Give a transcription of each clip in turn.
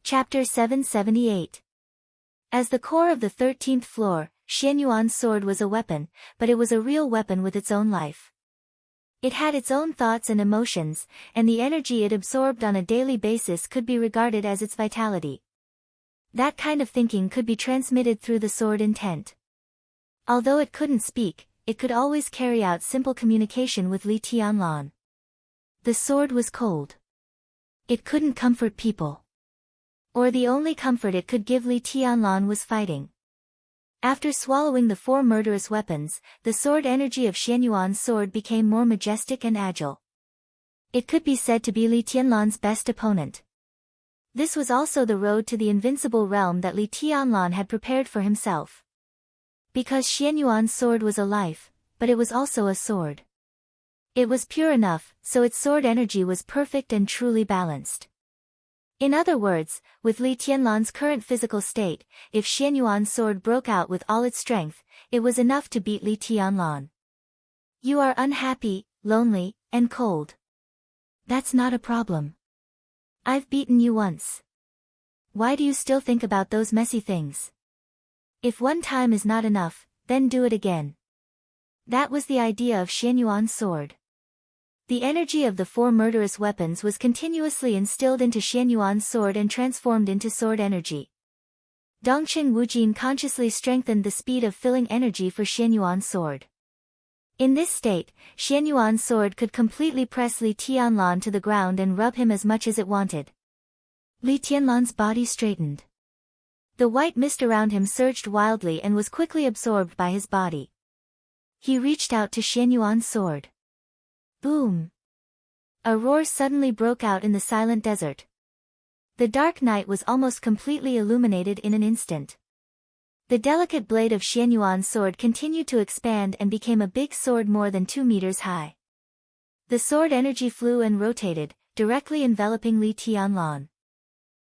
Chapter 778. As the core of the 13th floor, Xianyuan's sword was a weapon, but it was a real weapon with its own life. It had its own thoughts and emotions, and the energy it absorbed on a daily basis could be regarded as its vitality. That kind of thinking could be transmitted through the sword intent. Although it couldn't speak, it could always carry out simple communication with Li Tianlan. The sword was cold. It couldn't comfort people. Or the only comfort it could give Li Tianlan was fighting. After swallowing the 4 murderous weapons, the sword energy of Xianyuan's sword became more majestic and agile. It could be said to be Li Tianlan's best opponent. This was also the road to the invincible realm that Li Tianlan had prepared for himself. Because Xianyuan's sword was a life, but it was also a sword. It was pure enough, so its sword energy was perfect and truly balanced. In other words, with Li Tianlan's current physical state, if Xianyuan's sword broke out with all its strength, it was enough to beat Li Tianlan. You are unhappy, lonely, and cold. That's not a problem. I've beaten you once. Why do you still think about those messy things? If one time is not enough, then do it again. That was the idea of Xianyuan's sword. The energy of the 4 murderous weapons was continuously instilled into Xianyuan's sword and transformed into sword energy. Dongqing Wujin consciously strengthened the speed of filling energy for Xianyuan's sword. In this state, Xianyuan's sword could completely press Li Tianlan to the ground and rub him as much as it wanted. Li Tianlan's body straightened. The white mist around him surged wildly and was quickly absorbed by his body. He reached out to Xianyuan's sword. Boom! A roar suddenly broke out in the silent desert. The dark night was almost completely illuminated in an instant. The delicate blade of Xianyuan's sword continued to expand and became a big sword more than 2 meters high. The sword energy flew and rotated, directly enveloping Li Tianlan.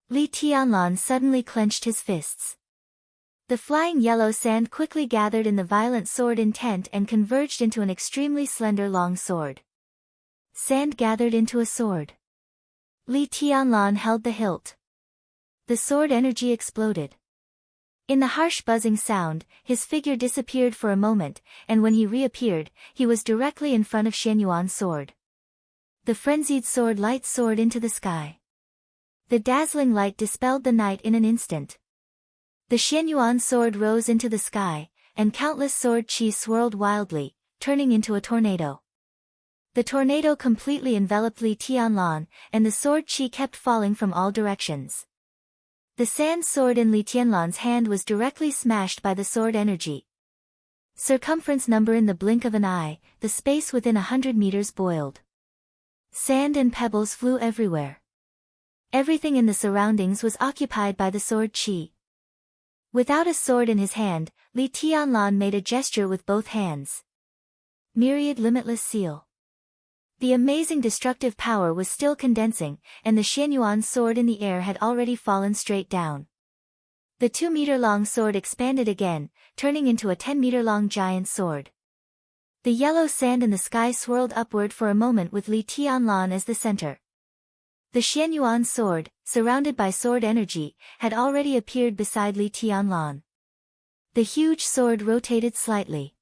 Li Tianlan suddenly clenched his fists. The flying yellow sand quickly gathered in the violent sword intent and converged into an extremely slender long sword. Sand gathered into a sword. Li Tianlan held the hilt. The sword energy exploded. In the harsh buzzing sound, his figure disappeared for a moment, and when he reappeared, he was directly in front of Xianyuan's sword. The frenzied sword light soared into the sky. The dazzling light dispelled the night in an instant. The Xianyuan sword rose into the sky, and countless sword chi swirled wildly, turning into a tornado. The tornado completely enveloped Li Tianlan, and the sword chi kept falling from all directions. The sand sword in Li Tianlan's hand was directly smashed by the sword energy. Circumference number in the blink of an eye, the space within 100 meters boiled. Sand and pebbles flew everywhere. Everything in the surroundings was occupied by the sword chi. Without a sword in his hand, Li Tianlan made a gesture with both hands. Myriad limitless seal. The amazing destructive power was still condensing, and the Xianyuan sword in the air had already fallen straight down. The 2-meter-long sword expanded again, turning into a 10-meter-long giant sword. The yellow sand in the sky swirled upward for a moment with Li Tianlan as the center. The Xianyuan sword, surrounded by sword energy, had already appeared beside Li Tianlan. The huge sword rotated slightly.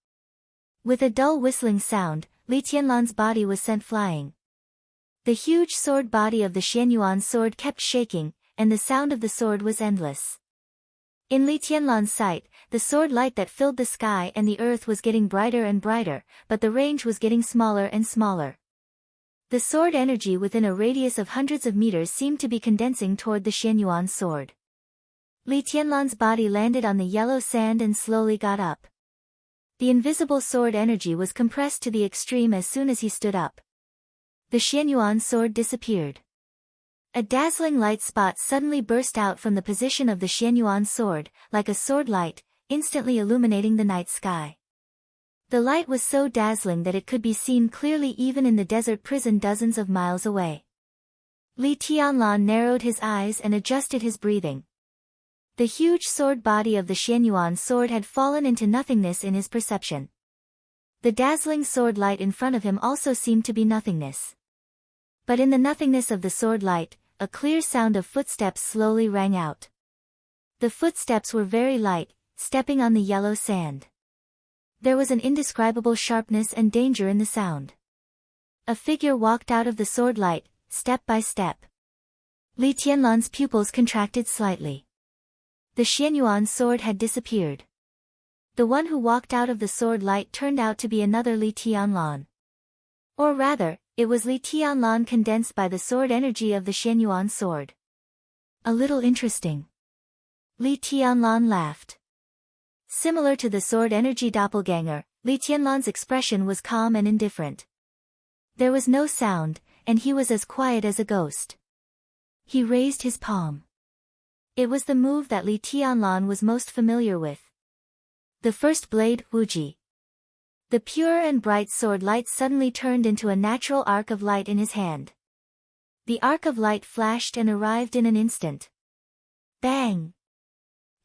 With a dull whistling sound, Li Tianlan's body was sent flying. The huge sword body of the Xianyuan sword kept shaking, and the sound of the sword was endless. In Li Tianlan's sight, the sword light that filled the sky and the earth was getting brighter and brighter, but the range was getting smaller and smaller. The sword energy within a radius of hundreds of meters seemed to be condensing toward the Xianyuan sword. Li Tianlan's body landed on the yellow sand and slowly got up. The invisible sword energy was compressed to the extreme as soon as he stood up. The Xianyuan sword disappeared. A dazzling light spot suddenly burst out from the position of the Xianyuan sword, like a sword light, instantly illuminating the night sky. The light was so dazzling that it could be seen clearly even in the desert prison dozens of miles away. Li Tianlan narrowed his eyes and adjusted his breathing. The huge sword body of the Xianyuan sword had fallen into nothingness in his perception. The dazzling sword light in front of him also seemed to be nothingness. But in the nothingness of the sword light, a clear sound of footsteps slowly rang out. The footsteps were very light, stepping on the yellow sand. There was an indescribable sharpness and danger in the sound. A figure walked out of the sword light, step by step. Li Tianlan's pupils contracted slightly. The Xianyuan sword had disappeared. The one who walked out of the sword light turned out to be another Li Tianlan. Or rather, it was Li Tianlan condensed by the sword energy of the Xianyuan sword. A little interesting. Li Tianlan laughed. Similar to the sword energy doppelganger, Li Tianlan's expression was calm and indifferent. There was no sound, and he was as quiet as a ghost. He raised his palm. It was the move that Li Tianlan was most familiar with. The first blade, Wuji. The pure and bright sword light suddenly turned into a natural arc of light in his hand. The arc of light flashed and arrived in an instant. Bang!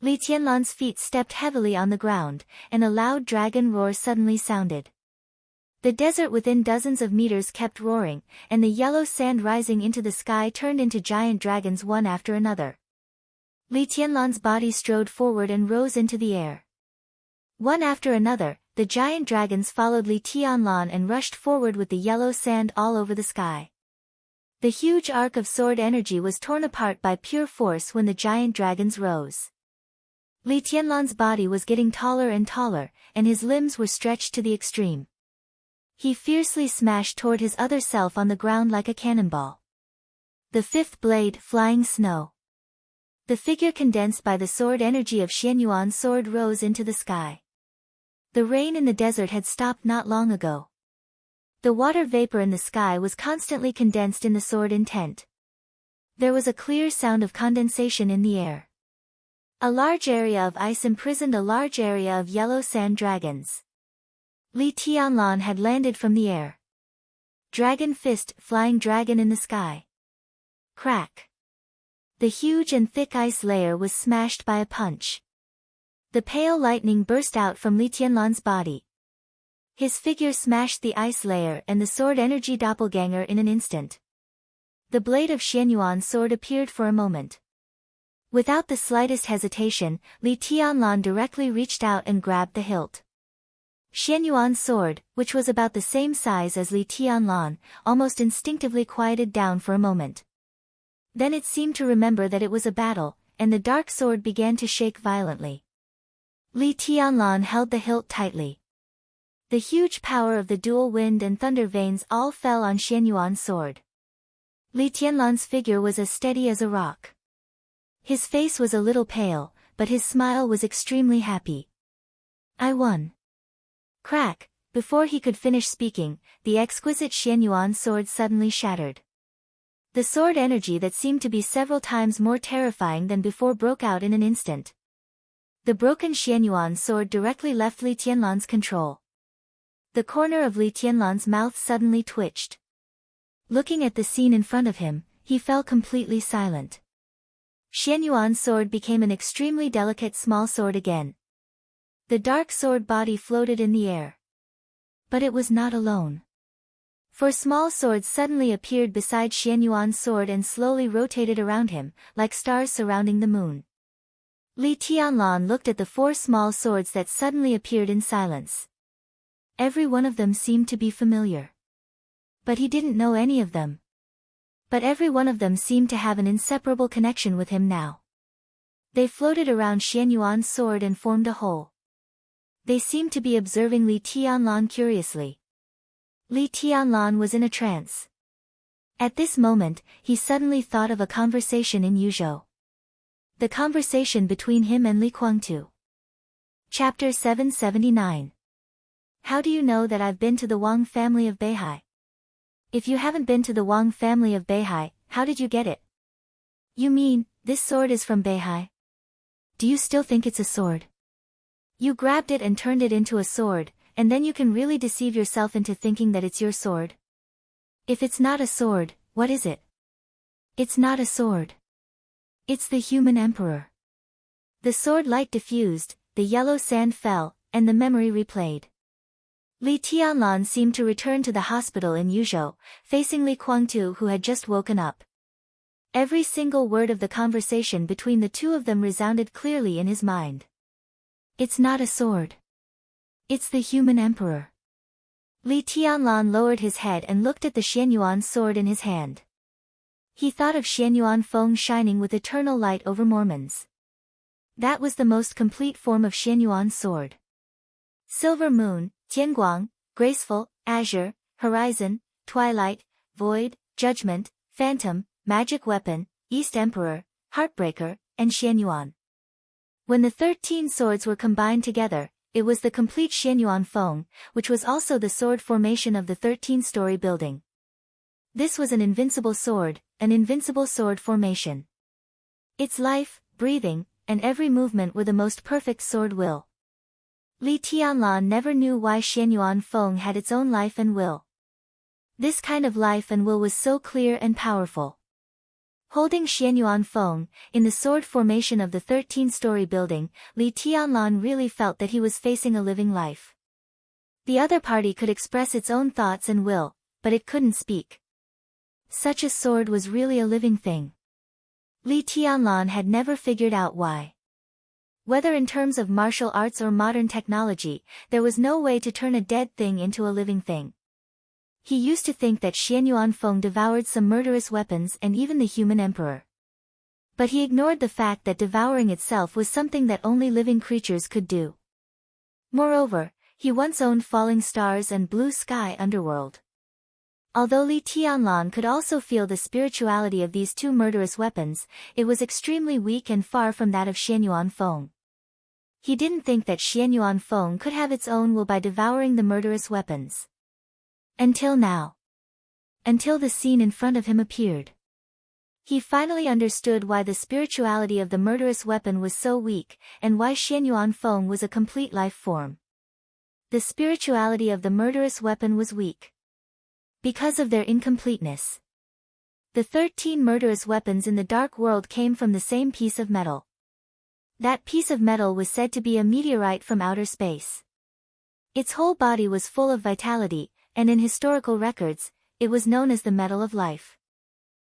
Li Tianlan's feet stepped heavily on the ground, and a loud dragon roar suddenly sounded. The desert within dozens of meters kept roaring, and the yellow sand rising into the sky turned into giant dragons one after another. Li Tianlan's body strode forward and rose into the air. One after another, the giant dragons followed Li Tianlan and rushed forward with the yellow sand all over the sky. The huge arc of sword energy was torn apart by pure force when the giant dragons rose. Li Tianlan's body was getting taller and taller, and his limbs were stretched to the extreme. He fiercely smashed toward his other self on the ground like a cannonball. The fifth blade, flying snow. The figure condensed by the sword energy of Xianyuan's sword rose into the sky. The rain in the desert had stopped not long ago. The water vapor in the sky was constantly condensed in the sword intent. There was a clear sound of condensation in the air. A large area of ice imprisoned a large area of yellow sand dragons. Li Tianlan had landed from the air. Dragon fist, flying dragon in the sky. Crack. The huge and thick ice layer was smashed by a punch. The pale lightning burst out from Li Tianlan's body. His figure smashed the ice layer and the sword energy doppelganger in an instant. The blade of Xianyuan's sword appeared for a moment. Without the slightest hesitation, Li Tianlan directly reached out and grabbed the hilt. Xianyuan's sword, which was about the same size as Li Tianlan, almost instinctively quieted down for a moment. Then it seemed to remember that it was a battle, and the dark sword began to shake violently. Li Tianlan held the hilt tightly. The huge power of the dual wind and thunder veins all fell on Xianyuan's sword. Li Tianlan's figure was as steady as a rock. His face was a little pale, but his smile was extremely happy. I won. Crack! Before he could finish speaking, the exquisite Xianyuan sword suddenly shattered. The sword energy that seemed to be several times more terrifying than before broke out in an instant. The broken Xianyuan sword directly left Li Tianlan's control. The corner of Li Tianlan's mouth suddenly twitched. Looking at the scene in front of him, he fell completely silent. Xianyuan's sword became an extremely delicate small sword again. The dark sword body floated in the air. But it was not alone. Four small swords suddenly appeared beside Xianyuan's sword and slowly rotated around him, like stars surrounding the moon. Li Tianlan looked at the four small swords that suddenly appeared in silence. Every one of them seemed to be familiar. But he didn't know any of them. But every one of them seemed to have an inseparable connection with him now. They floated around Xianyuan's sword and formed a whole. They seemed to be observing Li Tianlan curiously. Li Tianlan was in a trance. At this moment, he suddenly thought of a conversation in Yuzhou. The conversation between him and Li Guangtu. Chapter 779. How do you know that I've been to the Wang family of Beihai? If you haven't been to the Wang family of Beihai, how did you get it? You mean, this sword is from Beihai? Do you still think it's a sword? You grabbed it and turned it into a sword, and then you can really deceive yourself into thinking that it's your sword? If it's not a sword, what is it? It's not a sword. It's the human emperor. The sword light diffused, the yellow sand fell, and the memory replayed. Li Tianlan seemed to return to the hospital in Yuzhou, facing Li Guangtu who had just woken up. Every single word of the conversation between the two of them resounded clearly in his mind. It's not a sword. It's the human emperor. Li Tianlan lowered his head and looked at the Xianyuan sword in his hand. He thought of Xianyuan Feng shining with eternal light over Mormons. That was the most complete form of Xianyuan's sword. Silver moon, Tianguang, graceful, azure, horizon, twilight, void, judgment, phantom, magic weapon, East Emperor, heartbreaker, and Xianyuan. When the 13 swords were combined together, it was the complete Xianyuan Feng, which was also the sword formation of the 13-story building. This was an invincible sword formation. Its life, breathing, and every movement were the most perfect sword will. Li Tianlan never knew why Xianyuan Feng had its own life and will. This kind of life and will was so clear and powerful. Holding Xianyuan Feng, in the sword formation of the 13-story building, Li Tianlan really felt that he was facing a living life. The other party could express its own thoughts and will, but it couldn't speak. Such a sword was really a living thing. Li Tianlan had never figured out why. Whether in terms of martial arts or modern technology, there was no way to turn a dead thing into a living thing. He used to think that Xianyuan Feng devoured some murderous weapons and even the human emperor. But he ignored the fact that devouring itself was something that only living creatures could do. Moreover, he once owned falling stars and blue sky underworld. Although Li Tianlan could also feel the spirituality of these two murderous weapons, it was extremely weak and far from that of Xianyuan Feng. He didn't think that Xianyuan Feng could have its own will by devouring the murderous weapons. Until now. Until the scene in front of him appeared. He finally understood why the spirituality of the murderous weapon was so weak, and why Xianyuan Feng was a complete life form. The spirituality of the murderous weapon was weak. Because of their incompleteness. The 13 murderous weapons in the dark world came from the same piece of metal. That piece of metal was said to be a meteorite from outer space. Its whole body was full of vitality, and in historical records, it was known as the metal of life.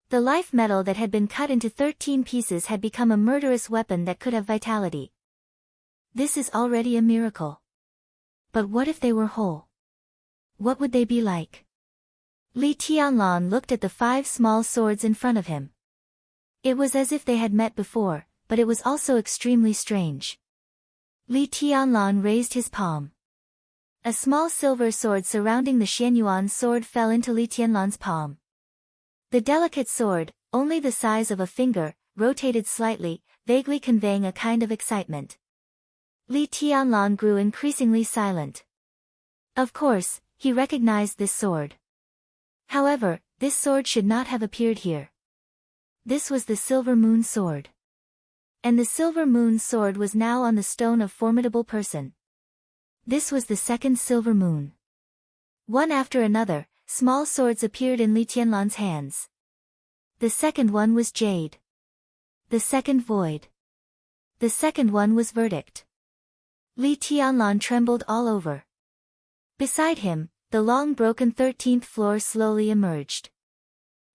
The life metal that had been cut into 13 pieces had become a murderous weapon that could have vitality. This is already a miracle. But what if they were whole? What would they be like? Li Tianlan looked at the 5 small swords in front of him. It was as if they had met before, but it was also extremely strange. Li Tianlan raised his palm. A small silver sword surrounding the Xianyuan sword fell into Li Tianlan's palm. The delicate sword, only the size of a finger, rotated slightly, vaguely conveying a kind of excitement. Li Tianlan grew increasingly silent. Of course, he recognized this sword. However, this sword should not have appeared here. This was the Silver Moon sword. And the Silver Moon sword was now on the stone of formidable person. This was the second Silver Moon. One after another, small swords appeared in Li Tianlan's hands. The second one was Jade. The second Void. The second one was Verdict. Li Tianlan trembled all over. Beside him, the long broken 13th floor slowly emerged.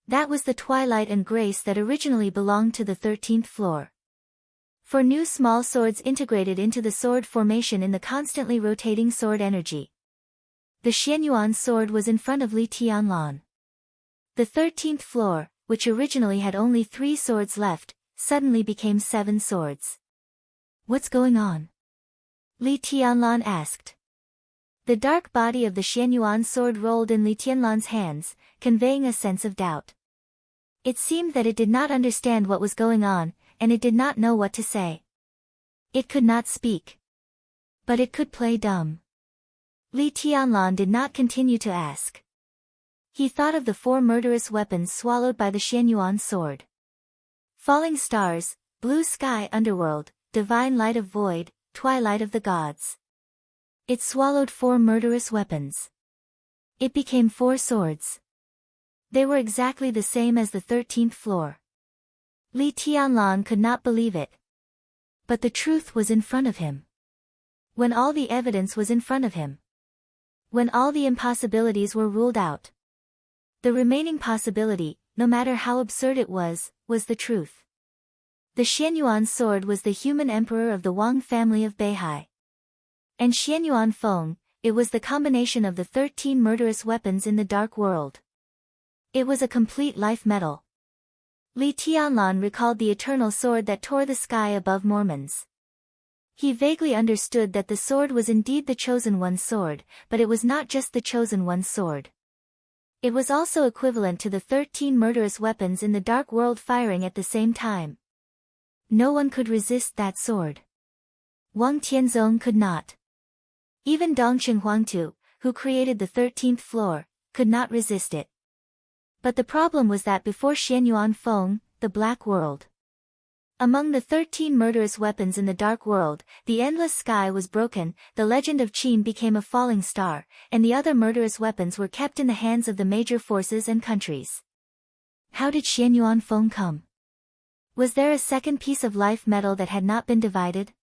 That was the twilight and grace that originally belonged to the 13th floor. 4 new small swords integrated into the sword formation in the constantly rotating sword energy. The Xianyuan sword was in front of Li Tianlan. The 13th floor, which originally had only 3 swords left, suddenly became 7 swords. What's going on? Li Tianlan asked. The dark body of the Xianyuan sword rolled in Li Tianlan's hands, conveying a sense of doubt. It seemed that it did not understand what was going on, and it did not know what to say. It could not speak. But it could play dumb. Li Tianlan did not continue to ask. He thought of the 4 murderous weapons swallowed by the Xianyuan sword. Falling stars, blue sky underworld, divine light of void, twilight of the gods. It swallowed 4 murderous weapons. It became 4 swords. They were exactly the same as the 13th floor. Li Tianlan could not believe it. But the truth was in front of him. When all the evidence was in front of him. When all the impossibilities were ruled out. The remaining possibility, no matter how absurd it was was the truth. The Xianyuan sword was the human emperor of the Wang family of Beihai. And Xianyuan Feng, it was the combination of the 13 murderous weapons in the dark world. It was a complete life metal. Li Tianlan recalled the eternal sword that tore the sky above Mormons. He vaguely understood that the sword was indeed the Chosen One's sword, but it was not just the Chosen One's sword. It was also equivalent to the 13 murderous weapons in the dark world firing at the same time. No one could resist that sword. Wang Tianzong could not. Even Dongqing Huangtu, who created the 13th floor, could not resist it. But the problem was that before Xianyuan Feng, the Black World. Among the 13 murderous weapons in the dark world, the endless sky was broken, the legend of Qin became a falling star, and the other murderous weapons were kept in the hands of the major forces and countries. How did Xianyuan Feng come? Was there a second piece of life metal that had not been divided?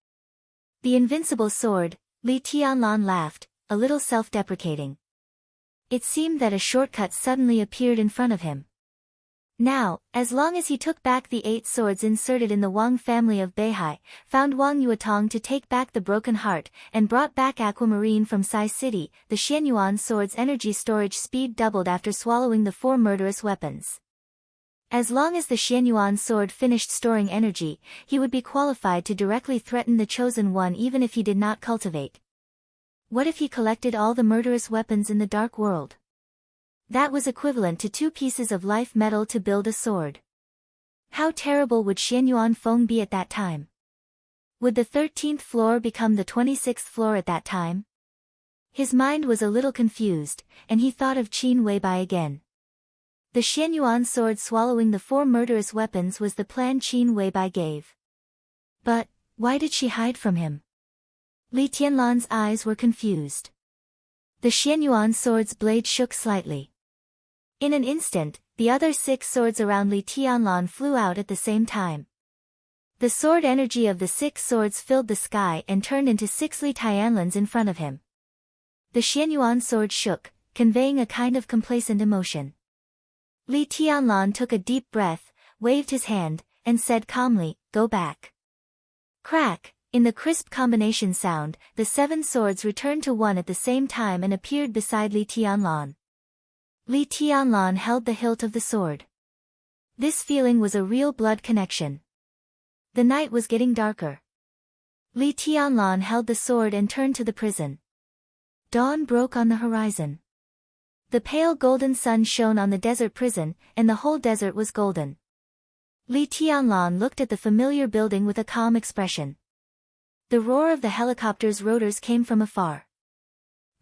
The invincible sword, Li Tianlan laughed, a little self-deprecating. It seemed that a shortcut suddenly appeared in front of him. Now, as long as he took back the 8 swords inserted in the Wang family of Beihai, found Wang Yuetong to take back the broken heart, and brought back Aquamarine from Sai City, the Xianyuan sword's energy storage speed doubled after swallowing the 4 murderous weapons. As long as the Xianyuan sword finished storing energy, he would be qualified to directly threaten the Chosen One even if he did not cultivate. What if he collected all the murderous weapons in the dark world? That was equivalent to 2 pieces of life metal to build a sword. How terrible would Xianyuan Feng be at that time? Would the 13th floor become the 26th floor at that time? His mind was a little confused, and he thought of Qin Weibai again. The Xianyuan sword swallowing the 4 murderous weapons was the plan Qin Weibai gave. But, why did she hide from him? Li Tianlan's eyes were confused. The Xianyuan sword's blade shook slightly. In an instant, the other 6 swords around Li Tianlan flew out at the same time. The sword energy of the 6 swords filled the sky and turned into 6 Li Tianlans in front of him. The Xianyuan sword shook, conveying a kind of complacent emotion. Li Tianlan took a deep breath, waved his hand, and said calmly, "Go back." Crack! In the crisp combination sound, the 7 swords returned to one at the same time and appeared beside Li Tianlan. Li Tianlan held the hilt of the sword. This feeling was a real blood connection. The night was getting darker. Li Tianlan held the sword and turned to the prison. Dawn broke on the horizon. The pale golden sun shone on the desert prison, and the whole desert was golden. Li Tianlan looked at the familiar building with a calm expression. The roar of the helicopter's rotors came from afar.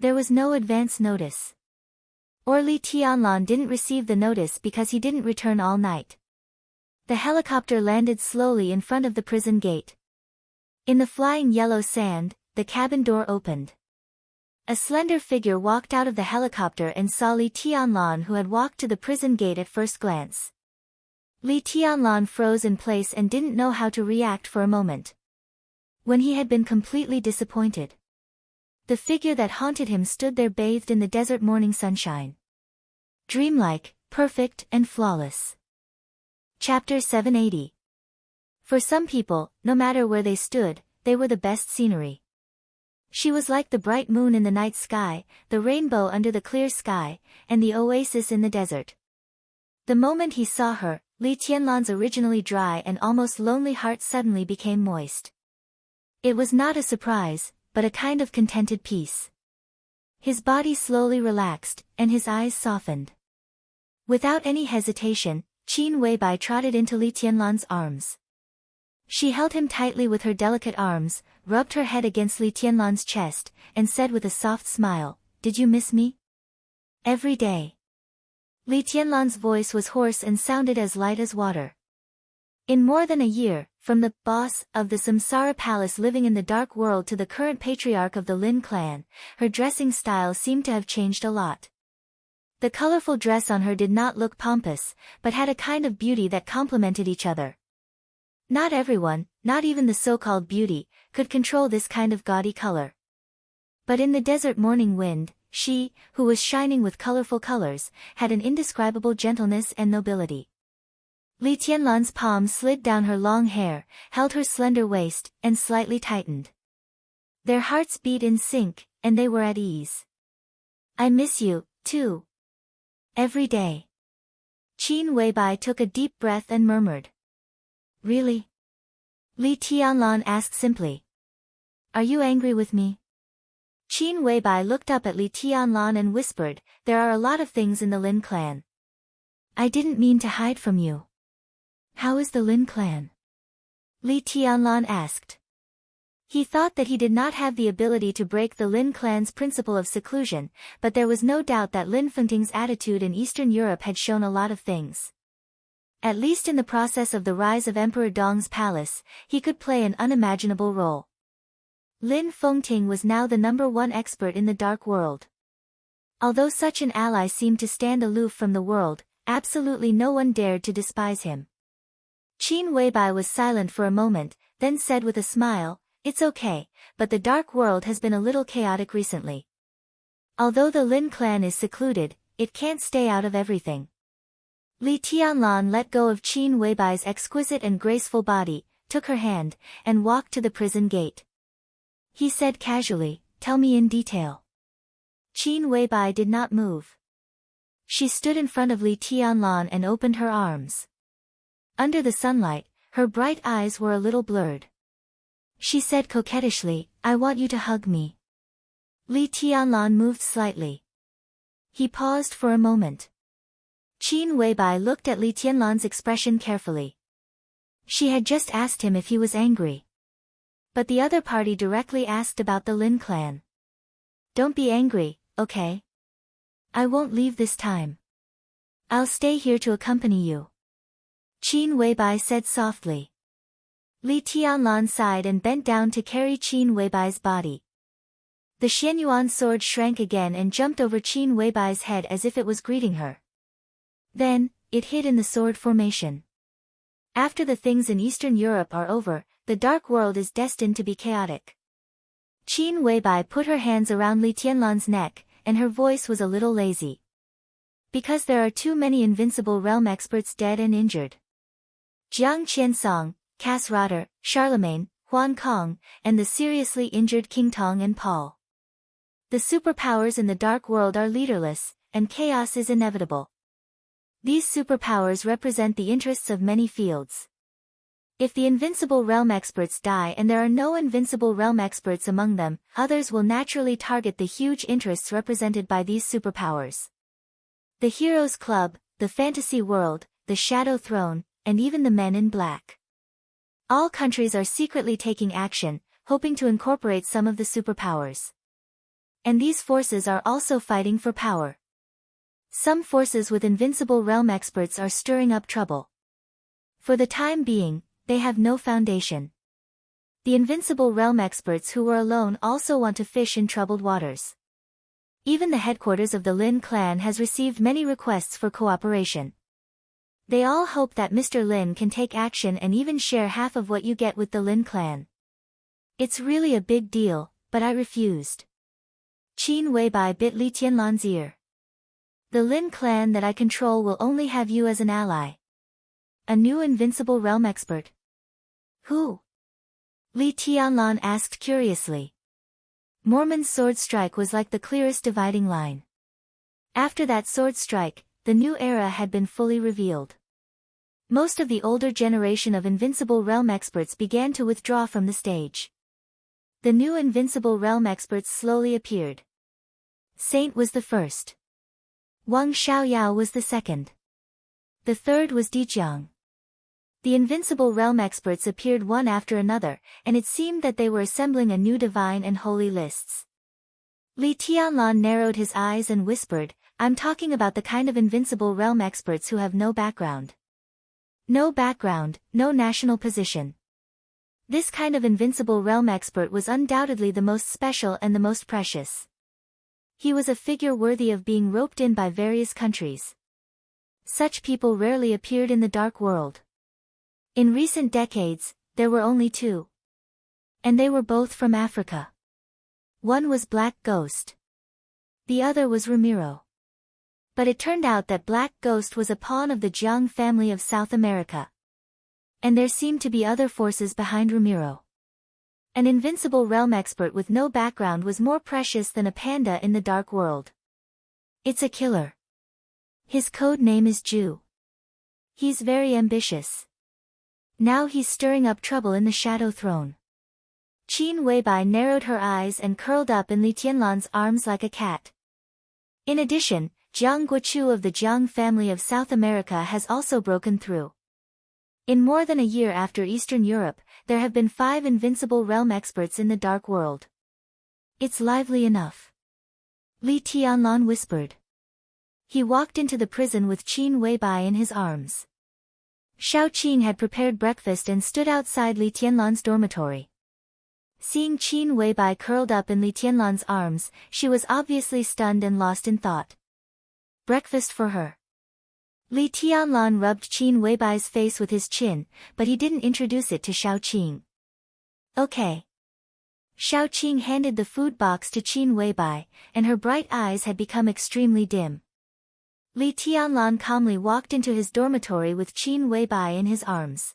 There was no advance notice. Or Li Tianlan didn't receive the notice because he didn't return all night. The helicopter landed slowly in front of the prison gate. In the flying yellow sand, the cabin door opened. A slender figure walked out of the helicopter and saw Li Tianlan, who had walked to the prison gate at first glance. Li Tianlan froze in place and didn't know how to react for a moment. When he had been completely disappointed. The figure that haunted him stood there bathed in the desert morning sunshine. Dreamlike, perfect and flawless. Chapter 780. For some people, no matter where they stood, they were the best scenery. She was like the bright moon in the night sky, the rainbow under the clear sky, and the oasis in the desert. The moment he saw her, Li Tianlan's originally dry and almost lonely heart suddenly became moist. It was not a surprise, but a kind of contented peace. His body slowly relaxed, and his eyes softened. Without any hesitation, Qin Weibai trotted into Li Tianlan's arms. She held him tightly with her delicate arms, rubbed her head against Li Tianlan's chest, and said with a soft smile, "Did you miss me?" "Every day." Li Tianlan's voice was hoarse and sounded as light as water. In more than a year, from the boss of the Samsara Palace living in the dark world to the current patriarch of the Lin clan, her dressing style seemed to have changed a lot. The colorful dress on her did not look pompous, but had a kind of beauty that complemented each other. Not everyone, not even the so-called beauty, could control this kind of gaudy color. But in the desert morning wind, she, who was shining with colorful colors, had an indescribable gentleness and nobility. Li Tianlan's palm slid down her long hair, held her slender waist, and slightly tightened. Their hearts beat in sync, and they were at ease. I miss you, too. Every day. Qin Weibai took a deep breath and murmured. Really? Li Tianlan asked simply. Are you angry with me? Qin Weibai looked up at Li Tianlan and whispered, there are a lot of things in the Lin clan. I didn't mean to hide from you. How is the Lin clan? Li Tianlan asked. He thought that he did not have the ability to break the Lin clan's principle of seclusion, but there was no doubt that Lin Fengting's attitude in Eastern Europe had shown a lot of things. At least in the process of the rise of Emperor Dong's palace, he could play an unimaginable role. Lin Fengting was now the #1 expert in the dark world. Although such an ally seemed to stand aloof from the world, absolutely no one dared to despise him. Qin Weibai was silent for a moment, then said with a smile, it's okay, but the dark world has been a little chaotic recently. Although the Lin clan is secluded, it can't stay out of everything. Li Tianlan let go of Qin Weibai's exquisite and graceful body, took her hand, and walked to the prison gate. He said casually, tell me in detail. Qin Weibai did not move. She stood in front of Li Tianlan and opened her arms. Under the sunlight, her bright eyes were a little blurred. She said coquettishly, I want you to hug me. Li Tianlan moved slightly. He paused for a moment. Qin Weibai looked at Li Tianlan's expression carefully. She had just asked him if he was angry. But the other party directly asked about the Lin clan. Don't be angry, okay? I won't leave this time. I'll stay here to accompany you. Qin Weibai said softly. Li Tianlan sighed and bent down to carry Qin Weibai's body. The Xianyuan sword shrank again and jumped over Qin Weibai's head as if it was greeting her. Then, it hid in the sword formation. After the things in Eastern Europe are over, the dark world is destined to be chaotic. Qin Weibai put her hands around Li Tianlan's neck, and her voice was a little lazy. Because there are too many invincible realm experts dead and injured. Jiang Qiansong, Cass Rotter, Charlemagne, Huan Kong, and the seriously injured King Tong and Paul. The superpowers in the dark world are leaderless, and chaos is inevitable. These superpowers represent the interests of many fields. If the invincible realm experts die and there are no invincible realm experts among them, others will naturally target the huge interests represented by these superpowers. The Heroes Club, the Fantasy World, the Shadow Throne, and even the Men in Black. All countries are secretly taking action, hoping to incorporate some of the superpowers. And these forces are also fighting for power. Some forces with invincible realm experts are stirring up trouble. For the time being, they have no foundation. The invincible realm experts who were alone also want to fish in troubled waters. Even the headquarters of the Lin clan has received many requests for cooperation. They all hope that Mr. Lin can take action and even share half of what you get with the Lin clan. It's really a big deal, but I refused. Qin Weibai bit Li Tianlan's ear. The Lin clan that I control will only have you as an ally. A new invincible realm expert. Who? Li Tianlan asked curiously. Mormon's sword strike was like the clearest dividing line. After that sword strike, the new era had been fully revealed. Most of the older generation of invincible realm experts began to withdraw from the stage. The new invincible realm experts slowly appeared. Saint was the first. Wang Xiaoyao was the second. The third was Dijiang. The invincible realm experts appeared one after another, and it seemed that they were assembling a new divine and holy lists. Li Tianlan narrowed his eyes and whispered, I'm talking about the kind of invincible realm experts who have no background. No background, no national position. This kind of invincible realm expert was undoubtedly the most special and the most precious. He was a figure worthy of being roped in by various countries. Such people rarely appeared in the dark world. In recent decades, there were only two. And they were both from Africa. One was Black Ghost. The other was Ramiro. But it turned out that Black Ghost was a pawn of the Jiang family of South America. And there seemed to be other forces behind Ramiro. An invincible realm expert with no background was more precious than a panda in the dark world. It's a killer. His code name is Ju. He's very ambitious. Now he's stirring up trouble in the Shadow Throne. Qin Weibai narrowed her eyes and curled up in Li Tianlan's arms like a cat. In addition, Jiang Guochu of the Jiang family of South America has also broken through. In more than a year after Eastern Europe, there have been 5 invincible realm experts in the dark world. It's lively enough. Li Tianlan whispered. He walked into the prison with Qin Weibai in his arms. Shao Qing had prepared breakfast and stood outside Li Tianlan's dormitory. Seeing Qin Weibai curled up in Li Tianlan's arms, she was obviously stunned and lost in thought. Breakfast for her. Li Tianlan rubbed Qin Weibai's face with his chin, but he didn't introduce it to Shao Qing. Okay. Shao Qing handed the food box to Qin Weibai, and her bright eyes had become extremely dim. Li Tianlan calmly walked into his dormitory with Qin Weibai in his arms.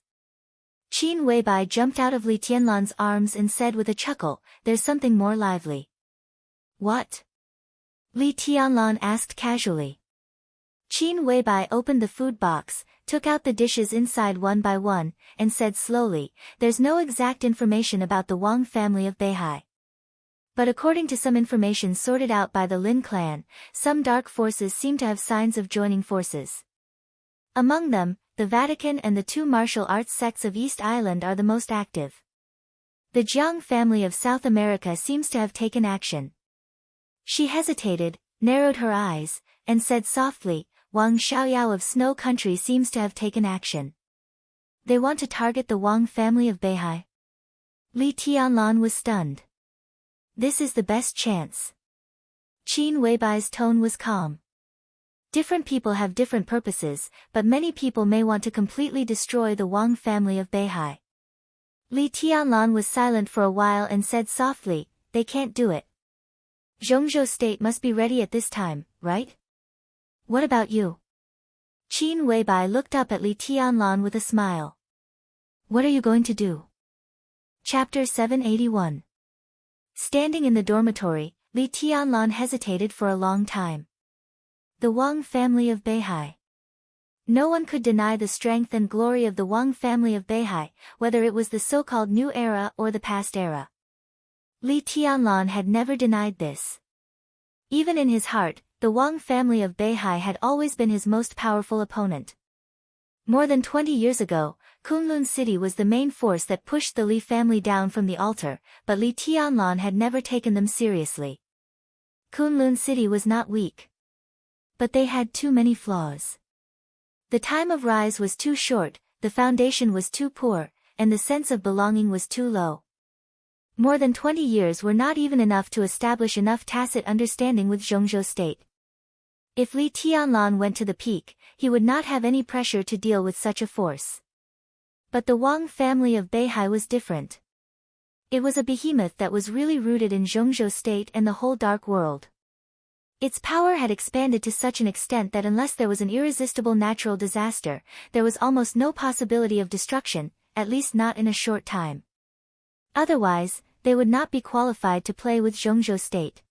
Qin Weibai jumped out of Li Tianlan's arms and said with a chuckle, "There's something more lively." What? Li Tianlan asked casually. Qin Weibai opened the food box, took out the dishes inside one by one, and said slowly, "There's no exact information about the Wang family of Beihai. But according to some information sorted out by the Lin clan, some dark forces seem to have signs of joining forces. Among them, the Vatican and the 2 martial arts sects of East Island are the most active. The Jiang family of South America seems to have taken action." She hesitated, narrowed her eyes, and said softly, "Wang Xiaoyao of Snow Country seems to have taken action. They want to target the Wang family of Beihai." Li Tianlan was stunned. This is the best chance. Qin Weibai's tone was calm. Different people have different purposes, but many people may want to completely destroy the Wang family of Beihai. Li Tianlan was silent for a while and said softly, "They can't do it. Zhongzhou State must be ready at this time, right? What about you?" Qin Weibai looked up at Li Tianlan with a smile. "What are you going to do?" Chapter 781. Standing in the dormitory, Li Tianlan hesitated for a long time. The Wang family of Beihai. No one could deny the strength and glory of the Wang family of Beihai, whether it was the so-called new era or the past era. Li Tianlan had never denied this. Even in his heart, the Wang family of Beihai had always been his most powerful opponent. More than 20 years ago, Kunlun City was the main force that pushed the Li family down from the altar, but Li Tianlan had never taken them seriously. Kunlun City was not weak. But they had too many flaws. The time of rise was too short, the foundation was too poor, and the sense of belonging was too low. More than 20 years were not even enough to establish enough tacit understanding with Zhongzhou State. If Li Tianlan went to the peak, he would not have any pressure to deal with such a force. But the Wang family of Beihai was different. It was a behemoth that was really rooted in Zhongzhou State and the whole dark world. Its power had expanded to such an extent that unless there was an irresistible natural disaster, there was almost no possibility of destruction, at least not in a short time. Otherwise, they would not be qualified to play with Zhongzhou State.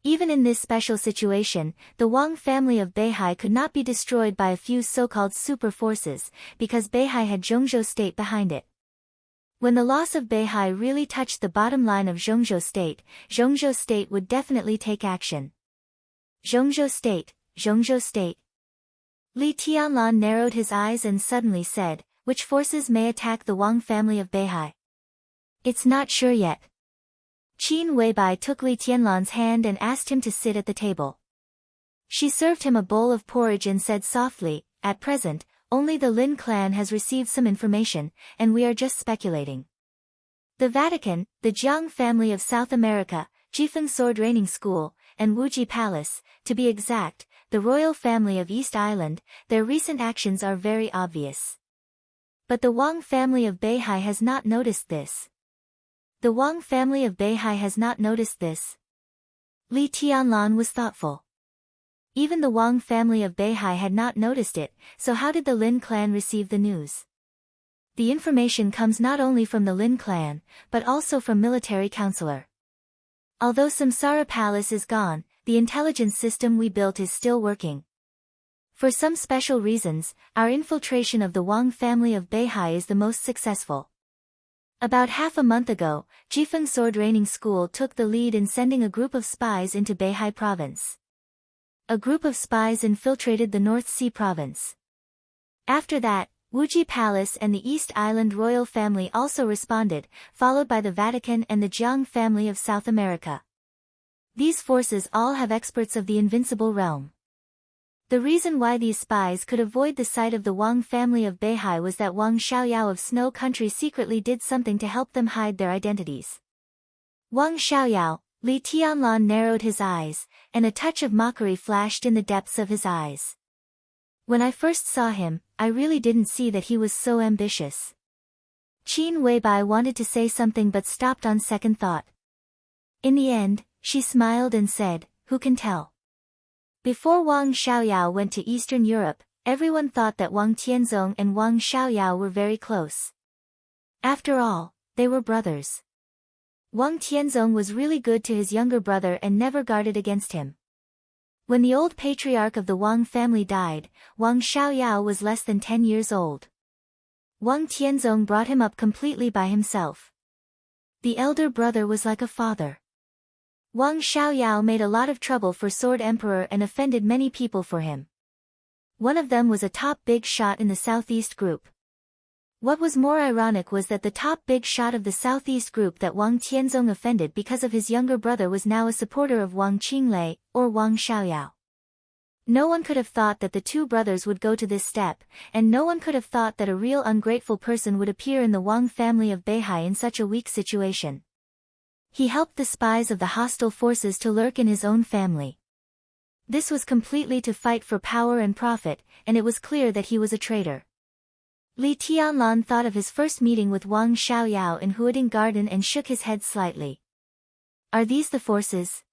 Even in this special situation, the Wang family of Beihai could not be destroyed by a few so-called super forces, because Beihai had Zhongzhou State behind it. When the loss of Beihai really touched the bottom line of Zhongzhou State would definitely take action. Zhongzhou State. Li Tianlan narrowed his eyes and suddenly said, "Which forces may attack the Wang family of Beihai?" "It's not sure yet." Qin Weibai took Li Tianlan's hand and asked him to sit at the table. She served him a bowl of porridge and said softly, "At present, only the Lin clan has received some information, and we are just speculating. The Vatican, the Jiang family of South America, Jifeng Sword Training School, and Wuji Palace, to be exact, the royal family of East Island, their recent actions are very obvious. But the Wang family of Beihai has not noticed this." The Wang family of Beihai has not noticed this. Li Tianlan was thoughtful. Even the Wang family of Beihai had not noticed it, so how did the Lin clan receive the news? The information comes not only from the Lin clan, but also from military counselor. Although Samsara Palace is gone, the intelligence system we built is still working. For some special reasons, our infiltration of the Wang family of Beihai is the most successful. About half a month ago, Jifeng Sword Training School took the lead in sending a group of spies into Beihai province. A group of spies infiltrated the North Sea province. After that, Wuji Palace and the East Island royal family also responded, followed by the Vatican and the Jiang family of South America. These forces all have experts of the invincible realm. The reason why these spies could avoid the sight of the Wang family of Beihai was that Wang Xiaoyao of Snow Country secretly did something to help them hide their identities. Wang Xiaoyao, Li Tianlan narrowed his eyes, and a touch of mockery flashed in the depths of his eyes. When I first saw him, I really didn't see that he was so ambitious. Qin Weibai wanted to say something but stopped on second thought. In the end, she smiled and said, "Who can tell?" Before Wang Xiaoyao went to Eastern Europe, everyone thought that Wang Tianzong and Wang Xiaoyao were very close. After all, they were brothers. Wang Tianzong was really good to his younger brother and never guarded against him. When the old patriarch of the Wang family died, Wang Xiaoyao was less than 10 years old. Wang Tianzong brought him up completely by himself. The elder brother was like a father. Wang Xiaoyao made a lot of trouble for Sword Emperor and offended many people for him. One of them was a top big shot in the Southeast group. What was more ironic was that the top big shot of the Southeast group that Wang Tianzong offended because of his younger brother was now a supporter of Wang Qinglei, or Wang Xiaoyao. No one could have thought that the two brothers would go to this step, and no one could have thought that a real ungrateful person would appear in the Wang family of Beihai in such a weak situation. He helped the spies of the hostile forces to lurk in his own family. This was completely to fight for power and profit, and it was clear that he was a traitor. Li Tianlan thought of his first meeting with Wang Xiaoyao in Huading Garden and shook his head slightly. "Are these the forces?"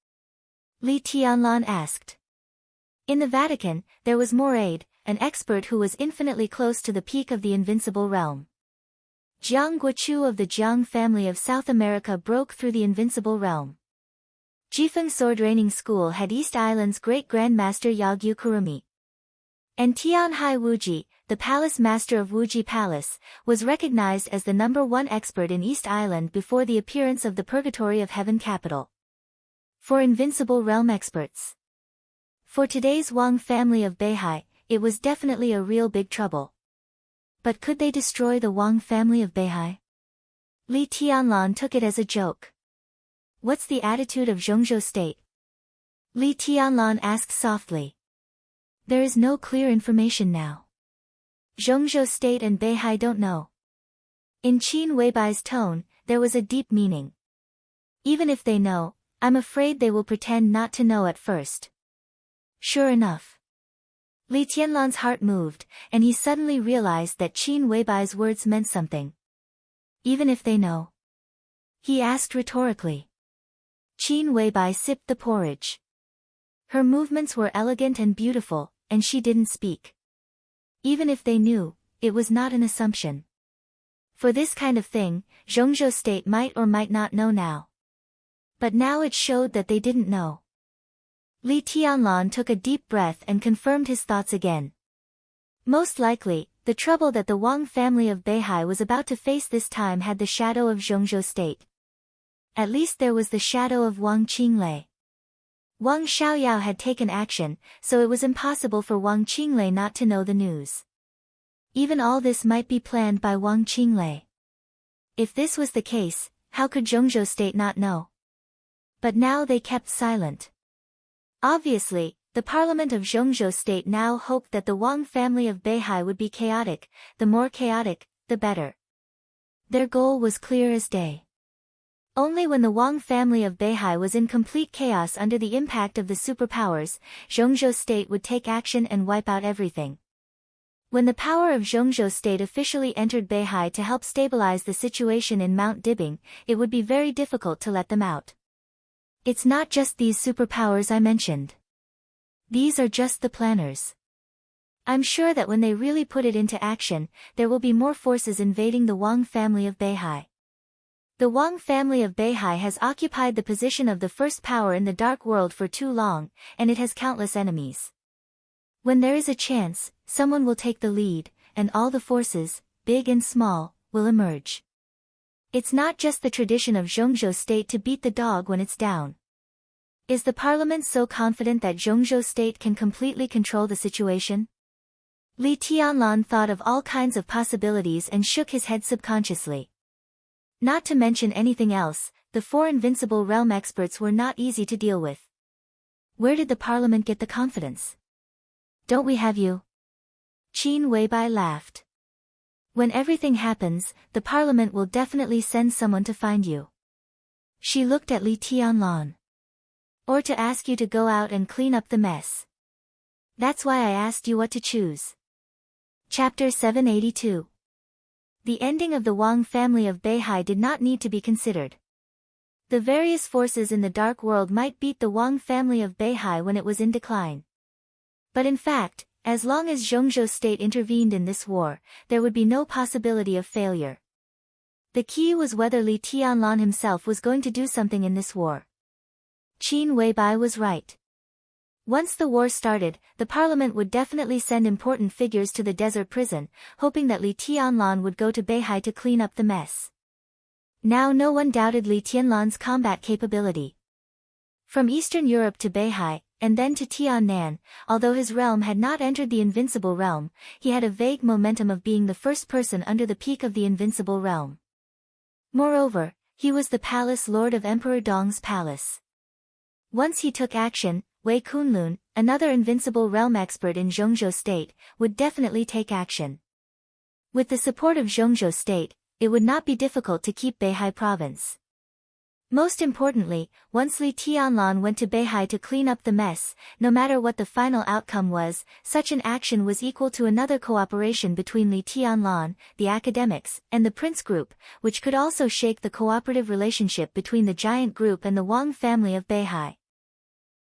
Li Tianlan asked. In the Vatican, there was Moraid, an expert who was infinitely close to the peak of the invincible realm. Jiang Guochu of the Jiang family of South America broke through the invincible realm. Jifeng Sword Training School had East Island's great grandmaster Yagyu Kurumi. And Tianhai Wuji, the palace master of Wuji Palace, was recognized as the #1 expert in East Island before the appearance of the Purgatory of Heaven capital. For invincible realm experts. For today's Wang family of Beihai, it was definitely a real big trouble. But could they destroy the Wang family of Beihai? Li Tianlan took it as a joke. "What's the attitude of Zhongzhou state?" Li Tianlan asked softly. "There is no clear information now. Zhongzhou state and Beihai don't know." In Qin Weibai's tone, there was a deep meaning. "Even if they know, I'm afraid they will pretend not to know at first." Sure enough. Li Tianlan's heart moved, and he suddenly realized that Qin Weibai's words meant something. "Even if they know?" he asked rhetorically. Qin Weibai sipped the porridge. Her movements were elegant and beautiful, and she didn't speak. Even if they knew, it was not an assumption. For this kind of thing, Zhongzhou state might or might not know now. But now it showed that they didn't know. Li Tianlan took a deep breath and confirmed his thoughts again. Most likely, the trouble that the Wang family of Beihai was about to face this time had the shadow of Zhongzhou state. At least there was the shadow of Wang Qinglei. Wang Xiaoyao had taken action, so it was impossible for Wang Qinglei not to know the news. Even all this might be planned by Wang Qinglei. If this was the case, how could Zhongzhou state not know? But now they kept silent. Obviously, the parliament of Zhongzhou state now hoped that the Wang family of Beihai would be chaotic, the more chaotic, the better. Their goal was clear as day. Only when the Wang family of Beihai was in complete chaos under the impact of the superpowers, Zhongzhou state would take action and wipe out everything. When the power of Zhongzhou state officially entered Beihai to help stabilize the situation in Mount Dibing, it would be very difficult to let them out. It's not just these superpowers I mentioned. These are just the planners. I'm sure that when they really put it into action, there will be more forces invading the Wang family of Beihai. The Wang family of Beihai has occupied the position of the first power in the dark world for too long, and it has countless enemies. When there is a chance, someone will take the lead, and all the forces, big and small, will emerge. It's not just the tradition of Zhongzhou state to beat the dog when it's down. Is the parliament so confident that Zhongzhou state can completely control the situation? Li Tianlan thought of all kinds of possibilities and shook his head subconsciously. Not to mention anything else, the 4 invincible realm experts were not easy to deal with. Where did the parliament get the confidence? Don't we have you? Qin Weibai laughed. When everything happens, the parliament will definitely send someone to find you. She looked at Li Tianlan. Or to ask you to go out and clean up the mess. That's why I asked you what to choose. Chapter 782. The ending of the Wang family of Beihai did not need to be considered. The various forces in the dark world might beat the Wang family of Beihai when it was in decline. But in fact, as long as Zhongzhou state intervened in this war, there would be no possibility of failure. The key was whether Li Tianlan himself was going to do something in this war. Qin Weibai was right. Once the war started, the parliament would definitely send important figures to the desert prison, hoping that Li Tianlan would go to Beihai to clean up the mess. Now no one doubted Li Tianlan's combat capability. From Eastern Europe to Beihai, and then to Tiannan, although his realm had not entered the invincible realm, he had a vague momentum of being the first person under the peak of the invincible realm. Moreover, he was the palace lord of Emperor Dong's palace. Once he took action, Wei Kunlun, another invincible realm expert in Zhongzhou state, would definitely take action. With the support of Zhongzhou state, it would not be difficult to keep Beihai province. Most importantly, once Li Tianlan went to Beihai to clean up the mess, no matter what the final outcome was, such an action was equal to another cooperation between Li Tianlan, the academics, and the Prince Group, which could also shake the cooperative relationship between the giant group and the Wang family of Beihai.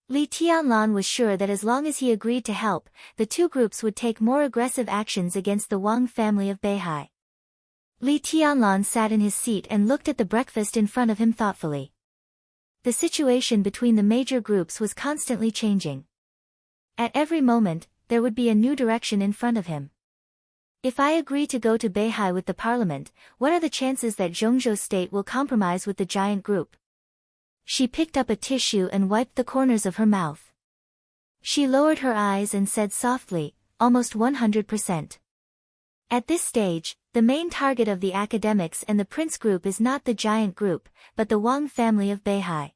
Li Tianlan was sure that as long as he agreed to help, the two groups would take more aggressive actions against the Wang family of Beihai. Li Tianlan sat in his seat and looked at the breakfast in front of him thoughtfully. The situation between the major groups was constantly changing. At every moment, there would be a new direction in front of him. If I agree to go to Beihai with the parliament, what are the chances that Zhongzhou state will compromise with the giant group? She picked up a tissue and wiped the corners of her mouth. She lowered her eyes and said softly, almost 100%. At this stage, the main target of the academics and the Prince Group is not the giant group, but the Wang family of Beihai.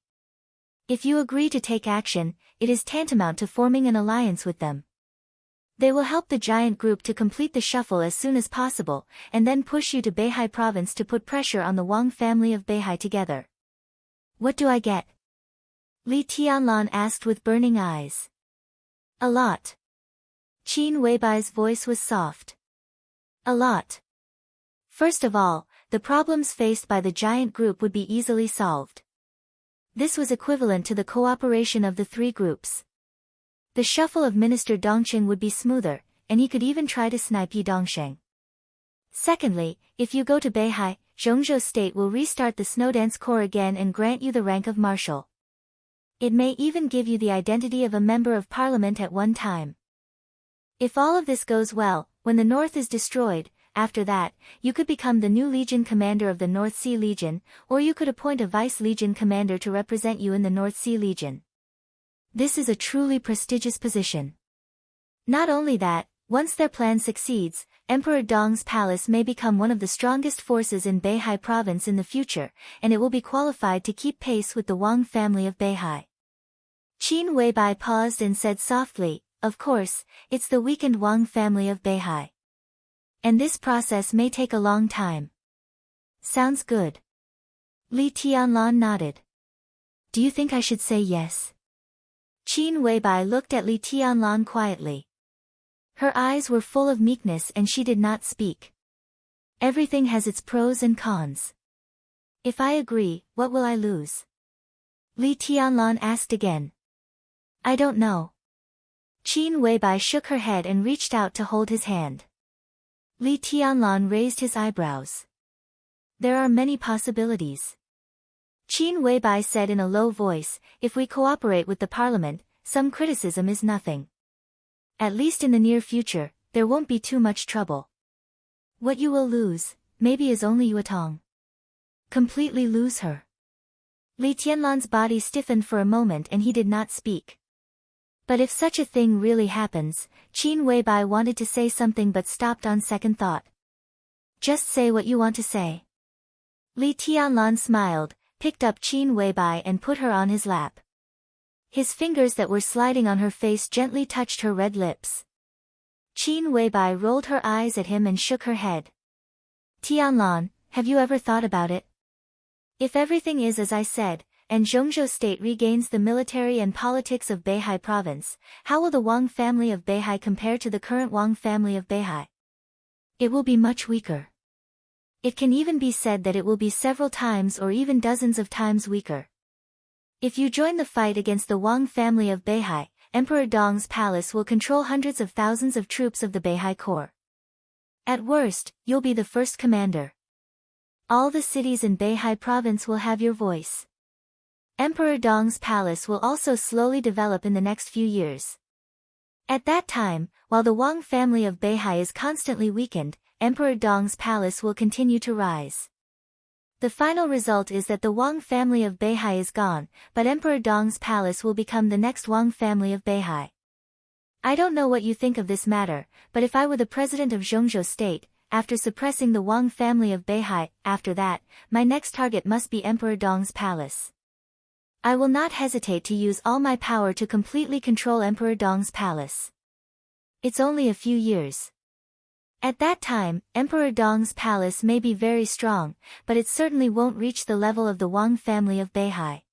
If you agree to take action, it is tantamount to forming an alliance with them. They will help the giant group to complete the shuffle as soon as possible, and then push you to Beihai province to put pressure on the Wang family of Beihai together. What do I get? Li Tianlan asked with burning eyes. A lot. Qin Weibai's voice was soft. A lot. First of all, the problems faced by the giant group would be easily solved. This was equivalent to the cooperation of the three groups. The shuffle of Minister Dongsheng would be smoother, and he could even try to snipe Yi Dongsheng. Secondly, if you go to Beihai, Zhongzhou state will restart the Snowdance Corps again and grant you the rank of marshal. It may even give you the identity of a member of parliament at one time. If all of this goes well, when the north is destroyed, after that, you could become the new legion commander of the North Sea Legion, or you could appoint a vice-legion commander to represent you in the North Sea Legion. This is a truly prestigious position. Not only that, once their plan succeeds, Emperor Dong's palace may become one of the strongest forces in Beihai province in the future, and it will be qualified to keep pace with the Wang family of Beihai. Qin Weibai paused and said softly, of course, it's the weakened Wang family of Beihai. And this process may take a long time. Sounds good. Li Tianlan nodded. Do you think I should say yes? Qin Weibai looked at Li Tianlan quietly. Her eyes were full of meekness and she did not speak. Everything has its pros and cons. If I agree, what will I lose? Li Tianlan asked again. I don't know. Qin Weibai shook her head and reached out to hold his hand. Li Tianlan raised his eyebrows. There are many possibilities. Qin Weibai said in a low voice, if we cooperate with the parliament, some criticism is nothing. At least in the near future, there won't be too much trouble. What you will lose, maybe is only Yuetong. Completely lose her. Li Tianlan's body stiffened for a moment and he did not speak. But if such a thing really happens, Qin Weibai wanted to say something but stopped on second thought. Just say what you want to say. Li Tianlan smiled, picked up Qin Weibai and put her on his lap. His fingers that were sliding on her face gently touched her red lips. Qin Weibai rolled her eyes at him and shook her head. Tianlan, have you ever thought about it? If everything is as I said, and Zhongzhou state regains the military and politics of Beihai province, how will the Wang family of Beihai compare to the current Wang family of Beihai? It will be much weaker. It can even be said that it will be several times or even dozens of times weaker. If you join the fight against the Wang family of Beihai, Emperor Dong's palace will control hundreds of thousands of troops of the Beihai Corps. At worst, you'll be the first commander. All the cities in Beihai province will have your voice. Emperor Dong's palace will also slowly develop in the next few years. At that time, while the Wang family of Beihai is constantly weakened, Emperor Dong's palace will continue to rise. The final result is that the Wang family of Beihai is gone, but Emperor Dong's palace will become the next Wang family of Beihai. I don't know what you think of this matter, but if I were the president of Zhongzhou state, after suppressing the Wang family of Beihai, after that, my next target must be Emperor Dong's palace. I will not hesitate to use all my power to completely control Emperor Dong's palace. It's only a few years. At that time, Emperor Dong's palace may be very strong, but it certainly won't reach the level of the Wang family of Beihai.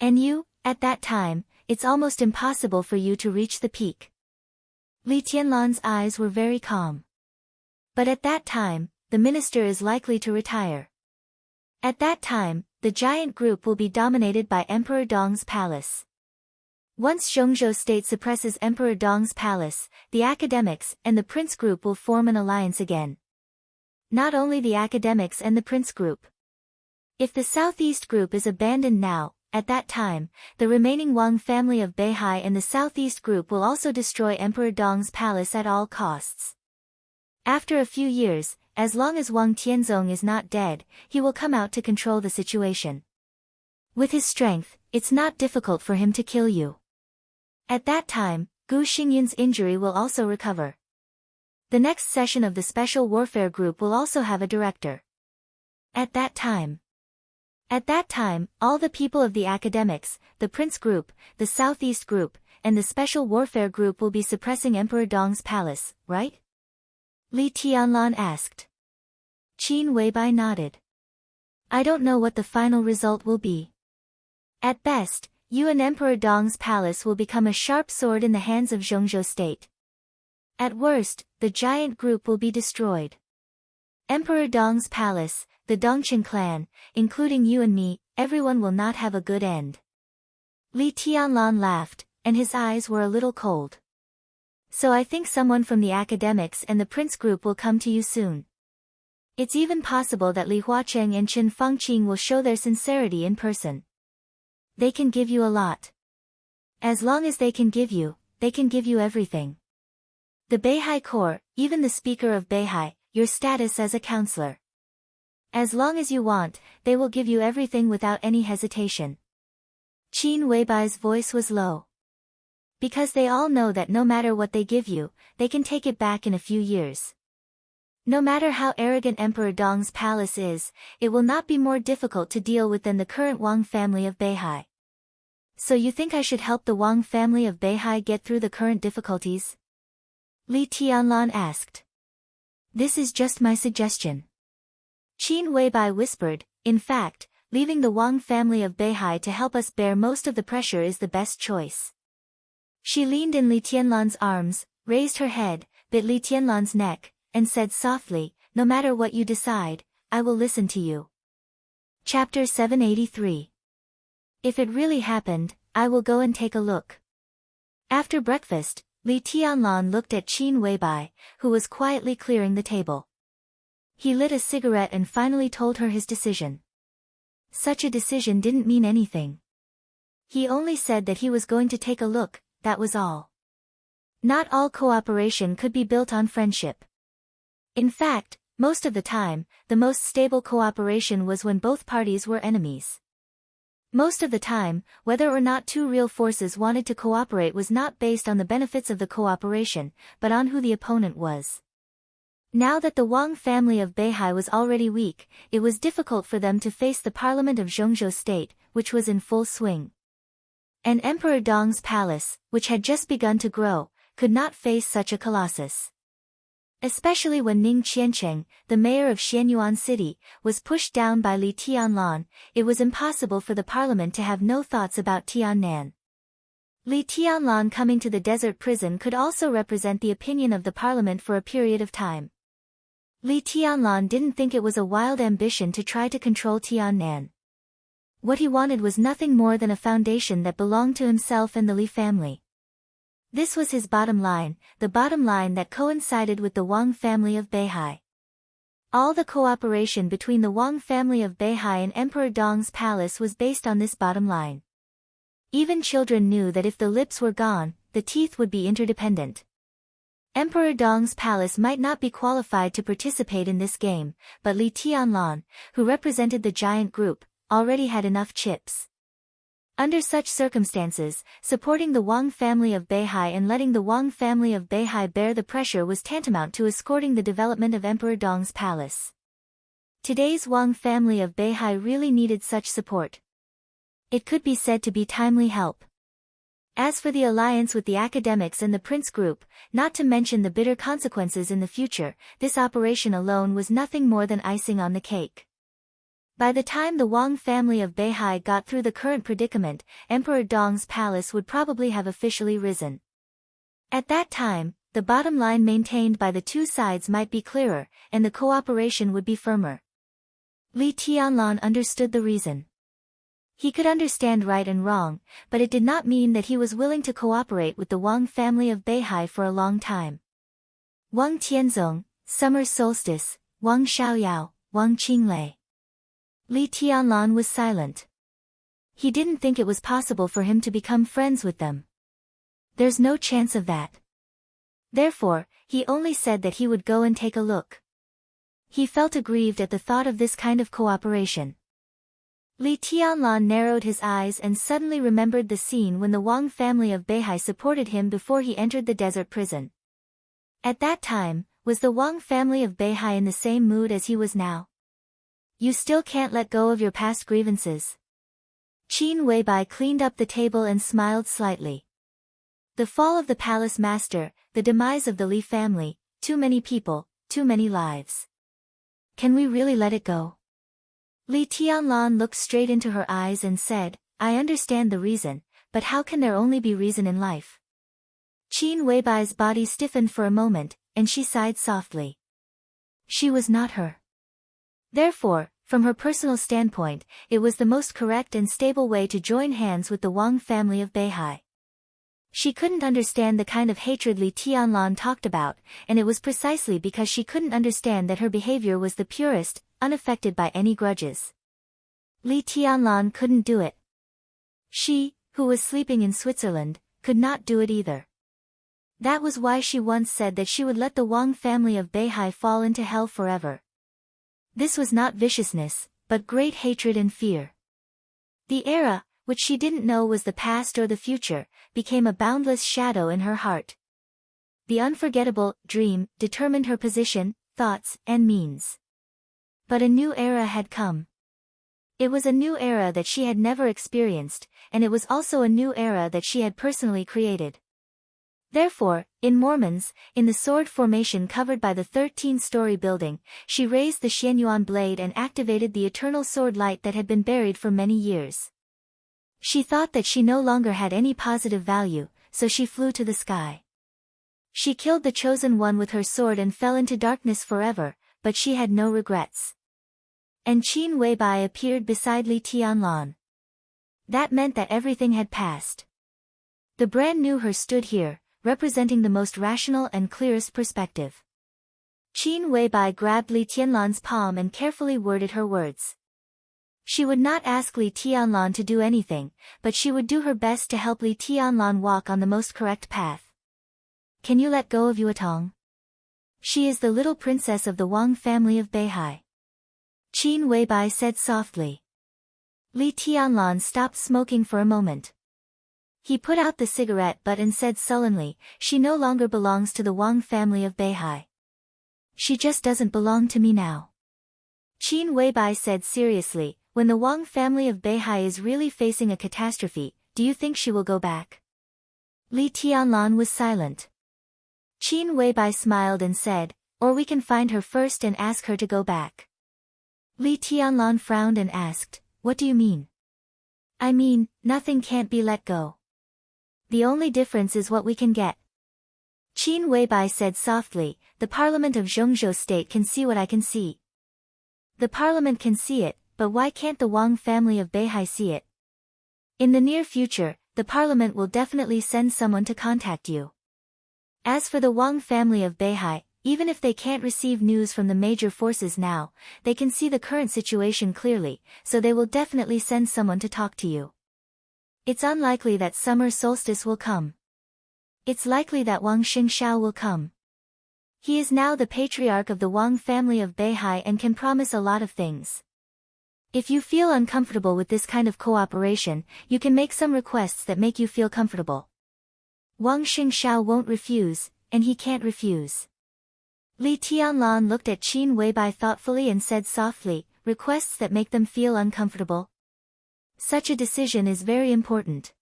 And you, at that time, it's almost impossible for you to reach the peak. Li Tianlan's eyes were very calm. But at that time, the minister is likely to retire. At that time, the giant group will be dominated by Emperor Dong's palace. Once Zhongzhou state suppresses Emperor Dong's palace, the academics and the prince group will form an alliance again. Not only the academics and the prince group. If the southeast group is abandoned now, at that time, the remaining Wang family of Beihai and the southeast group will also destroy Emperor Dong's palace at all costs. After a few years, as long as Wang Tianzong is not dead, he will come out to control the situation. With his strength, it's not difficult for him to kill you. At that time, Gu Xingyun's injury will also recover. The next session of the Special Warfare Group will also have a director. At that time, all the people of the academics, the Prince Group, the Southeast Group, and the Special Warfare Group will be suppressing Emperor Dong's palace, right? Li Tianlan asked. Qin Weibai nodded. I don't know what the final result will be. At best, you and Emperor Dong's palace will become a sharp sword in the hands of Zhongzhou state. At worst, the giant group will be destroyed. Emperor Dong's palace, the Dongqin clan, including you and me, everyone will not have a good end. Li Tianlan laughed, and his eyes were a little cold. So I think someone from the academics and the prince group will come to you soon. It's even possible that Li Huacheng and Chen Fangqing will show their sincerity in person. They can give you a lot. As long as they can give you everything. The Beihai Corps, even the speaker of Beihai, your status as a counselor. As long as you want, they will give you everything without any hesitation. Qin Weibai's voice was low. Because they all know that no matter what they give you, they can take it back in a few years. No matter how arrogant Emperor Dong's palace is, it will not be more difficult to deal with than the current Wang family of Beihai. So you think I should help the Wang family of Beihai get through the current difficulties? Li Tianlan asked. This is just my suggestion. Qin Weibai whispered, in fact, leaving the Wang family of Beihai to help us bear most of the pressure is the best choice. She leaned in Li Tianlan's arms, raised her head, bit Li Tianlan's neck, and said softly, no matter what you decide, I will listen to you. Chapter 783. If it really happened, I will go and take a look. After breakfast, Li Tianlan looked at Qin Weibai, who was quietly clearing the table. He lit a cigarette and finally told her his decision. Such a decision didn't mean anything. He only said that he was going to take a look, that was all. Not all cooperation could be built on friendship. In fact, most of the time, the most stable cooperation was when both parties were enemies. Most of the time, whether or not two real forces wanted to cooperate was not based on the benefits of the cooperation, but on who the opponent was. Now that the Wang family of Beihai was already weak, it was difficult for them to face the parliament of Zhongzhou state, which was in full swing. And Emperor Dong's palace, which had just begun to grow, could not face such a colossus. Especially when Ning Qiancheng, the mayor of Xianyuan City, was pushed down by Li Tianlan, it was impossible for the parliament to have no thoughts about Tiannan. Li Tianlan coming to the desert prison could also represent the opinion of the parliament for a period of time. Li Tianlan didn't think it was a wild ambition to try to control Tiannan. What he wanted was nothing more than a foundation that belonged to himself and the Li family. This was his bottom line, the bottom line that coincided with the Wang family of Beihai. All the cooperation between the Wang family of Beihai and Emperor Dong's palace was based on this bottom line. Even children knew that if the lips were gone, the teeth would be interdependent. Emperor Dong's palace might not be qualified to participate in this game, but Li Tianlan, who represented the giant group, already had enough chips. Under such circumstances, supporting the Wang family of Beihai and letting the Wang family of Beihai bear the pressure was tantamount to escorting the development of Emperor Dong's palace. Today's Wang family of Beihai really needed such support. It could be said to be timely help. As for the alliance with the academics and the prince group, not to mention the bitter consequences in the future, this operation alone was nothing more than icing on the cake. By the time the Wang family of Beihai got through the current predicament, Emperor Dong's palace would probably have officially risen. At that time, the bottom line maintained by the two sides might be clearer, and the cooperation would be firmer. Li Tianlan understood the reason. He could understand right and wrong, but it did not mean that he was willing to cooperate with the Wang family of Beihai for a long time. Wang Tianzong, Summer Solstice, Wang Xiaoyao, Wang Qinglei. Li Tianlan was silent. He didn't think it was possible for him to become friends with them. There's no chance of that. Therefore, he only said that he would go and take a look. He felt aggrieved at the thought of this kind of cooperation. Li Tianlan narrowed his eyes and suddenly remembered the scene when the Wang family of Beihai supported him before he entered the desert prison. At that time, was the Wang family of Beihai in the same mood as he was now? You still can't let go of your past grievances. Qin Weibai cleaned up the table and smiled slightly. The fall of the palace master, the demise of the Li family, too many people, too many lives. Can we really let it go? Li Tianlan looked straight into her eyes and said, I understand the reason, but how can there only be reason in life? Qin Weibai's body stiffened for a moment, and she sighed softly. She was not her. Therefore, from her personal standpoint, it was the most correct and stable way to join hands with the Wang family of Beihai. She couldn't understand the kind of hatred Li Tianlan talked about, and it was precisely because she couldn't understand that her behavior was the purest, unaffected by any grudges. Li Tianlan couldn't do it. She, who was sleeping in Switzerland, could not do it either. That was why she once said that she would let the Wang family of Beihai fall into hell forever. This was not viciousness, but great hatred and fear. The era, which she didn't know was the past or the future, became a boundless shadow in her heart. The unforgettable dream determined her position, thoughts, and means. But a new era had come. It was a new era that she had never experienced, and it was also a new era that she had personally created. Therefore, in Mormons, in the sword formation covered by the 13-story building, she raised the Xianyuan blade and activated the eternal sword light that had been buried for many years. She thought that she no longer had any positive value, so she flew to the sky. She killed the chosen one with her sword and fell into darkness forever, but she had no regrets. And Qin Weibai appeared beside Li Tianlan. That meant that everything had passed. The brand new her stood here, representing the most rational and clearest perspective. Qin Weibai grabbed Li Tianlan's palm and carefully worded her words. She would not ask Li Tianlan to do anything, but she would do her best to help Li Tianlan walk on the most correct path. Can you let go of Yuetong? She is the little princess of the Wang family of Beihai. Qin Weibai said softly. Li Tianlan stopped smoking for a moment. He put out the cigarette butt and said sullenly, she no longer belongs to the Wang family of Beihai. She just doesn't belong to me now. Qin Weibai said seriously, when the Wang family of Beihai is really facing a catastrophe, do you think she will go back? Li Tianlan was silent. Qin Weibai smiled and said, or we can find her first and ask her to go back. Li Tianlan frowned and asked, what do you mean? I mean, nothing can't be let go. The only difference is what we can get. Qin Weibai said softly, the parliament of Zhongzhou state can see what I can see. The parliament can see it, but why can't the Wang family of Beihai see it? In the near future, the parliament will definitely send someone to contact you. As for the Wang family of Beihai, even if they can't receive news from the major forces now, they can see the current situation clearly, so they will definitely send someone to talk to you. It's unlikely that summer solstice will come. It's likely that Wang Xingshao will come. He is now the patriarch of the Wang family of Beihai and can promise a lot of things. If you feel uncomfortable with this kind of cooperation, you can make some requests that make you feel comfortable. Wang Xingshao won't refuse, and he can't refuse. Li Tianlan looked at Qin Weibai thoughtfully and said softly, requests that make them feel uncomfortable? Such a decision is very important.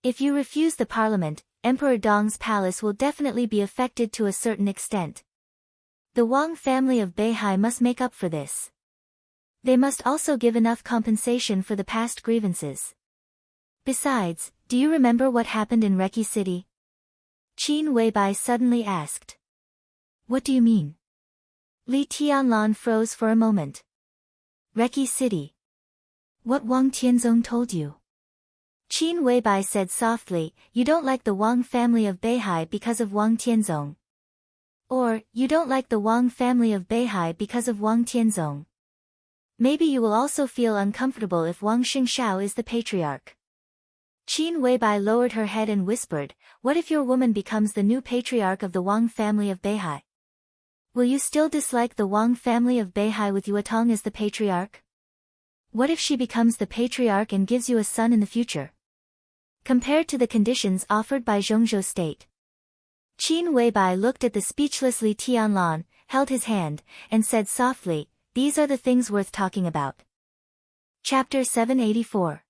If you refuse the parliament, Emperor Dong's palace will definitely be affected to a certain extent. The Wang family of Beihai must make up for this. They must also give enough compensation for the past grievances. Besides, do you remember what happened in Reki City? Qin Weibai suddenly asked. What do you mean? Li Tianlan froze for a moment. Reki City. What Wang Tianzong told you? Qin Weibai said softly, you don't like the Wang family of Beihai because of Wang Tianzong. Or, you don't like the Wang family of Beihai because of Wang Tianzong. Maybe you will also feel uncomfortable if Wang Xingshao is the patriarch. Qin Weibai lowered her head and whispered, what if your woman becomes the new patriarch of the Wang family of Beihai? Will you still dislike the Wang family of Beihai with Yuetong as the patriarch? What if she becomes the patriarch and gives you a son in the future? Compared to the conditions offered by Zhongzhou state. Qin Weibai looked at the speechless Li Tianlan, held his hand, and said softly, these are the things worth talking about. Chapter 784.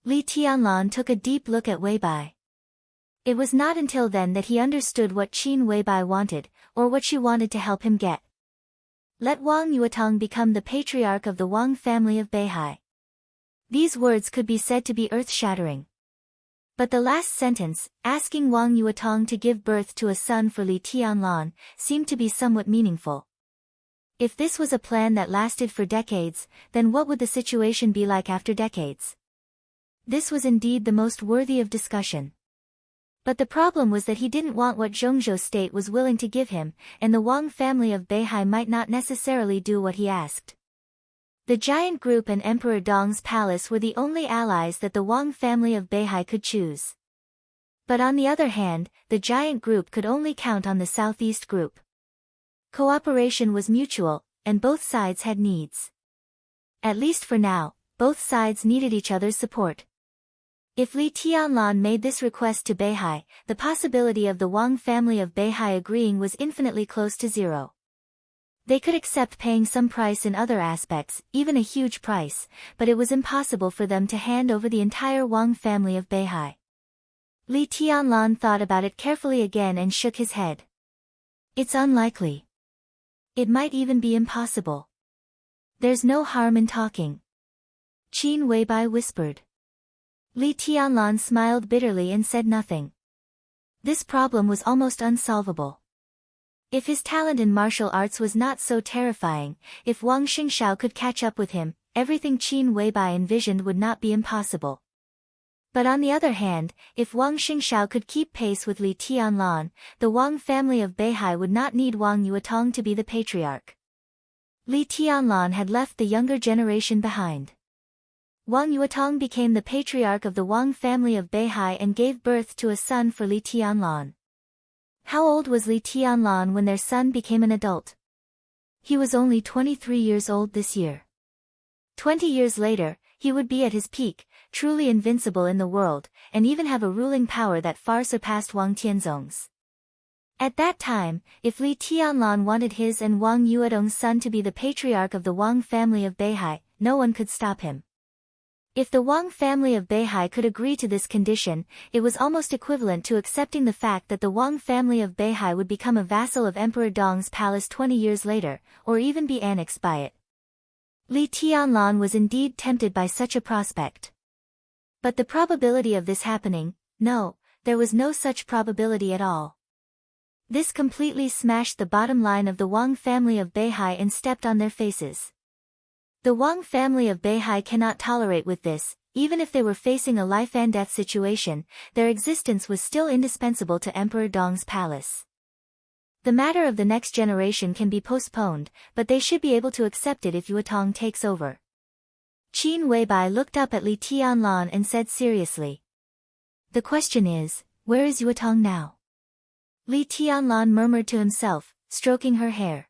Li Tianlan took a deep look at Weibai. It was not until then that he understood what Qin Weibai wanted, or what she wanted to help him get. Let Wang Yuetong become the patriarch of the Wang family of Beihai. These words could be said to be earth-shattering. But the last sentence, asking Wang Yuetong to give birth to a son for Li Tianlan, seemed to be somewhat meaningful. If this was a plan that lasted for decades, then what would the situation be like after decades? This was indeed the most worthy of discussion. But the problem was that he didn't want what Zhongzhou state was willing to give him, and the Wang family of Beihai might not necessarily do what he asked. The giant group and Emperor Dong's palace were the only allies that the Wang family of Beihai could choose. But on the other hand, the giant group could only count on the southeast group. Cooperation was mutual, and both sides had needs. At least for now, both sides needed each other's support. If Li Tianlan made this request to Beihai, the possibility of the Wang family of Beihai agreeing was infinitely close to zero. They could accept paying some price in other aspects, even a huge price, but it was impossible for them to hand over the entire Wang family of Beihai. Li Tianlan thought about it carefully again and shook his head. It's unlikely. It might even be impossible. There's no harm in talking. Qin Weibai whispered. Li Tianlan smiled bitterly and said nothing. This problem was almost unsolvable. If his talent in martial arts was not so terrifying, if Wang Xingshao could catch up with him, everything Qin Weibai envisioned would not be impossible. But on the other hand, if Wang Xingshao could keep pace with Li Tianlan, the Wang family of Beihai would not need Wang Yuetong to be the patriarch. Li Tianlan had left the younger generation behind. Wang Yuetong became the patriarch of the Wang family of Beihai and gave birth to a son for Li Tianlan. How old was Li Tianlan when their son became an adult? He was only 23 years old this year. 20 years later, he would be at his peak, truly invincible in the world, and even have a ruling power that far surpassed Wang Tianzong's. At that time, if Li Tianlan wanted his and Wang Yuetong's son to be the patriarch of the Wang family of Beihai, no one could stop him. If the Wang family of Beihai could agree to this condition, it was almost equivalent to accepting the fact that the Wang family of Beihai would become a vassal of Emperor Dong's palace 20 years later, or even be annexed by it. Li Tianlan was indeed tempted by such a prospect. But the probability of this happening, no, there was no such probability at all. This completely smashed the bottom line of the Wang family of Beihai and stepped on their faces. The Wang family of Beihai cannot tolerate with this, even if they were facing a life-and-death situation, their existence was still indispensable to Emperor Dong's palace. The matter of the next generation can be postponed, but they should be able to accept it if Yuetong takes over. Qin Weibai looked up at Li Tianlan and said seriously. The question is, where is Yuetong now? Li Tianlan murmured to himself, stroking her hair.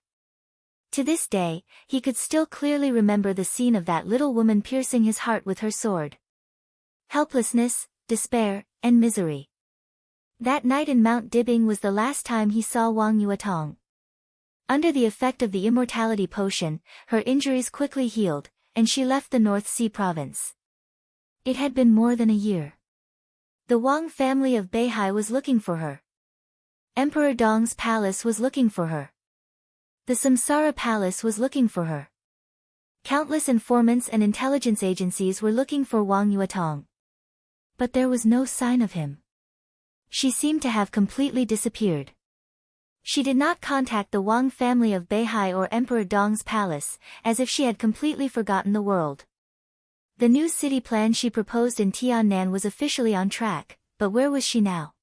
To this day, he could still clearly remember the scene of that little woman piercing his heart with her sword. Helplessness, despair, and misery. That night in Mount Dibing was the last time he saw Wang Yuetong. Under the effect of the immortality potion, her injuries quickly healed, and she left the North Sea province. It had been more than a year. The Wang family of Beihai was looking for her. Emperor Dong's palace was looking for her. The Samsara Palace was looking for her. Countless informants and intelligence agencies were looking for Wang Yuetong. But there was no sign of him. She seemed to have completely disappeared. She did not contact the Wang family of Beihai or Emperor Dong's palace, as if she had completely forgotten the world. The new city plan she proposed in Tiannan was officially on track, but where was she now?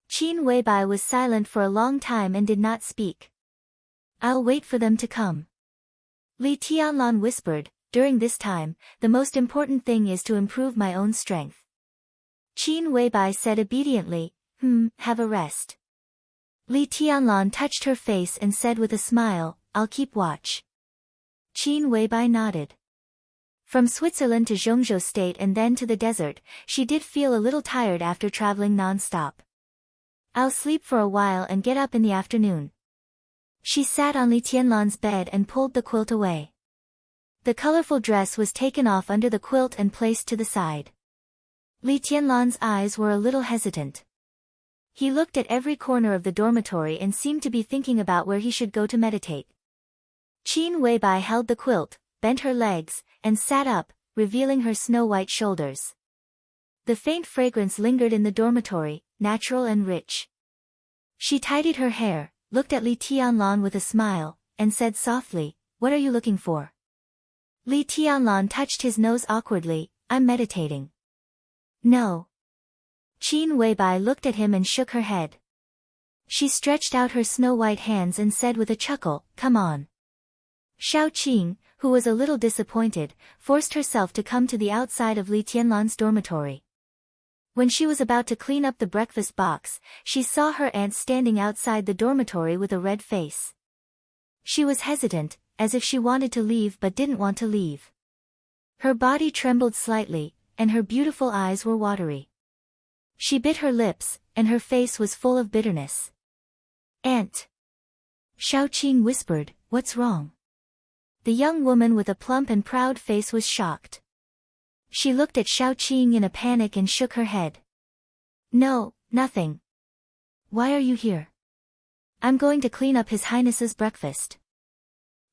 Qin Weibai was silent for a long time and did not speak. I'll wait for them to come. Li Tianlan whispered, during this time, the most important thing is to improve my own strength. Qin Weibai said obediently, have a rest. Li Tianlan touched her face and said with a smile, I'll keep watch. Qin Weibai nodded. From Switzerland to Zhongzhou State and then to the desert, she did feel a little tired after traveling non-stop. I'll sleep for a while and get up in the afternoon. She sat on Li Tianlan's bed and pulled the quilt away. The colorful dress was taken off under the quilt and placed to the side. Li Tianlan's eyes were a little hesitant. He looked at every corner of the dormitory and seemed to be thinking about where he should go to meditate. Qin Weibai held the quilt, bent her legs, and sat up, revealing her snow-white shoulders. The faint fragrance lingered in the dormitory, natural and rich. She tidied her hair, looked at Li Tianlan with a smile, and said softly, What are you looking for? Li Tianlan touched his nose awkwardly, I'm meditating. No. Qin Weibai looked at him and shook her head. She stretched out her snow-white hands and said with a chuckle, Come on. Xiao Qing, who was a little disappointed, forced herself to come to the outside of Li Tianlan's dormitory. When she was about to clean up the breakfast box, she saw her aunt standing outside the dormitory with a red face. She was hesitant, as if she wanted to leave but didn't want to leave. Her body trembled slightly, and her beautiful eyes were watery. She bit her lips, and her face was full of bitterness. Aunt! Xiao Qing whispered, What's wrong? The young woman with a plump and proud face was shocked. She looked at Xiao Qing in a panic and shook her head. No, nothing. Why are you here? I'm going to clean up His Highness's breakfast.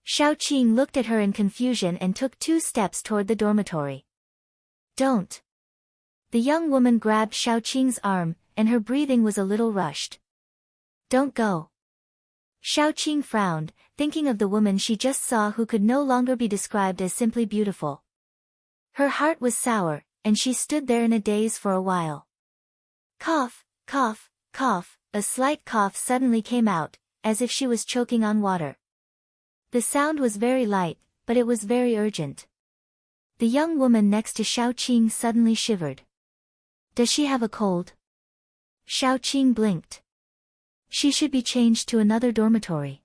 Xiao Qing looked at her in confusion and took 2 steps toward the dormitory. Don't. The young woman grabbed Xiao Qing's arm, and her breathing was a little rushed. Don't go. Xiao Qing frowned, thinking of the woman she just saw who could no longer be described as simply beautiful. Her heart was sour, and she stood there in a daze for a while. Cough, cough, cough, a slight cough suddenly came out, as if she was choking on water. The sound was very light, but it was very urgent. The young woman next to Xiaoqing suddenly shivered. Does she have a cold? Xiaoqing blinked. She should be changed to another dormitory.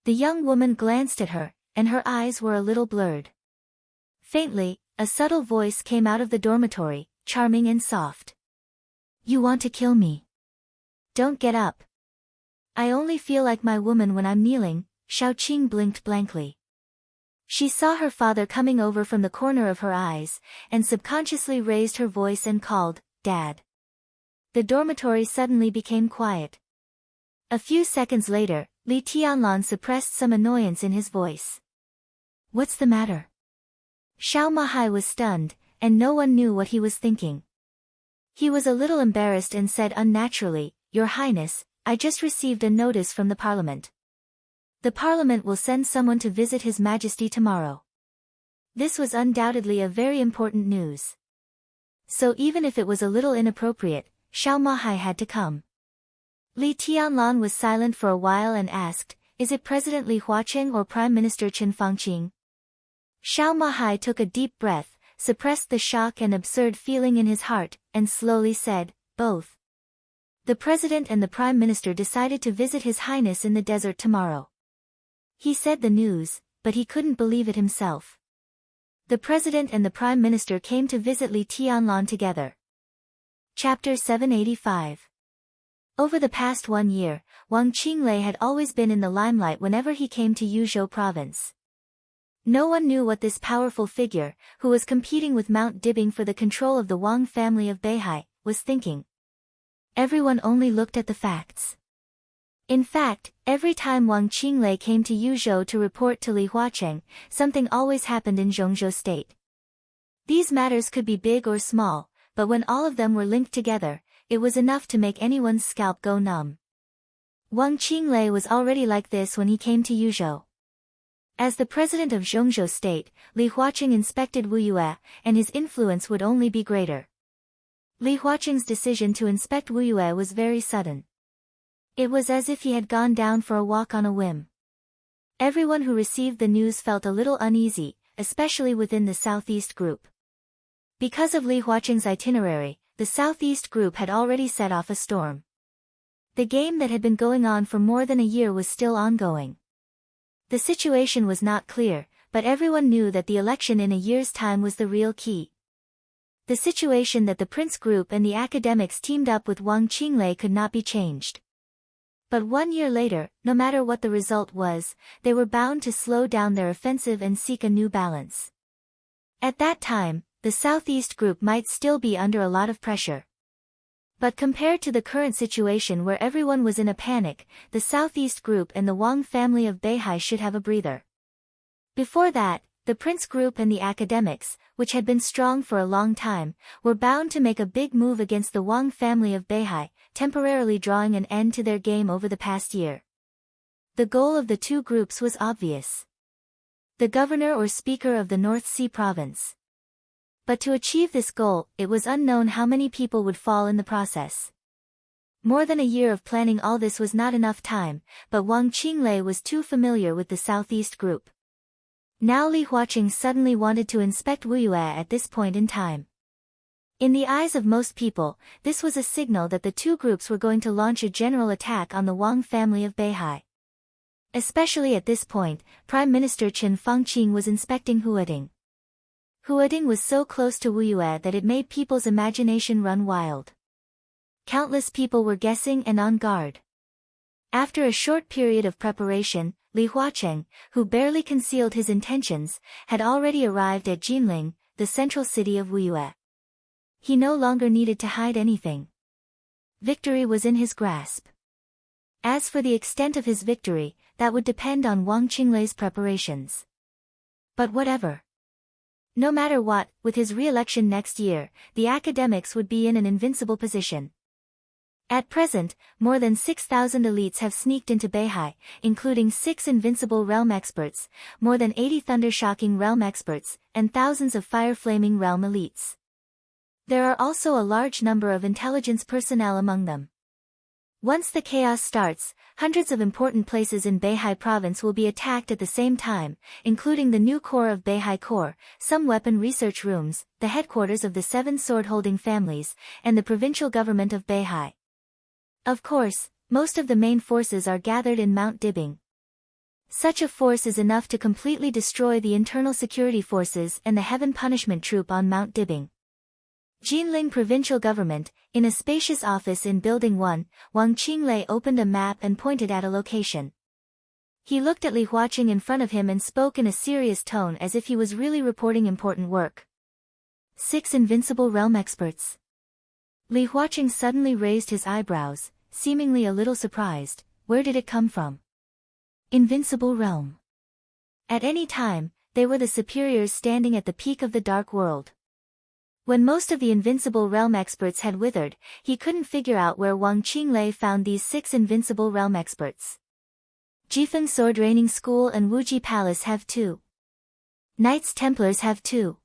The young woman glanced at her, and her eyes were a little blurred. Faintly, a subtle voice came out of the dormitory, charming and soft. You want to kill me? Don't get up. I only feel like my woman when I'm kneeling. Xiaoqing blinked blankly. She saw her father coming over from the corner of her eyes, and subconsciously raised her voice and called, Dad. The dormitory suddenly became quiet. A few seconds later, Li Tianlan suppressed some annoyance in his voice. What's the matter? Xiao Mahai was stunned, and no one knew what he was thinking. He was a little embarrassed and said unnaturally, Your Highness, I just received a notice from the Parliament. The Parliament will send someone to visit His Majesty tomorrow. This was undoubtedly a very important news. So even if it was a little inappropriate, Xiao Mahai had to come. Li Tianlan was silent for a while and asked, Is it President Li Huaqing or Prime Minister Chen Fangqing? Xiao Mahai took a deep breath, suppressed the shock and absurd feeling in his heart, and slowly said, Both. The President and the Prime Minister decided to visit His Highness in the desert tomorrow. He said the news, but he couldn't believe it himself. The President and the Prime Minister came to visit Li Tianlan together. Chapter 785. Over the past 1 year, Wang Qinglei had always been in the limelight whenever he came to Yuzhou province. No one knew what this powerful figure, who was competing with Mount Dibing for the control of the Wang family of Beihai, was thinking. Everyone only looked at the facts. In fact, every time Wang Qinglei came to Yuzhou to report to Li Huaqing, something always happened in Zhongzhou state. These matters could be big or small, but when all of them were linked together, it was enough to make anyone's scalp go numb. Wang Qinglei was already like this when he came to Yuzhou. As the president of Zhongzhou state, Li Huaqing inspected Wu Yue, and his influence would only be greater. Li Huaqing's decision to inspect Wu Yue was very sudden. It was as if he had gone down for a walk on a whim. Everyone who received the news felt a little uneasy, especially within the Southeast group. Because of Li Huaqing's itinerary, the Southeast group had already set off a storm. The game that had been going on for more than a year was still ongoing. The situation was not clear, but everyone knew that the election in a year's time was the real key. The situation that the Prince Group and the academics teamed up with Wang Qinglei could not be changed. But 1 year later, no matter what the result was, they were bound to slow down their offensive and seek a new balance. At that time, the Southeast group might still be under a lot of pressure. But compared to the current situation where everyone was in a panic, the Southeast group and the Wang family of Beihai should have a breather. Before that, the Prince Group and the academics, which had been strong for a long time, were bound to make a big move against the Wang family of Beihai, temporarily drawing an end to their game over the past year. The goal of the two groups was obvious. The governor or speaker of the North Sea province. But to achieve this goal, it was unknown how many people would fall in the process. More than a year of planning all this was not enough time, but Wang Qinglei was too familiar with the Southeast group. Now Li Huaqing suddenly wanted to inspect Wu Yue at this point in time. In the eyes of most people, this was a signal that the two groups were going to launch a general attack on the Wang family of Beihai. Especially at this point, Prime Minister Chen Fangqing was inspecting Huading. Huading was so close to Wu Yue that it made people's imagination run wild. Countless people were guessing and on guard. After a short period of preparation, Li Huaqing, who barely concealed his intentions, had already arrived at Jinling, the central city of Wu Yue. He no longer needed to hide anything. Victory was in his grasp. As for the extent of his victory, that would depend on Wang Qinglei's preparations. But whatever. No matter what, with his re-election next year, the academics would be in an invincible position. At present, more than 6,000 elites have sneaked into Beihai, including 6 invincible realm experts, more than 80 thunder-shocking realm experts, and thousands of fire-flaming realm elites. There are also a large number of intelligence personnel among them. Once the chaos starts, hundreds of important places in Beihai province will be attacked at the same time, including the new core of Beihai Core, some weapon research rooms, the headquarters of the 7 sword-holding families, and the provincial government of Beihai. Of course, most of the main forces are gathered in Mount Dibing. Such a force is enough to completely destroy the internal security forces and the Heaven Punishment Troop on Mount Dibing. Jinling Provincial Government, in a spacious office in Building 1, Wang Qinglei opened a map and pointed at a location. He looked at Li Huaqing in front of him and spoke in a serious tone as if he was really reporting important work. 6 invincible realm experts. Li Huaqing suddenly raised his eyebrows, seemingly a little surprised. Where did it come from? Invincible realm. At any time, they were the superiors standing at the peak of the dark world. When most of the invincible realm experts had withered, he couldn't figure out where Wang Qinglei found these 6 invincible realm experts. Jifeng Sword Training School and Wuji Palace have 2. Knights Templars have 2.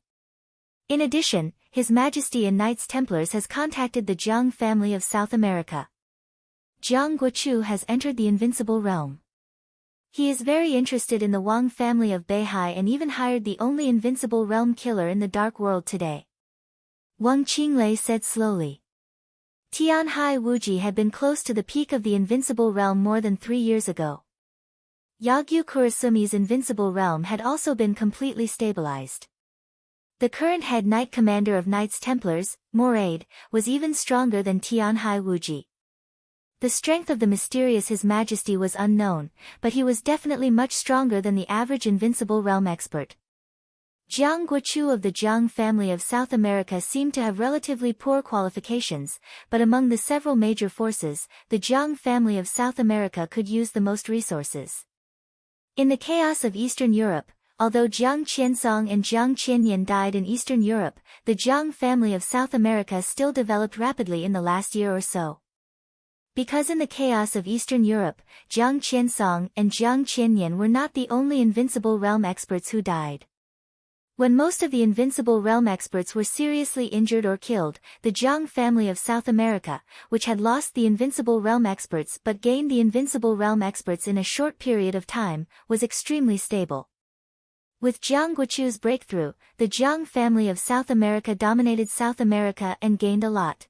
In addition, His Majesty and Knights Templars has contacted the Jiang family of South America. Jiang Guochu has entered the invincible realm. He is very interested in the Wang family of Beihai and even hired the only invincible realm killer in the dark world today. Wang Qinglei said slowly. Tianhai Wuji had been close to the peak of the invincible realm more than 3 years ago. Yagyu Kurasumi's invincible realm had also been completely stabilized. The current head knight commander of Knights Templars, Moraid, was even stronger than Tianhai Wuji. The strength of the mysterious His Majesty was unknown, but he was definitely much stronger than the average invincible realm expert. Jiang Guochu of the Jiang family of South America seemed to have relatively poor qualifications, but among the several major forces, the Jiang family of South America could use the most resources. In the chaos of Eastern Europe, although Jiang Qiansong and Jiang Qianyan died in Eastern Europe, the Jiang family of South America still developed rapidly in the last year or so. Because in the chaos of Eastern Europe, Jiang Qiansong and Jiang Qianyan were not the only invincible realm experts who died. When most of the invincible realm experts were seriously injured or killed, the Jiang family of South America, which had lost the invincible realm experts but gained the invincible realm experts in a short period of time, was extremely stable. With Jiang Guochu's breakthrough, the Jiang family of South America dominated South America and gained a lot.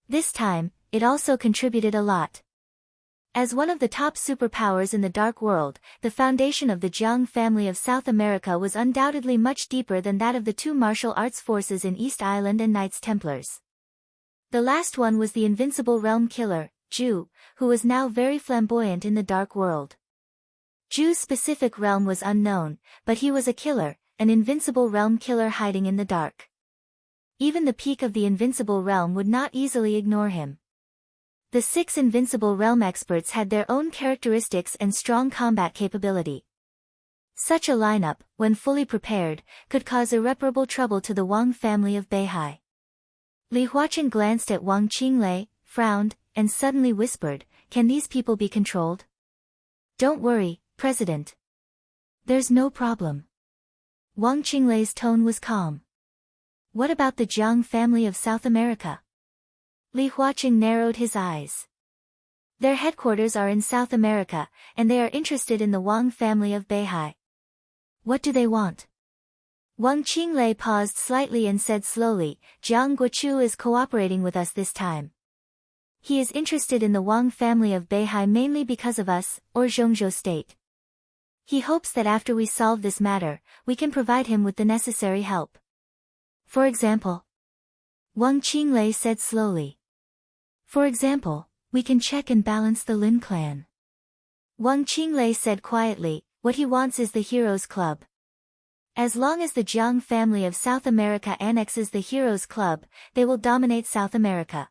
This time, it also contributed a lot. As one of the top superpowers in the dark world, the foundation of the Jiang family of South America was undoubtedly much deeper than that of the 2 martial arts forces in East Island and Knights Templars. The last one was the invincible realm killer, Zhu, who was now very flamboyant in the dark world. Zhu's specific realm was unknown, but he was a killer, an invincible realm killer hiding in the dark. Even the peak of the invincible realm would not easily ignore him. The 6 invincible realm experts had their own characteristics and strong combat capability. Such a lineup, when fully prepared, could cause irreparable trouble to the Wang family of Beihai. Li Huaqing glanced at Wang Qinglei, frowned, and suddenly whispered, "Can these people be controlled?" "Don't worry, President. There's no problem." Wang Qinglei's tone was calm. "What about the Jiang family of South America?" Li Huaqing narrowed his eyes. "Their headquarters are in South America, and they are interested in the Wang family of Beihai." "What do they want?" Wang Qinglei paused slightly and said slowly, "Jiang Guochu is cooperating with us this time. He is interested in the Wang family of Beihai mainly because of us, or Zhongzhou State. He hopes that after we solve this matter, we can provide him with the necessary help." "For example?" Wang Qinglei said slowly. "For example, we can check and balance the Lin clan." Wang Qinglei said quietly, "What he wants is the Heroes Club. As long as the Jiang family of South America annexes the Heroes Club, they will dominate South America.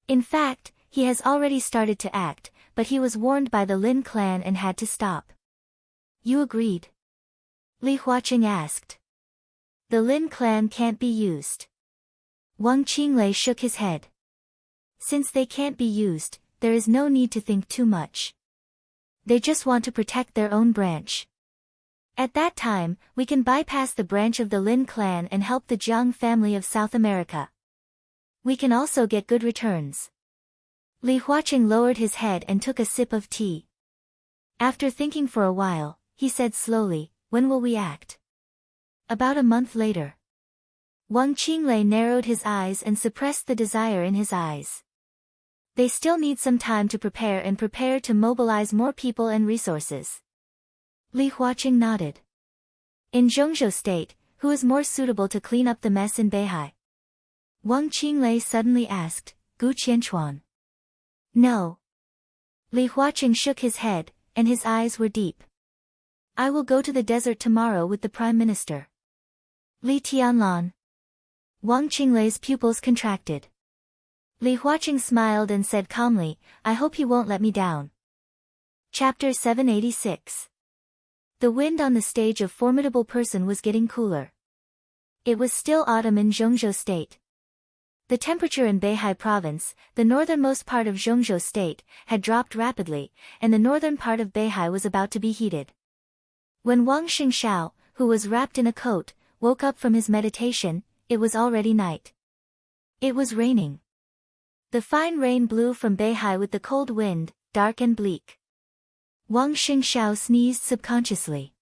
In fact, he has already started to act, but he was warned by the Lin clan and had to stop." "You agreed?" Li Huaqing asked. "The Lin clan can't be used." Wang Qinglei shook his head. "Since they can't be used, there is no need to think too much. They just want to protect their own branch. At that time, we can bypass the branch of the Lin clan and help the Jiang family of South America." We can also get good returns. Li Huaqing lowered his head and took a sip of tea. After thinking for a while, he said slowly, when will we act? About a month later. Wang Qinglei narrowed his eyes and suppressed the desire in his eyes. They still need some time to prepare to mobilize more people and resources. Li Huaqing nodded. In Zhongzhou State, who is more suitable to clean up the mess in Beihai? Wang Qinglei suddenly asked, Gu Qianchuan. No. Li Huaqing shook his head, and his eyes were deep. I will go to the desert tomorrow with the Prime Minister. Li Tianlan. Wang Qinglei's pupils contracted. Li Huaqing smiled and said calmly, I hope he won't let me down. Chapter 786. The wind on the stage of Formidable Person was getting cooler. It was still autumn in Zhongzhou State. The temperature in Beihai Province, the northernmost part of Zhongzhou State, had dropped rapidly, and the northern part of Beihai was about to be heated. When Wang Xingshao, who was wrapped in a coat, woke up from his meditation, it was already night. It was raining. The fine rain blew from Beihai with the cold wind, dark and bleak. Wang Xingshao sneezed subconsciously.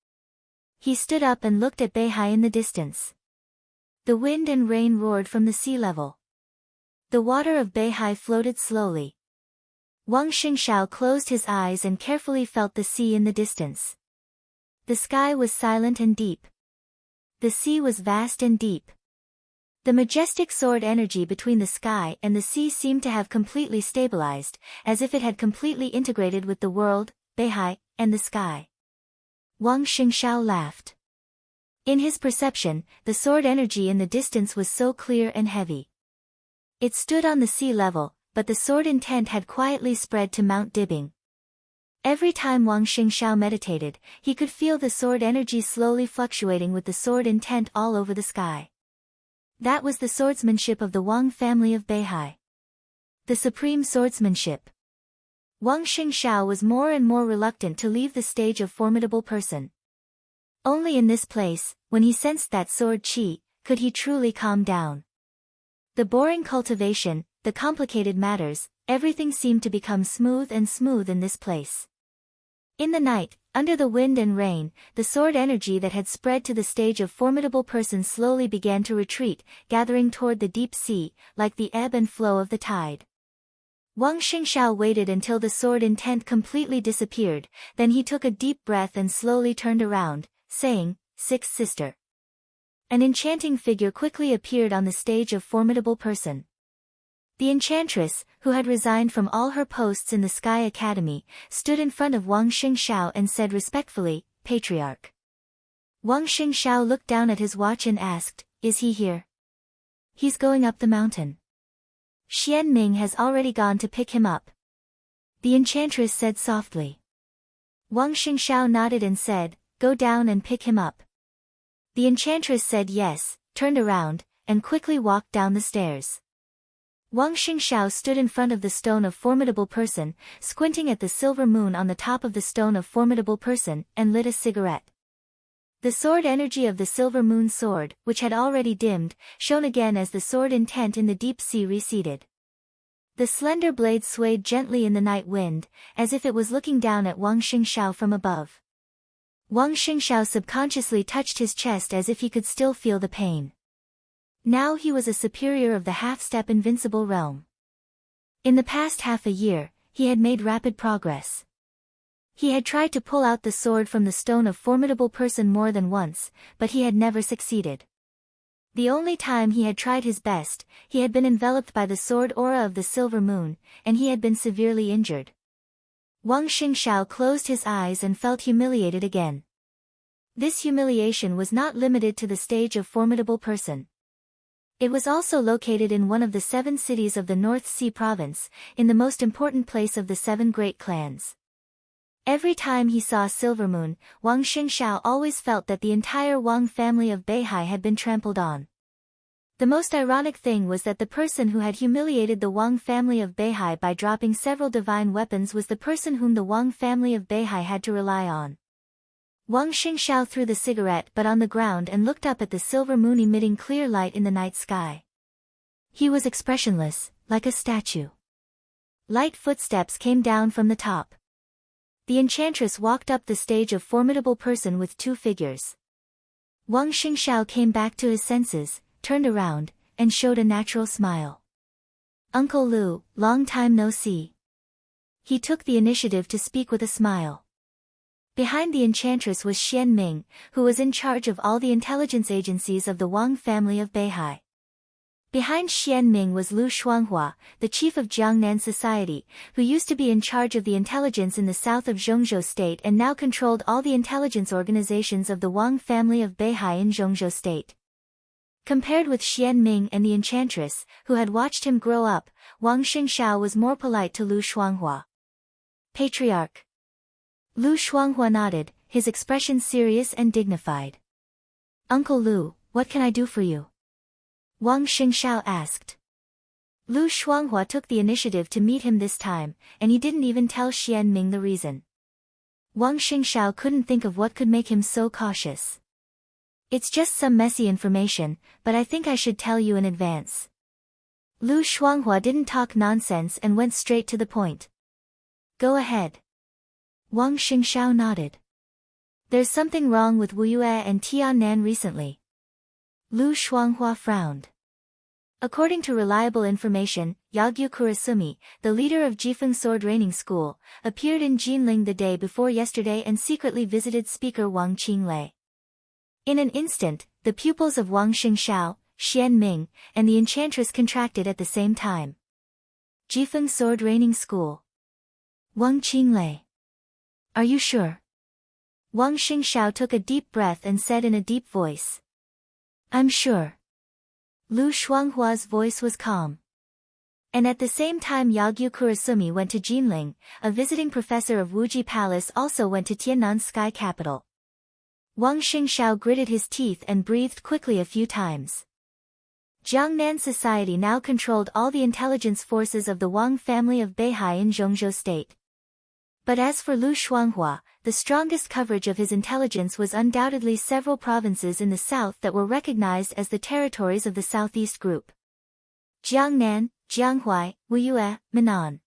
He stood up and looked at Beihai in the distance. The wind and rain roared from the sea level. The water of Beihai floated slowly. Wang Xingshao closed his eyes and carefully felt the sea in the distance. The sky was silent and deep. The sea was vast and deep. The majestic sword energy between the sky and the sea seemed to have completely stabilized, as if it had completely integrated with the world, Beihai, and the sky. Wang Xingshao laughed. In his perception, the sword energy in the distance was so clear and heavy. It stood on the sea level, but the sword intent had quietly spread to Mount Dibing. Every time Wang Xingshao meditated, he could feel the sword energy slowly fluctuating with the sword intent all over the sky. That was the swordsmanship of the Wang family of Beihai. The supreme swordsmanship. Wang Xingshao was more and more reluctant to leave the stage of Formidable Person. Only in this place, when he sensed that sword qi, could he truly calm down. The boring cultivation, the complicated matters, everything seemed to become smooth in this place. In the night, under the wind and rain, the sword energy that had spread to the stage of Formidable Person slowly began to retreat, gathering toward the deep sea, like the ebb and flow of the tide. Wang Xingshao waited until the sword intent completely disappeared, then he took a deep breath and slowly turned around, saying, Sixth Sister. An enchanting figure quickly appeared on the stage of Formidable Person. The enchantress, who had resigned from all her posts in the Sky Academy, stood in front of Wang Xingshao and said respectfully, Patriarch. Wang Xingshao looked down at his watch and asked, Is he here? He's going up the mountain. Xian Ming has already gone to pick him up. The enchantress said softly. Wang Xingshao nodded and said, Go down and pick him up. The enchantress said yes, turned around, and quickly walked down the stairs. Wang Xingshao stood in front of the stone of Formidable Person, squinting at the silver moon on the top of the stone of Formidable Person, and lit a cigarette. The sword energy of the silver moon sword, which had already dimmed, shone again as the sword intent in the deep sea receded. The slender blade swayed gently in the night wind, as if it was looking down at Wang Xingshao from above. Wang Xingshao subconsciously touched his chest as if he could still feel the pain. Now he was a superior of the half-step invincible realm. In the past half a year, he had made rapid progress. He had tried to pull out the sword from the stone of Formidable Person more than once, but he had never succeeded. The only time he had tried his best, he had been enveloped by the sword aura of the silver moon, and he had been severely injured. Wang Xingshao closed his eyes and felt humiliated again. This humiliation was not limited to the stage of Formidable Person. It was also located in one of the 7 cities of the North Sea province, in the most important place of the 7 great clans. Every time he saw Silvermoon, Wang Xingshao always felt that the entire Wang family of Beihai had been trampled on. The most ironic thing was that the person who had humiliated the Wang family of Beihai by dropping several divine weapons was the person whom the Wang family of Beihai had to rely on. Wang Xingshao threw the cigarette butt on the ground and looked up at the silver moon emitting clear light in the night sky. He was expressionless, like a statue. Light footsteps came down from the top. The enchantress walked up the stage, a formidable person with two figures. Wang Xingxiao came back to his senses, turned around, and showed a natural smile. Uncle Lu, long time no see. He took the initiative to speak with a smile. Behind the enchantress was Xian Ming, who was in charge of all the intelligence agencies of the Wang family of Beihai. Behind Xian Ming was Lu Shuanghua, the chief of Jiangnan Society, who used to be in charge of the intelligence in the south of Zhongzhou State and now controlled all the intelligence organizations of the Wang family of Beihai in Zhongzhou State. Compared with Xian Ming and the enchantress, who had watched him grow up, Wang Xingxiao was more polite to Lu Shuanghua. Patriarch. Lu Shuanghua nodded, his expression serious and dignified. Uncle Lu, what can I do for you? Wang Xingxiao asked. Lu Shuanghua took the initiative to meet him this time, and he didn't even tell Xian Ming the reason. Wang Xingxiao couldn't think of what could make him so cautious. It's just some messy information, but I think I should tell you in advance. Lu Shuanghua didn't talk nonsense and went straight to the point. Go ahead. Wang Xingxiao nodded. There's something wrong with Wuyue and Tiannan recently. Lu Shuanghua frowned. According to reliable information, Yagyu Kurasumi, the leader of Jifeng Sword Training School, appeared in Jinling the day before yesterday and secretly visited Speaker Wang Qinglei. In an instant, the pupils of Wang Xingxiao, Xian Ming, and the enchantress contracted at the same time. Jifeng Sword Training School. Wang Qinglei. Are you sure? Wang Xingxiao took a deep breath and said in a deep voice. I'm sure. Lu Shuanghua's voice was calm. And at the same time Yagyu Kurasumi went to Jinling, a visiting professor of Wuji Palace also went to Tiannan's sky capital. Wang Xingxiao gritted his teeth and breathed quickly a few times. Jiangnan Society now controlled all the intelligence forces of the Wang family of Beihai in Zhongzhou State. But as for Lu Shuanghua, the strongest coverage of his intelligence was undoubtedly several provinces in the south that were recognized as the territories of the Southeast Group. Jiangnan, Jianghuai, Wuyue, Minnan.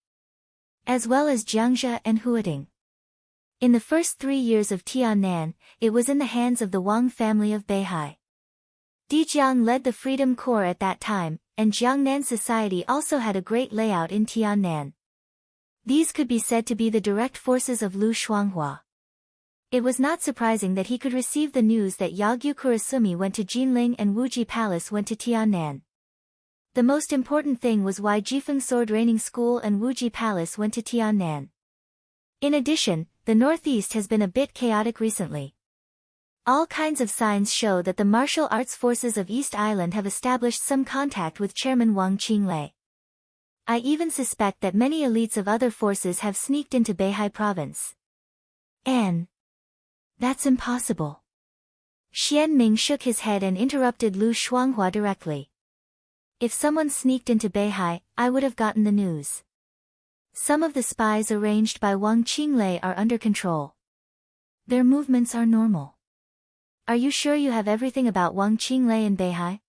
As well as Jiangzhou and Huading. In the first 3 years of Tiannan, it was in the hands of the Wang family of Beihai. Dijiang led the Freedom Corps at that time, and Jiangnan Society also had a great layout in Tiannan. These could be said to be the direct forces of Lu Shuanghua. It was not surprising that he could receive the news that Yagyu Kurasumi went to Jinling and Wuji Palace went to Tiannan. The most important thing was why Jifeng Sword Training School and Wuji Palace went to Tiannan. In addition, the Northeast has been a bit chaotic recently. All kinds of signs show that the martial arts forces of East Island have established some contact with Chairman Wang Qinglei. I even suspect that many elites of other forces have sneaked into Beihai province. And that's impossible. Xian Ming shook his head and interrupted Lu Shuanghua directly. If someone sneaked into Beihai, I would have gotten the news. Some of the spies arranged by Wang Qinglei are under control. Their movements are normal. Are you sure you have everything about Wang Qinglei in Beihai?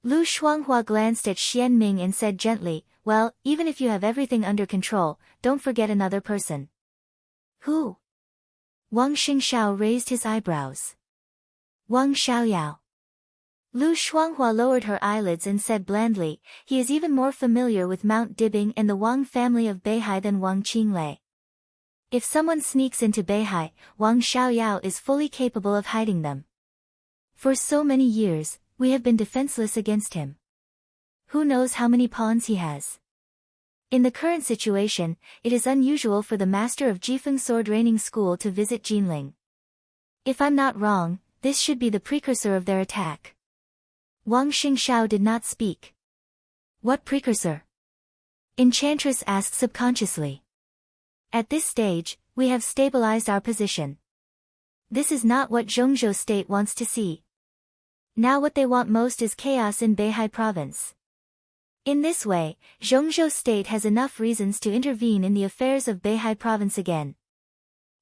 Lu Shuanghua glanced at Xian Ming and said gently, well, even if you have everything under control, don't forget another person. Who? Wang Xingxiao raised his eyebrows. Wang Xiaoyao. Lu Shuanghua lowered her eyelids and said blandly, he is even more familiar with Mount Dibing and the Wang family of Beihai than Wang Qinglei. If someone sneaks into Beihai, Wang Xiaoyao is fully capable of hiding them. For so many years, we have been defenseless against him. Who knows how many pawns he has? In the current situation, it is unusual for the master of Jifeng Sword Training School to visit Jinling. If I'm not wrong, this should be the precursor of their attack. Wang Xingxiao did not speak. What precursor? Enchantress asked subconsciously. At this stage, we have stabilized our position. This is not what Zhongzhou State wants to see. Now what they want most is chaos in Beihai province. In this way, Zhongzhou State has enough reasons to intervene in the affairs of Beihai province again.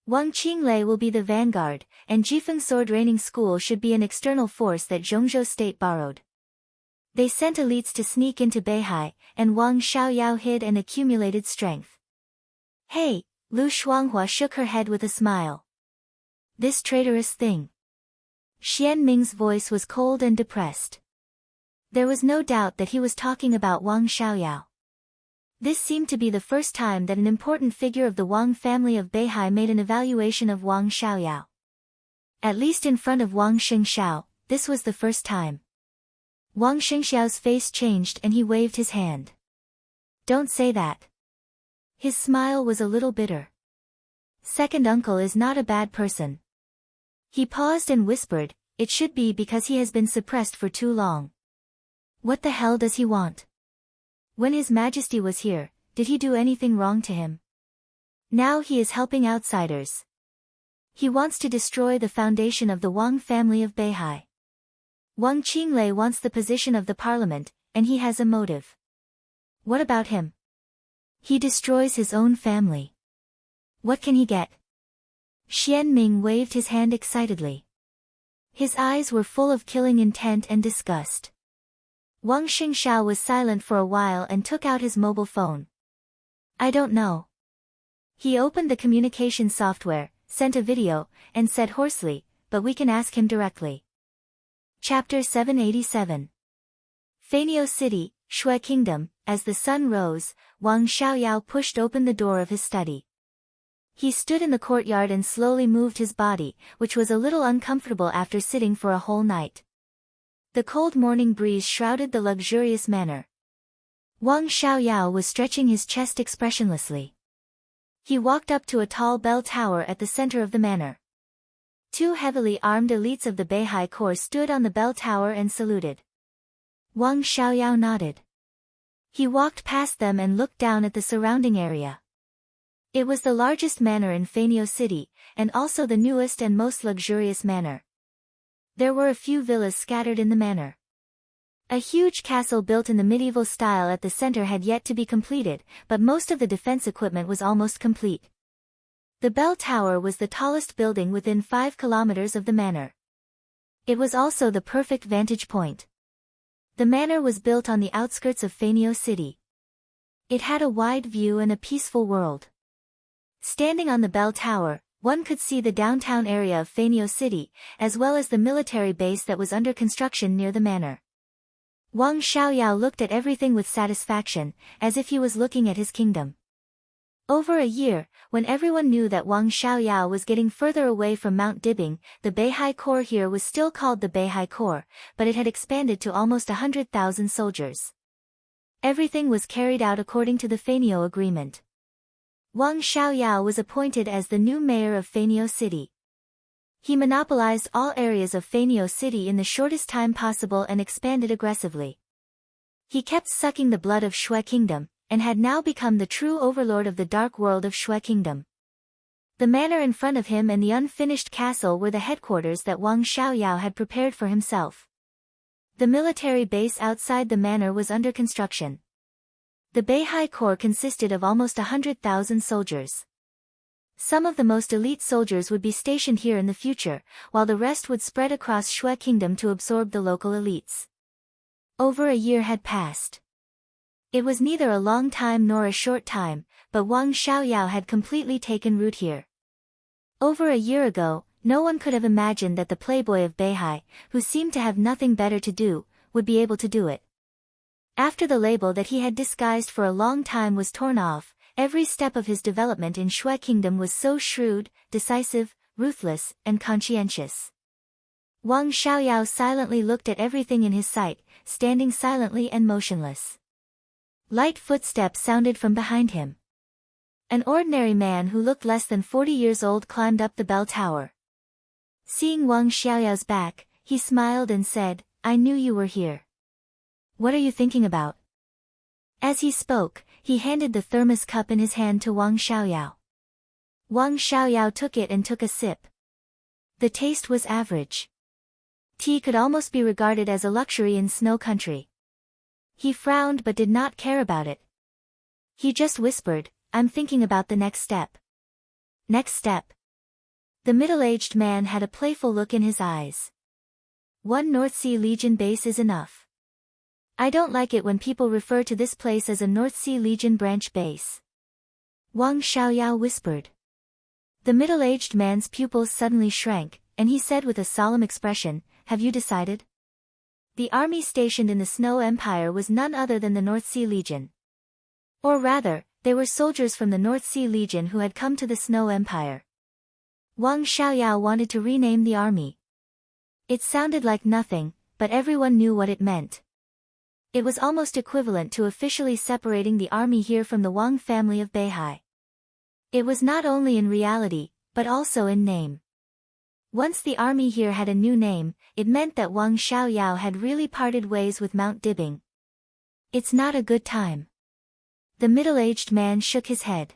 Wang Qinglei will be the vanguard, and Jifeng Sword Training School should be an external force that Zhongzhou State borrowed. They sent elites to sneak into Beihai, and Wang Xiaoyao hid and accumulated strength. Hey, Lu Shuanghua shook her head with a smile. This traitorous thing. Xian Ming's voice was cold and depressed. There was no doubt that he was talking about Wang Xiaoyao. This seemed to be the first time that an important figure of the Wang family of Beihai made an evaluation of Wang Xiaoyao. At least in front of Wang Xingxiao, this was the first time. Wang Xingxiao's face changed and he waved his hand. Don't say that. His smile was a little bitter. Second uncle is not a bad person. He paused and whispered, it should be because he has been suppressed for too long. What the hell does he want? When His Majesty was here, did he do anything wrong to him? Now he is helping outsiders. He wants to destroy the foundation of the Wang family of Beihai. Wang Qinglei wants the position of the parliament, and he has a motive. What about him? He destroys his own family. What can he get? Xian Ming waved his hand excitedly. His eyes were full of killing intent and disgust. Wang Xingxiao was silent for a while and took out his mobile phone. I don't know. He opened the communication software, sent a video, and said hoarsely, but we can ask him directly. Chapter 787. Fanio City, Shui Kingdom. As the sun rose, Wang Xiaoyao pushed open the door of his study. He stood in the courtyard and slowly moved his body, which was a little uncomfortable after sitting for a whole night. The cold morning breeze shrouded the luxurious manor. Wang Xiaoyao was stretching his chest expressionlessly. He walked up to a tall bell tower at the center of the manor. Two heavily armed elites of the Beihai Corps stood on the bell tower and saluted. Wang Xiaoyao nodded. He walked past them and looked down at the surrounding area. It was the largest manor in Fanio City, and also the newest and most luxurious manor. There were a few villas scattered in the manor. A huge castle built in the medieval style at the center had yet to be completed, but most of the defense equipment was almost complete. The bell tower was the tallest building within 5 kilometers of the manor. It was also the perfect vantage point. The manor was built on the outskirts of Fanio City. It had a wide view and a peaceful world. Standing on the bell tower, one could see the downtown area of Fanio City, as well as the military base that was under construction near the manor. Wang Xiaoyao looked at everything with satisfaction, as if he was looking at his kingdom. Over a year, when everyone knew that Wang Xiaoyao was getting further away from Mount Dibing, the Beihai Corps here was still called the Beihai Corps, but it had expanded to almost 100,000 soldiers. Everything was carried out according to the Fanio Agreement. Wang Xiaoyao was appointed as the new mayor of Fanio City. He monopolized all areas of Fanio City in the shortest time possible and expanded aggressively. He kept sucking the blood of Shui Kingdom, and had now become the true overlord of the dark world of Shui Kingdom. The manor in front of him and the unfinished castle were the headquarters that Wang Xiaoyao had prepared for himself. The military base outside the manor was under construction. The Beihai Corps consisted of almost 100,000 soldiers. Some of the most elite soldiers would be stationed here in the future, while the rest would spread across Shui Kingdom to absorb the local elites. Over a year had passed. It was neither a long time nor a short time, but Wang Xiaoyao had completely taken root here. Over a year ago, no one could have imagined that the playboy of Beihai, who seemed to have nothing better to do, would be able to do it. After the label that he had disguised for a long time was torn off, every step of his development in Shui Kingdom was so shrewd, decisive, ruthless, and conscientious. Wang Xiaoyao silently looked at everything in his sight, standing silently and motionless. Light footsteps sounded from behind him. An ordinary man who looked less than 40 years old climbed up the bell tower. Seeing Wang Xiaoyao's back, he smiled and said, "I knew you were here. What are you thinking about?" As he spoke, he handed the thermos cup in his hand to Wang Xiaoyao. Wang Xiaoyao took it and took a sip. The taste was average. Tea could almost be regarded as a luxury in snow country. He frowned but did not care about it. He just whispered, "I'm thinking about the next step." Next step. The middle-aged man had a playful look in his eyes. One North Sea Legion base is enough. I don't like it when people refer to this place as a North Sea Legion branch base. Wang Xiaoyao whispered. The middle-aged man's pupils suddenly shrank, and he said with a solemn expression, "Have you decided?" The army stationed in the Snow Empire was none other than the North Sea Legion. Or rather, they were soldiers from the North Sea Legion who had come to the Snow Empire. Wang Xiaoyao wanted to rename the army. It sounded like nothing, but everyone knew what it meant. It was almost equivalent to officially separating the army here from the Wang family of Beihai. It was not only in reality, but also in name. Once the army here had a new name, it meant that Wang Xiaoyao had really parted ways with Mount Dibbing. It's not a good time. The middle-aged man shook his head.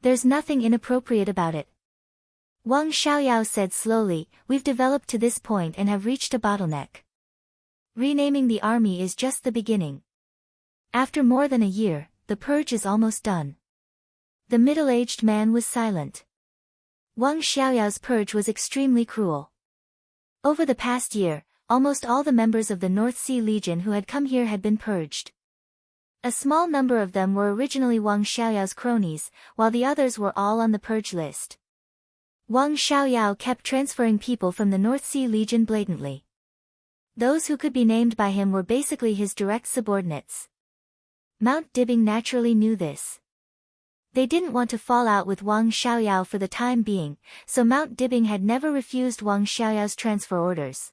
There's nothing inappropriate about it. Wang Xiaoyao said slowly, we've developed to this point and have reached a bottleneck. Renaming the army is just the beginning. After more than a year, the purge is almost done. The middle-aged man was silent. Wang Xiaoyao's purge was extremely cruel. Over the past year, almost all the members of the North Sea Legion who had come here had been purged. A small number of them were originally Wang Xiaoyao's cronies, while the others were all on the purge list. Wang Xiaoyao kept transferring people from the North Sea Legion blatantly. Those who could be named by him were basically his direct subordinates. Mount Dibbing naturally knew this. They didn't want to fall out with Wang Xiaoyao for the time being, so Mount Dibbing had never refused Wang Xiaoyao's transfer orders.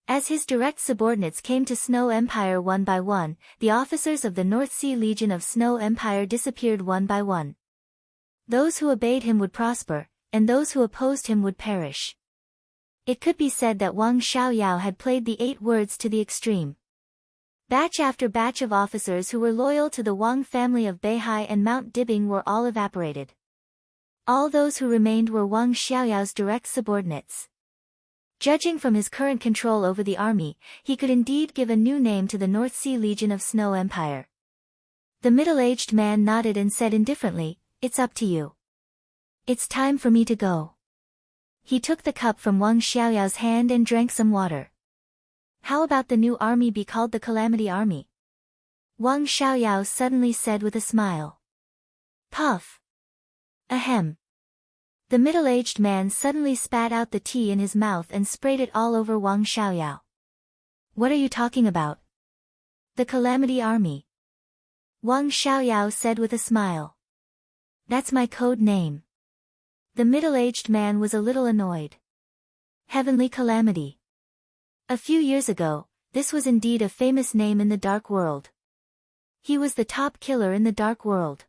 As his direct subordinates came to Snow Empire one by one, the officers of the North Sea Legion of Snow Empire disappeared one by one. Those who obeyed him would prosper, and those who opposed him would perish. It could be said that Wang Xiaoyao had played the 8 words to the extreme. Batch after batch of officers who were loyal to the Wang family of Beihai and Mount Dibbing were all evaporated. All those who remained were Wang Xiaoyao's direct subordinates. Judging from his current control over the army, he could indeed give a new name to the North Sea Legion of Snow Empire. The middle-aged man nodded and said indifferently, "It's up to you. It's time for me to go." He took the cup from Wang Xiaoyao's hand and drank some water. How about the new army be called the Calamity Army? Wang Xiaoyao suddenly said with a smile. Puff. Ahem. The middle-aged man suddenly spat out the tea in his mouth and sprayed it all over Wang Xiaoyao. What are you talking about? The Calamity Army. Wang Xiaoyao said with a smile. That's my code name. The middle-aged man was a little annoyed. Heavenly Calamity. A few years ago, this was indeed a famous name in the Dark World. He was the top killer in the Dark World.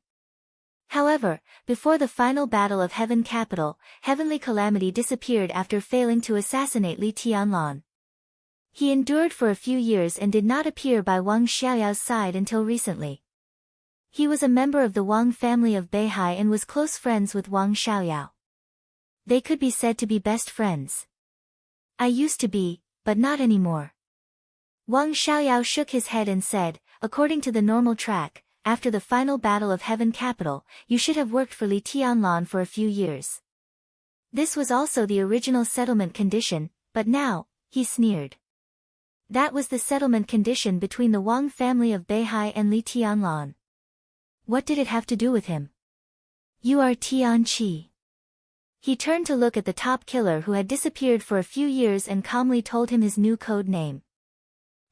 However, before the final battle of Heaven Capital, Heavenly Calamity disappeared after failing to assassinate Li Tianlan. He endured for a few years and did not appear by Wang Xiaoyao's side until recently. He was a member of the Wang family of Beihai and was close friends with Wang Xiaoyao. They could be said to be best friends. I used to be, but not anymore. Wang Xiaoyao shook his head and said, according to the normal track, after the final battle of Heaven Capital, you should have worked for Li Tianlan for a few years. This was also the original settlement condition, but now, he sneered. That was the settlement condition between the Wang family of Beihai and Li Tianlan. What did it have to do with him? You are Tianqi. He turned to look at the top killer who had disappeared for a few years and calmly told him his new code name.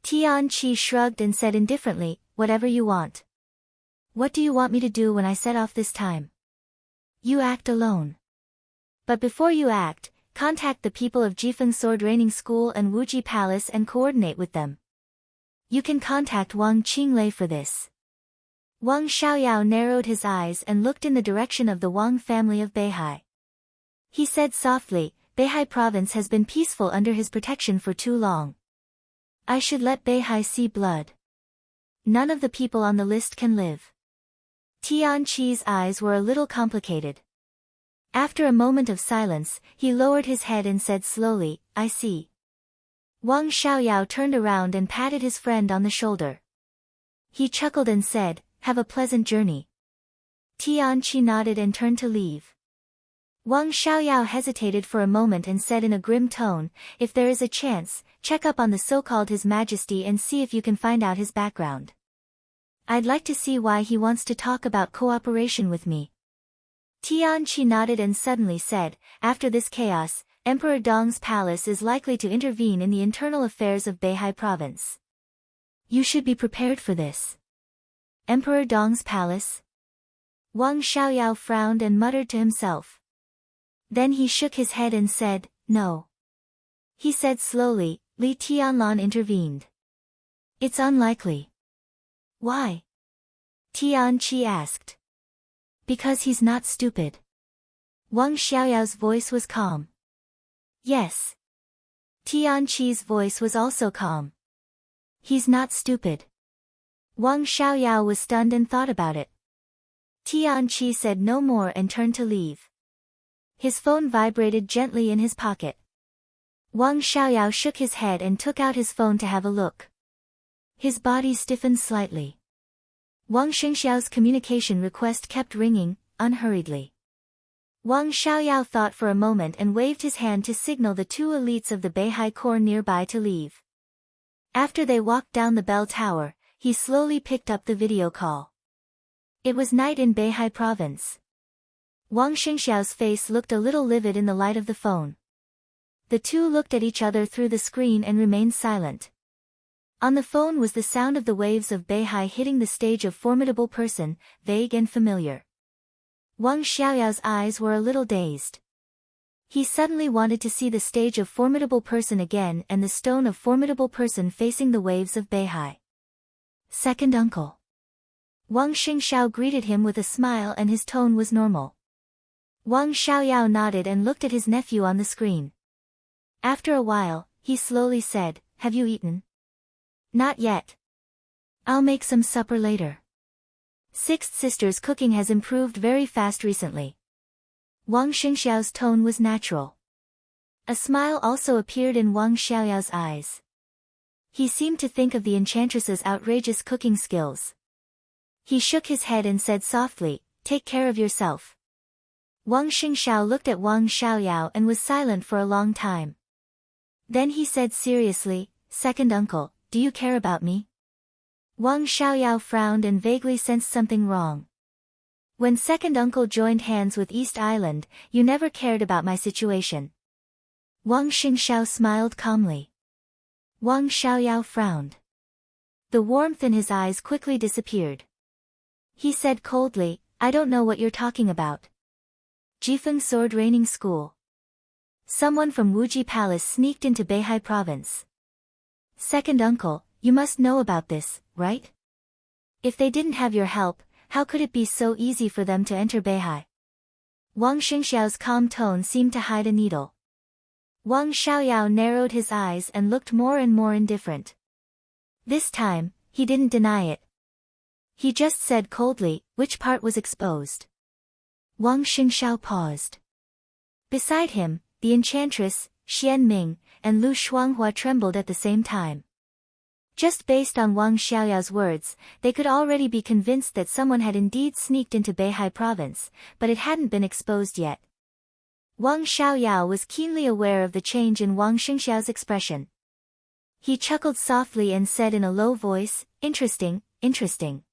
Tianqi shrugged and said indifferently, whatever you want. What do you want me to do when I set off this time? You act alone. But before you act, contact the people of Jifeng Sword Training School and Wuji Palace and coordinate with them. You can contact Wang Qinglei for this. Wang Xiaoyao narrowed his eyes and looked in the direction of the Wang family of Beihai. He said softly, Beihai province has been peaceful under his protection for too long. I should let Beihai see blood. None of the people on the list can live. Tianqi's eyes were a little complicated. After a moment of silence, he lowered his head and said slowly, I see. Wang Xiaoyao turned around and patted his friend on the shoulder. He chuckled and said, have a pleasant journey. Tianqi nodded and turned to leave. Wang Xiaoyao hesitated for a moment and said in a grim tone, if there is a chance, check up on the so-called His Majesty and see if you can find out his background. I'd like to see why he wants to talk about cooperation with me. Tianqi nodded and suddenly said, after this chaos, Emperor Dong's palace is likely to intervene in the internal affairs of Beihai province. You should be prepared for this. Emperor Dong's palace? Wang Xiaoyao frowned and muttered to himself. Then he shook his head and said, no. He said slowly, Li Tianlan intervened. It's unlikely. Why? Tianqi asked. Because he's not stupid. Wang Xiaoyao's voice was calm. Yes. Tianqi's voice was also calm. He's not stupid. Wang Xiaoyao was stunned and thought about it. Tianqi said no more and turned to leave. His phone vibrated gently in his pocket. Wang Xiaoyao shook his head and took out his phone to have a look. His body stiffened slightly. Wang Xingxiao's communication request kept ringing, unhurriedly. Wang Xiaoyao thought for a moment and waved his hand to signal the two elites of the Beihai Corps nearby to leave. After they walked down the bell tower, he slowly picked up the video call. It was night in Beihai province. Wang Xingxiao's face looked a little livid in the light of the phone. The two looked at each other through the screen and remained silent. On the phone was the sound of the waves of Beihai hitting the stage of Formidable Person, vague and familiar. Wang Xiaoyao's eyes were a little dazed. He suddenly wanted to see the stage of Formidable Person again and the stone of Formidable Person facing the waves of Beihai. Second uncle. Wang Xingxiao greeted him with a smile and his tone was normal. Wang Xiaoyao nodded and looked at his nephew on the screen. After a while, he slowly said, have you eaten? Not yet. I'll make some supper later. Sixth sister's cooking has improved very fast recently. Wang Xingxiao's tone was natural. A smile also appeared in Wang Xiaoyao's eyes. He seemed to think of the enchantress's outrageous cooking skills. He shook his head and said softly, take care of yourself. Wang Xingxiao looked at Wang Xiaoyao and was silent for a long time. Then he said seriously, second uncle, do you care about me? Wang Xiaoyao frowned and vaguely sensed something wrong. When second uncle joined hands with East Island, you never cared about my situation. Wang Xingxiao smiled calmly. Wang Xiaoyao frowned. The warmth in his eyes quickly disappeared. He said coldly, I don't know what you're talking about. Jifeng Sword Training School. Someone from Wuji Palace sneaked into Beihai province. Second uncle, you must know about this, right? If they didn't have your help, how could it be so easy for them to enter Beihai? Wang Xingxiao's calm tone seemed to hide a needle. Wang Xiaoyao narrowed his eyes and looked more and more indifferent. This time, he didn't deny it. He just said coldly, which part was exposed? Wang Xingxiao paused. Beside him, the enchantress, Xian Ming, and Lu Shuanghua trembled at the same time. Just based on Wang Xiaoyao's words, they could already be convinced that someone had indeed sneaked into Beihai province, but it hadn't been exposed yet. Wang Xiaoyao was keenly aware of the change in Wang Xingxiao's expression. He chuckled softly and said in a low voice, interesting, interesting.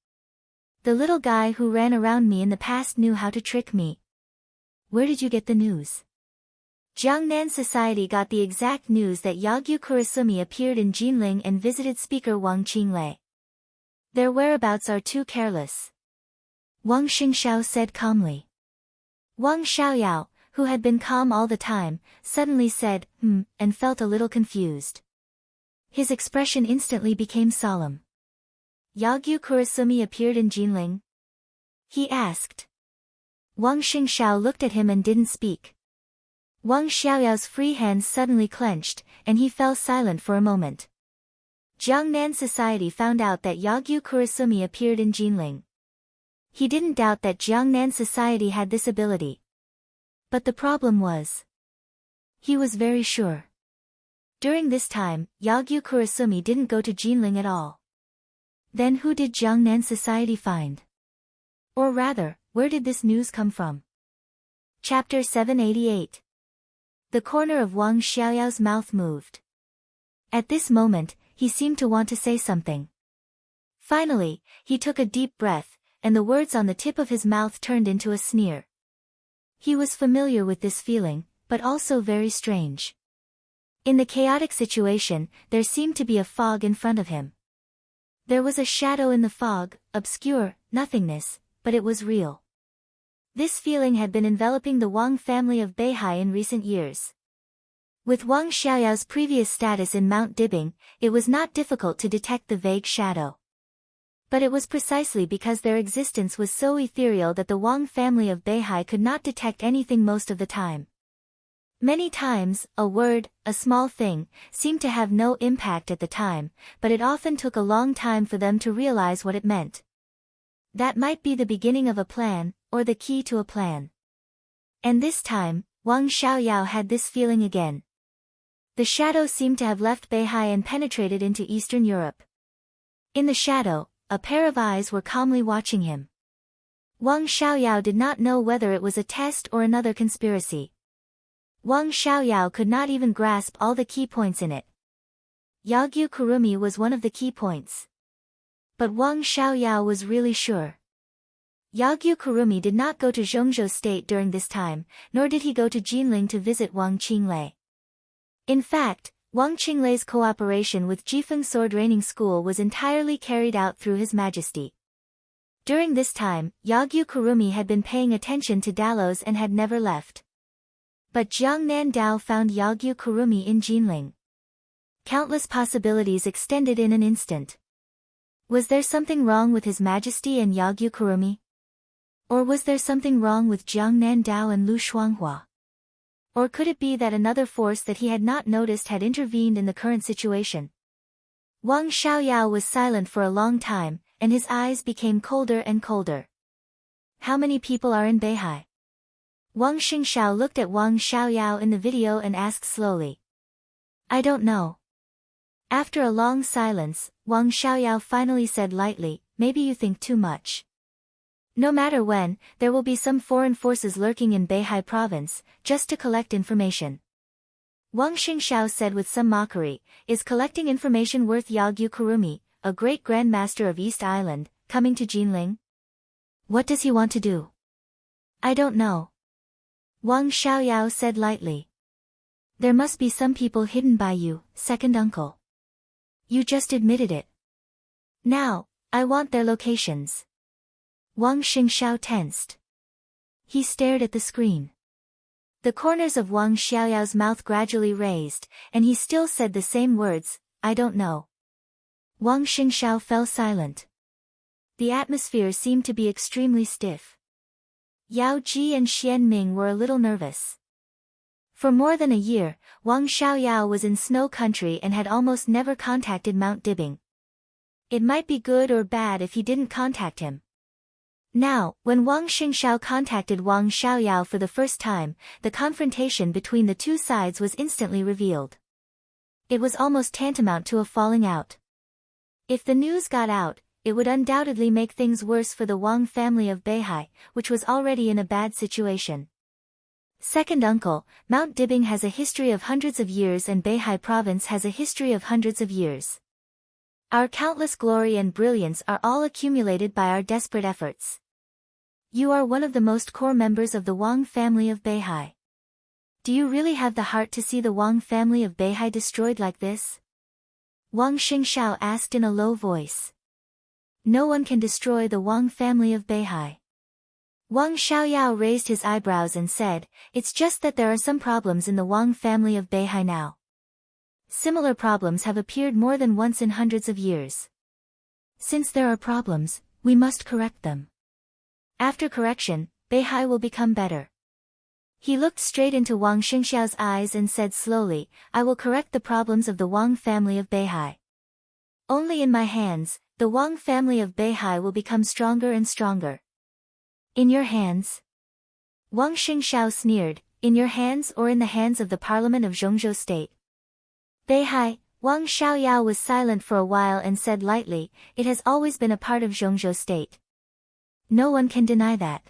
The little guy who ran around me in the past knew how to trick me. Where did you get the news? Jiangnan Society got the exact news that Yagyu Kurasumi appeared in Jinling and visited speaker Wang Qinglei. Their whereabouts are too careless. Wang Xingxiao said calmly. Wang Xiaoyao, who had been calm all the time, suddenly said, and felt a little confused. His expression instantly became solemn. Yagyu Kurasumi appeared in Jinling? He asked. Wang Xingxiao looked at him and didn't speak. Wang Xiaoyao's free hands suddenly clenched, and he fell silent for a moment. Jiangnan Society found out that Yagyu Kurasumi appeared in Jinling. He didn't doubt that Jiangnan Society had this ability. But the problem was, he was very sure. During this time, Yagyu Kurasumi didn't go to Jinling at all. Then who did Jiangnan Society find? Or rather, where did this news come from? Chapter 788. The corner of Wang Xiaoyao's mouth moved. At this moment, he seemed to want to say something. Finally, he took a deep breath, and the words on the tip of his mouth turned into a sneer. He was familiar with this feeling, but also very strange. In the chaotic situation, there seemed to be a fog in front of him. There was a shadow in the fog, obscure, nothingness, but it was real. This feeling had been enveloping the Wang family of Beihai in recent years. With Wang Xiaoyao's previous status in Mount Dibing, it was not difficult to detect the vague shadow. But it was precisely because their existence was so ethereal that the Wang family of Beihai could not detect anything most of the time. Many times, a word, a small thing, seemed to have no impact at the time, but it often took a long time for them to realize what it meant. That might be the beginning of a plan, or the key to a plan. And this time, Wang Xiaoyao had this feeling again. The shadow seemed to have left Beihai and penetrated into Eastern Europe. In the shadow, a pair of eyes were calmly watching him. Wang Xiaoyao did not know whether it was a test or another conspiracy. Wang Xiaoyao could not even grasp all the key points in it. Yagyu Kurumi was one of the key points. But Wang Xiaoyao was really sure. Yagyu Kurumi did not go to Zhongzhou State during this time, nor did he go to Jinling to visit Wang Qinglei. In fact, Wang Qinglei's cooperation with Jifeng Sword Training School was entirely carried out through His Majesty. During this time, Yagyu Kurumi had been paying attention to Dalos and had never left. But Jiangnan Dao found Yagyu Kurumi in Jinling. Countless possibilities extended in an instant. Was there something wrong with His Majesty and Yagyu Kurumi? Or was there something wrong with Jiangnan Dao and Lu Shuanghua? Or could it be that another force that he had not noticed had intervened in the current situation? Wang Xiaoyao was silent for a long time, and his eyes became colder and colder. How many people are in Beihai? Wang Xingxiao looked at Wang Xiaoyao in the video and asked slowly. I don't know. After a long silence, Wang Xiaoyao finally said lightly, maybe you think too much. No matter when, there will be some foreign forces lurking in Beihai province, just to collect information. Wang Xingxiao said with some mockery, is collecting information worth Yagyu Kurumi, a great grandmaster of East Island, coming to Jinling? What does he want to do? I don't know. Wang Xiaoyao said lightly. There must be some people hidden by you, second uncle. You just admitted it. Now, I want their locations. Wang Xingxiao tensed. He stared at the screen. The corners of Wang Xiaoyao's mouth gradually raised, and he still said the same words, I don't know. Wang Xingxiao fell silent. The atmosphere seemed to be extremely stiff. Yao Ji and Xian Ming were a little nervous. For more than a year, Wang Xiaoyao was in snow country and had almost never contacted Mount Dibing. It might be good or bad if he didn't contact him. Now, when Wang Xingxiao contacted Wang Xiaoyao for the first time, the confrontation between the two sides was instantly revealed. It was almost tantamount to a falling out. If the news got out, it would undoubtedly make things worse for the Wang family of Beihai, which was already in a bad situation. Second uncle, Mount Dibing has a history of hundreds of years and Beihai province has a history of hundreds of years. Our countless glory and brilliance are all accumulated by our desperate efforts. You are one of the most core members of the Wang family of Beihai. Do you really have the heart to see the Wang family of Beihai destroyed like this? Wang Xingxiao asked in a low voice. No one can destroy the Wang family of Beihai. Wang Xiaoyao raised his eyebrows and said, it's just that there are some problems in the Wang family of Beihai now. Similar problems have appeared more than once in hundreds of years. Since there are problems, we must correct them. After correction, Beihai will become better. He looked straight into Wang Xingxiao's eyes and said slowly, I will correct the problems of the Wang family of Beihai. Only in my hands, the Wang family of Beihai will become stronger and stronger. In your hands? Wang Xingxiao sneered, in your hands or in the hands of the Parliament of Zhongzhou State? Beihai, Wang Xiaoyao was silent for a while and said lightly, it has always been a part of Zhongzhou State. No one can deny that.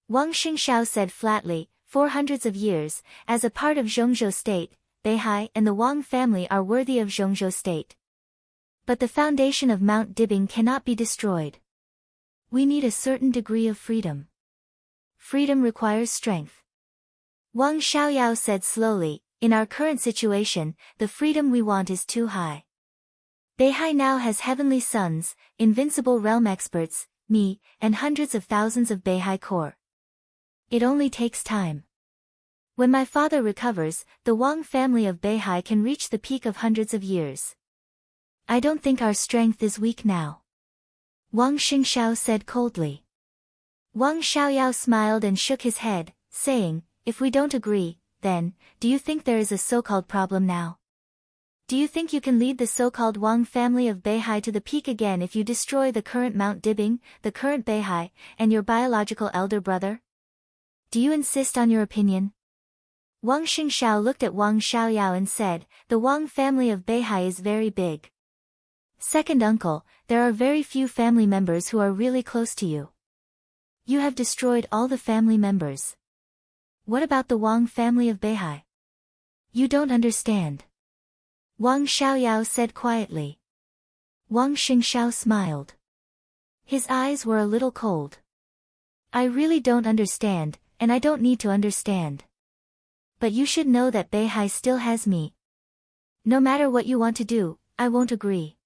Wang Xingxiao said flatly, "For hundreds of years, as a part of Zhongzhou state, Beihai and the Wang family are worthy of Zhongzhou state. But the foundation of Mount Dibing cannot be destroyed. We need a certain degree of freedom. Freedom requires strength." Wang Xiaoyao said slowly, "In our current situation, the freedom we want is too high. Beihai now has heavenly sons, invincible realm experts, me, and hundreds of thousands of Beihai core. It only takes time. When my father recovers, the Wang family of Beihai can reach the peak of hundreds of years. I don't think our strength is weak now." Wang Xingxiao said coldly. Wang Xiaoyao smiled and shook his head, saying, "If we don't agree, then, do you think there is a so-called problem now? Do you think you can lead the so-called Wang family of Beihai to the peak again if you destroy the current Mount Dibing, the current Beihai, and your biological elder brother? Do you insist on your opinion?" Wang Xingxiao looked at Wang Xiaoyao and said, "The Wang family of Beihai is very big. Second uncle, there are very few family members who are really close to you. You have destroyed all the family members. What about the Wang family of Beihai? You don't understand." Wang Xiaoyao said quietly. Wang Xingxiao smiled. His eyes were a little cold. "I really don't understand, and I don't need to understand. But you should know that Beihai still has me. No matter what you want to do, I won't agree."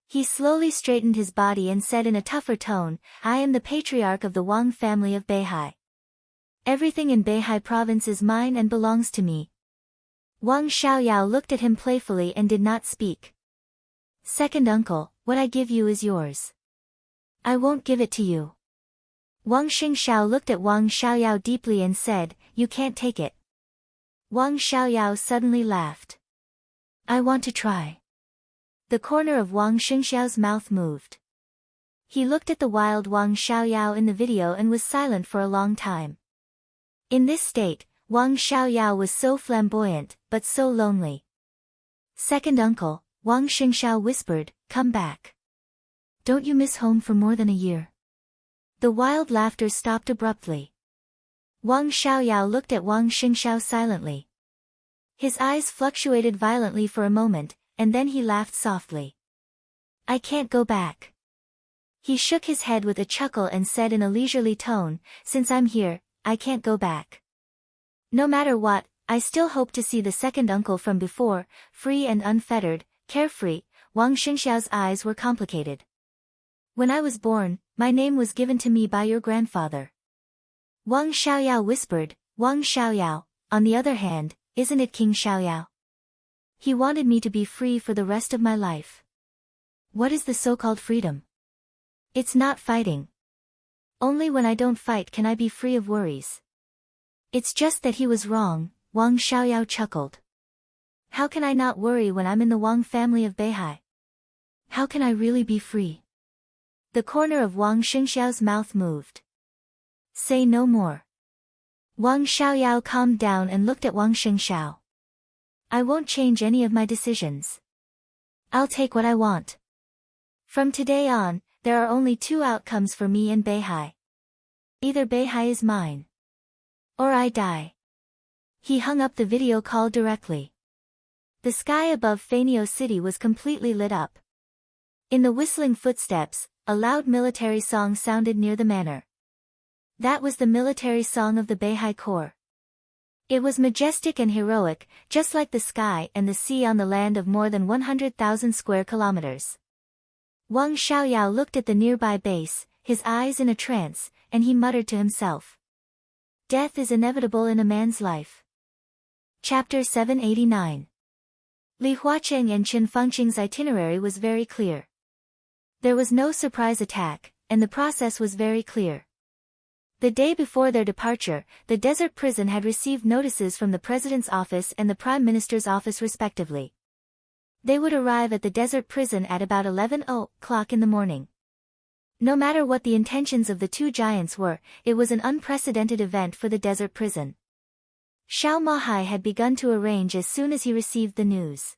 He slowly straightened his body and said in a tougher tone, "I am the patriarch of the Wang family of Beihai. Everything in Beihai province is mine and belongs to me." Wang Xiaoyao looked at him playfully and did not speak. "Second uncle, what I give you is yours. I won't give it to you." Wang Xingxiao looked at Wang Xiaoyao deeply and said, "You can't take it." Wang Xiaoyao suddenly laughed. "I want to try." The corner of Wang Xingxiao's mouth moved. He looked at the wild Wang Xiaoyao in the video and was silent for a long time. In this state, Wang Xiaoyao was so flamboyant, but so lonely. "Second uncle," Wang Xingxiao whispered, "come back. Don't you miss home for more than a year?" The wild laughter stopped abruptly. Wang Xiaoyao looked at Wang Xingxiao silently. His eyes fluctuated violently for a moment, and then he laughed softly. "I can't go back." He shook his head with a chuckle and said in a leisurely tone, "Since I'm here, I can't go back. No matter what, I still hope to see the second uncle from before, free and unfettered, carefree." Wang Xingxiao's eyes were complicated. "When I was born, my name was given to me by your grandfather." Wang Xiaoyao whispered, "Wang Xiaoyao, on the other hand, isn't it King Xiaoyao? He wanted me to be free for the rest of my life. What is the so-called freedom? It's not fighting. Only when I don't fight can I be free of worries. It's just that he was wrong." Wang Xiaoyao chuckled. "How can I not worry when I'm in the Wang family of Beihai? How can I really be free?" The corner of Wang Xingxiao's mouth moved. "Say no more." Wang Xiaoyao calmed down and looked at Wang Xingxiao. "I won't change any of my decisions. I'll take what I want. From today on, there are only two outcomes for me and Beihai. Either Beihai is mine, or I die." He hung up the video call directly. The sky above Fanio City was completely lit up. In the whistling footsteps, a loud military song sounded near the manor. That was the military song of the Beihai Corps. It was majestic and heroic, just like the sky and the sea on the land of more than 100,000 square kilometers. Wang Xiaoyao looked at the nearby base, his eyes in a trance, and he muttered to himself. Death is inevitable in a man's life. Chapter 789. Li Huacheng and Qin Fengqing's itinerary was very clear. There was no surprise attack, and the process was very clear. The day before their departure, the desert prison had received notices from the President's office and the Prime Minister's office respectively. They would arrive at the desert prison at about 11 o'clock in the morning. No matter what the intentions of the two giants were, it was an unprecedented event for the desert prison. Xiao Mahai had begun to arrange as soon as he received the news.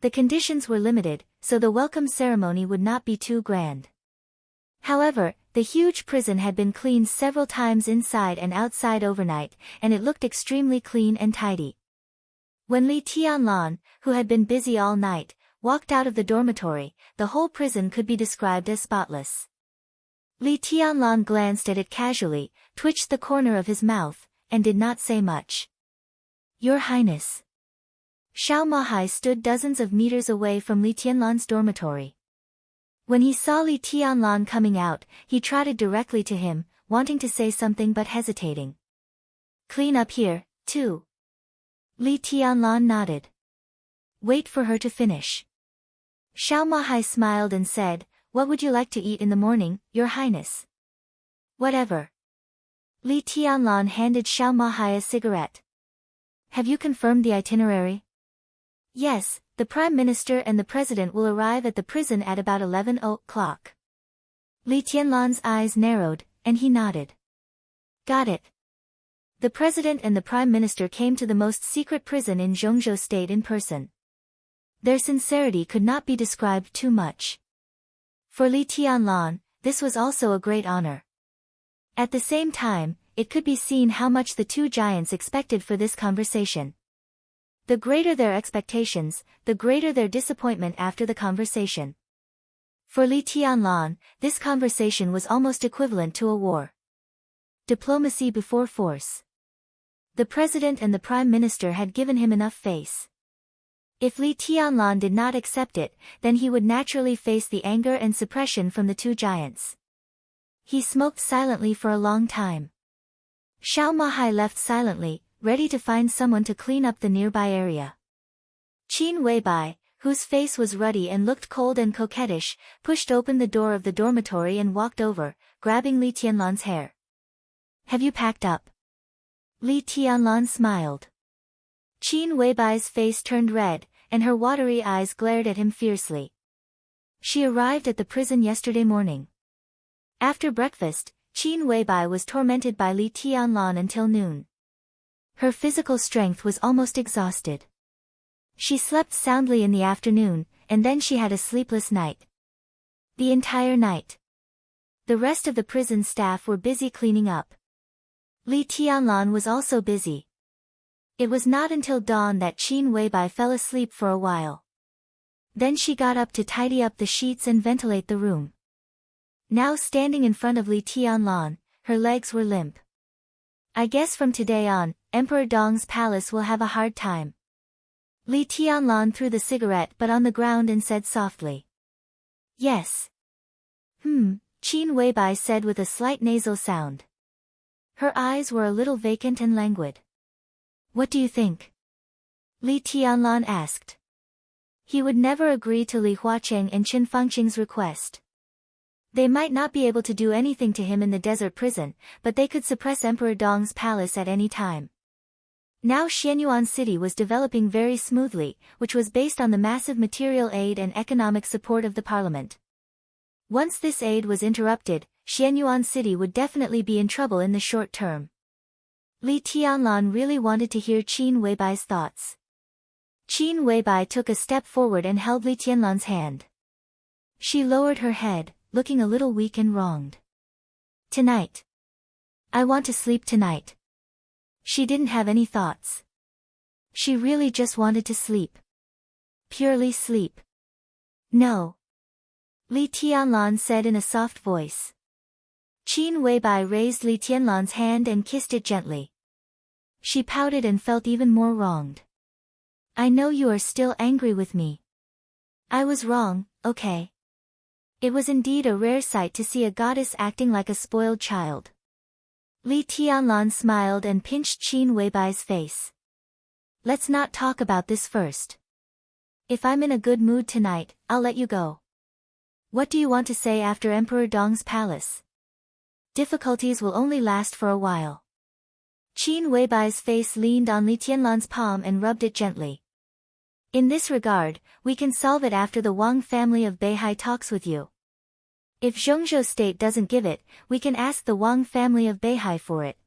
The conditions were limited, so the welcome ceremony would not be too grand. However, The huge prison had been cleaned several times inside and outside overnight, and it looked extremely clean and tidy. When Li Tianlan, who had been busy all night, walked out of the dormitory, the whole prison could be described as spotless. Li Tianlan glanced at it casually, twitched the corner of his mouth, and did not say much. Your Highness. Xiao Mahai stood dozens of meters away from Li Tianlan's dormitory. When he saw Li Tianlan coming out, he trotted directly to him, wanting to say something but hesitating. Clean up here, too. Li Tianlan nodded. Wait for her to finish. Xiao Mahai smiled and said, What would you like to eat in the morning, Your Highness? Whatever. Li Tianlan handed Xiao Mahai a cigarette. Have you confirmed the itinerary? Yes, the Prime Minister and the President will arrive at the prison at about 11 o'clock. Li Tianlan's eyes narrowed, and he nodded. Got it. The President and the Prime Minister came to the most secret prison in Zhongzhou State in person. Their sincerity could not be described too much. For Li Tianlan, this was also a great honor. At the same time, it could be seen how much the two giants expected for this conversation. The greater their expectations, the greater their disappointment after the conversation. For Li Tianlan, this conversation was almost equivalent to a war. Diplomacy before force. The President and the Prime Minister had given him enough face. If Li Tianlan did not accept it, then he would naturally face the anger and suppression from the two giants. He smoked silently for a long time. Xiao Mahai left silently, ready to find someone to clean up the nearby area. Qin Weibai, whose face was ruddy and looked cold and coquettish, pushed open the door of the dormitory and walked over, grabbing Li Tianlan's hair. Have you packed up? Li Tianlan smiled. Qin Weibai's face turned red, and her watery eyes glared at him fiercely. She arrived at the prison yesterday morning. After breakfast, Qin Weibai was tormented by Li Tianlan until noon. Her physical strength was almost exhausted. She slept soundly in the afternoon, and then she had a sleepless night. The entire night. The rest of the prison staff were busy cleaning up. Li Tianlan was also busy. It was not until dawn that Qin Weibai fell asleep for a while. Then she got up to tidy up the sheets and ventilate the room. Now standing in front of Li Tianlan, her legs were limp. I guess from today on, Emperor Dong's palace will have a hard time. Li Tianlan threw the cigarette but on the ground and said softly. Yes. Qin Weibai said with a slight nasal sound. Her eyes were a little vacant and languid. What do you think? Li Tianlan asked. He would never agree to Li Huacheng and Chen Fangqing's request. They might not be able to do anything to him in the desert prison, but they could suppress Emperor Dong's palace at any time. Now Xianyuan City was developing very smoothly, which was based on the massive material aid and economic support of the parliament. Once this aid was interrupted, Xianyuan City would definitely be in trouble in the short term. Li Tianlan really wanted to hear Qin Weibai's thoughts. Qin Weibai took a step forward and held Li Tianlan's hand. She lowered her head, looking a little weak and wronged. Tonight. I want to sleep tonight. She didn't have any thoughts. She really just wanted to sleep. Purely sleep. No. Li Tianlan said in a soft voice. Qin Weibai raised Li Tianlan's hand and kissed it gently. She pouted and felt even more wronged. I know you are still angry with me. I was wrong, okay? It was indeed a rare sight to see a goddess acting like a spoiled child. Li Tianlan smiled and pinched Qin Weibai's face. Let's not talk about this first. If I'm in a good mood tonight, I'll let you go. What do you want to say after Emperor Dong's palace? Difficulties will only last for a while. Qin Weibai's face leaned on Li Tianlan's palm and rubbed it gently. In this regard, we can solve it after the Wang family of Beihai talks with you. If Zhongzhou State doesn't give it, we can ask the Wang family of Beihai for it.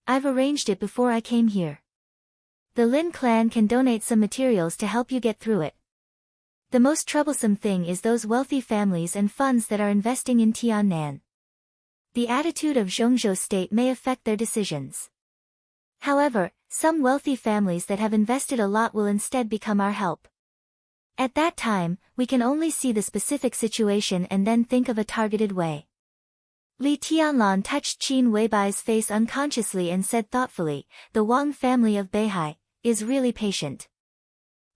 I've arranged it before I came here. The Lin clan can donate some materials to help you get through it. The most troublesome thing is those wealthy families and funds that are investing in Tiannan. The attitude of Zhongzhou state may affect their decisions. However, some wealthy families that have invested a lot will instead become our help. At that time, we can only see the specific situation and then think of a targeted way. Li Tianlan touched Qin Weibai's face unconsciously and said thoughtfully, the Wang family of Beihai is really patient.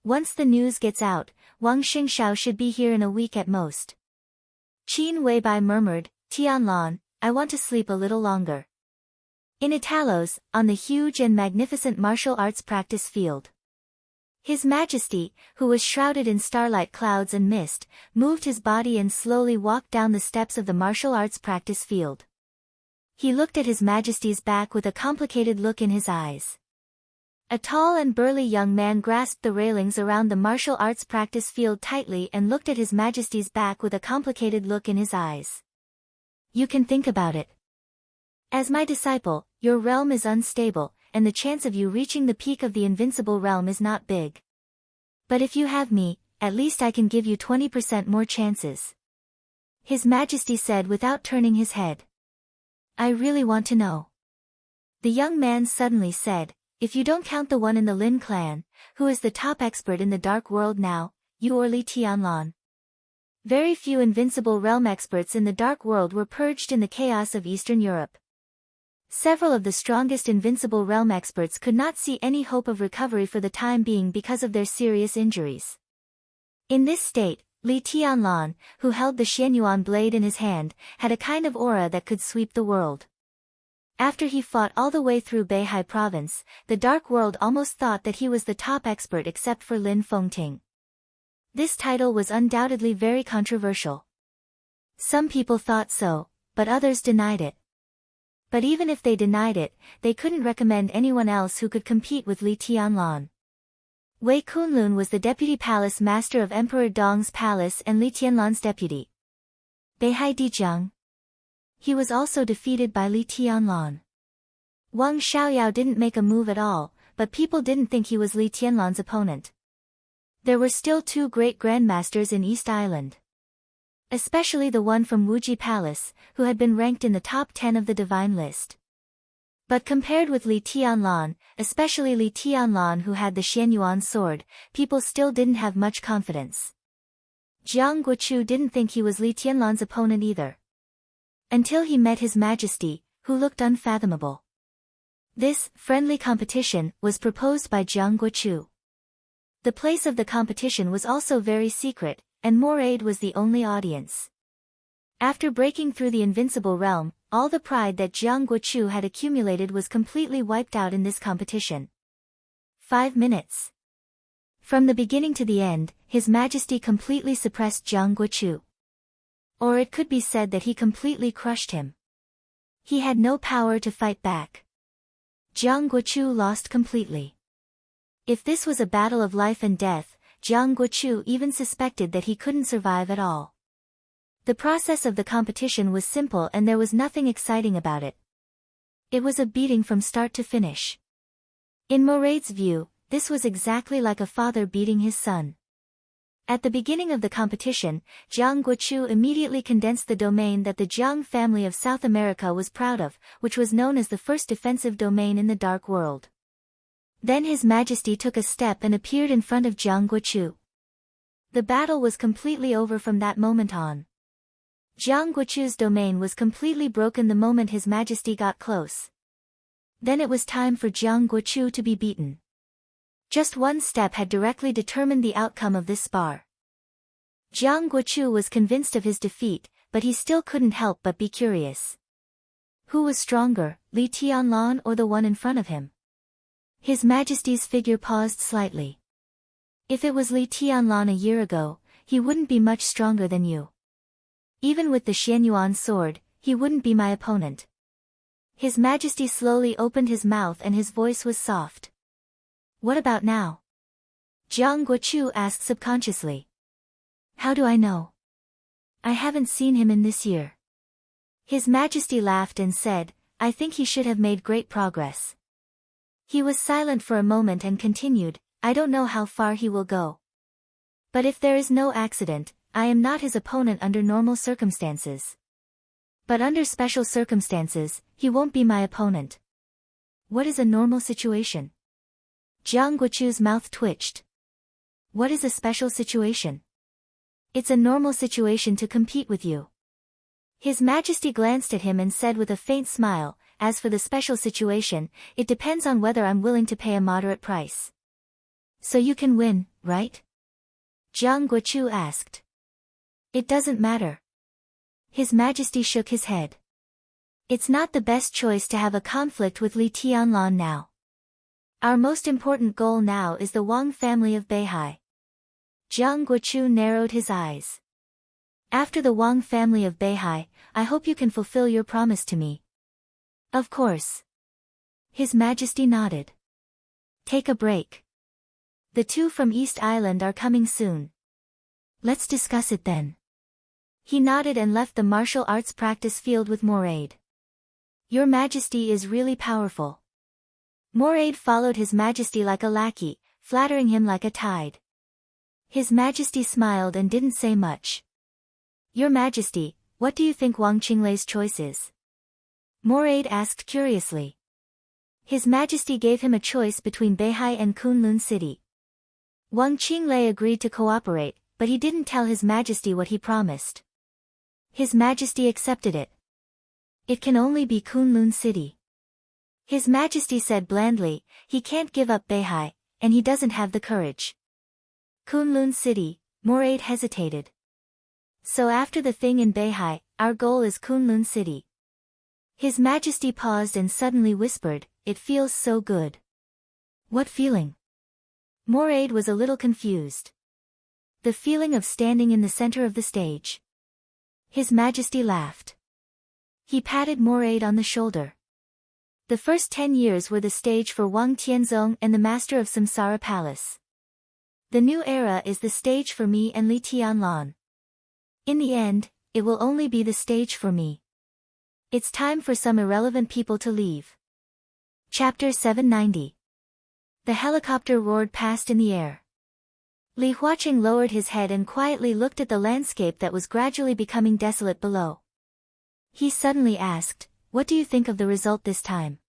Once the news gets out, Wang Xingshao should be here in a week at most. Qin Weibai murmured, Tianlan, I want to sleep a little longer. In Italos, on the huge and magnificent martial arts practice field. His Majesty, who was shrouded in starlight clouds and mist, moved his body and slowly walked down the steps of the martial arts practice field. He looked at His Majesty's back with a complicated look in his eyes. A tall and burly young man grasped the railings around the martial arts practice field tightly and looked at His Majesty's back with a complicated look in his eyes. You can think about it. As my disciple, your realm is unstable, and the chance of you reaching the peak of the invincible realm is not big. But if you have me, at least I can give you 20% more chances. His Majesty said without turning his head. I really want to know. The young man suddenly said, if you don't count the one in the Lin clan, who is the top expert in the dark world now, you or Li Tianlan. Very few invincible realm experts in the dark world were purged in the chaos of Eastern Europe. Several of the strongest invincible realm experts could not see any hope of recovery for the time being because of their serious injuries. In this state, Li Tianlan, who held the Xianyuan blade in his hand, had a kind of aura that could sweep the world. After he fought all the way through Beihai province, the dark world almost thought that he was the top expert except for Lin Fengting. This title was undoubtedly very controversial. Some people thought so, but others denied it. But even if they denied it, they couldn't recommend anyone else who could compete with Li Tianlan. Wei Kunlun was the deputy palace master of Emperor Dong's palace and Li Tianlan's deputy. Beihai Dijiang. He was also defeated by Li Tianlan. Wang Xiaoyao didn't make a move at all, but people didn't think he was Li Tianlan's opponent. There were still two great grandmasters in East Island. Especially the one from Wuji Palace, who had been ranked in the top 10 of the divine list. But compared with Li Tianlan, especially Li Tianlan who had the Xianyuan sword, people still didn't have much confidence. Jiang Guochu didn't think he was Li Tianlan's opponent either. Until he met His Majesty, who looked unfathomable. This friendly competition was proposed by Jiang Guochu. The place of the competition was also very secret, and Moraid was the only audience. After breaking through the invincible realm, all the pride that Jiang Guochu had accumulated was completely wiped out in this competition. 5 minutes. From the beginning to the end, His Majesty completely suppressed Jiang Guochu. Or it could be said that he completely crushed him. He had no power to fight back. Jiang Guochu lost completely. If this was a battle of life and death, Jiang Guochu even suspected that he couldn't survive at all. The process of the competition was simple and there was nothing exciting about it. It was a beating from start to finish. In Moraid's view, this was exactly like a father beating his son. At the beginning of the competition, Jiang Guochu immediately condensed the domain that the Jiang family of South America was proud of, which was known as the first defensive domain in the Dark World. Then His Majesty took a step and appeared in front of Jiang Guochu. The battle was completely over from that moment on. Jiang Guochu's domain was completely broken the moment His Majesty got close. Then it was time for Jiang Guochu to be beaten. Just one step had directly determined the outcome of this spar. Jiang Guochu was convinced of his defeat, but he still couldn't help but be curious. Who was stronger, Li Tianlan or the one in front of him? His Majesty's figure paused slightly. If it was Li Tianlan a year ago, he wouldn't be much stronger than you. Even with the Xianyuan sword, he wouldn't be my opponent. His Majesty slowly opened his mouth and his voice was soft. What about now? Jiang Guochu asked subconsciously. How do I know? I haven't seen him in this year. His Majesty laughed and said, I think he should have made great progress. He was silent for a moment and continued, I don't know how far he will go. But if there is no accident, I am not his opponent under normal circumstances. But under special circumstances, he won't be my opponent. What is a normal situation? Jiang Guochu's mouth twitched. What is a special situation? It's a normal situation to compete with you. His Majesty glanced at him and said with a faint smile, as for the special situation, it depends on whether I'm willing to pay a moderate price. So you can win, right? Jiang Guochu asked. It doesn't matter. His Majesty shook his head. It's not the best choice to have a conflict with Li Tianlan now. Our most important goal now is the Wang family of Beihai. Jiang Guochu narrowed his eyes. After the Wang family of Beihai, I hope you can fulfill your promise to me. Of course. His Majesty nodded. Take a break. The two from East Island are coming soon. Let's discuss it then. He nodded and left the martial arts practice field with Moraid. Your Majesty is really powerful. Moraid followed His Majesty like a lackey, flattering him like a tide. His Majesty smiled and didn't say much. Your Majesty, what do you think Wang Qinglei's choice is? Moraid asked curiously. His Majesty gave him a choice between Beihai and Kunlun City. Wang Qinglei agreed to cooperate, but he didn't tell His Majesty what he promised. His Majesty accepted it. It can only be Kunlun City. His Majesty said blandly, he can't give up Beihai, and he doesn't have the courage. Kunlun City, Moraid hesitated. So after the thing in Beihai, our goal is Kunlun City. His Majesty paused and suddenly whispered, it feels so good. What feeling? Moraid was a little confused. The feeling of standing in the center of the stage. His Majesty laughed. He patted Moraid on the shoulder. The first 10 years were the stage for Wang Tianzong and the Master of Samsara Palace. The new era is the stage for me and Li Tianlan. In the end, it will only be the stage for me. It's time for some irrelevant people to leave. Chapter 790. The helicopter roared past in the air. Li Huaqing lowered his head and quietly looked at the landscape that was gradually becoming desolate below. He suddenly asked, what do you think of the result this time?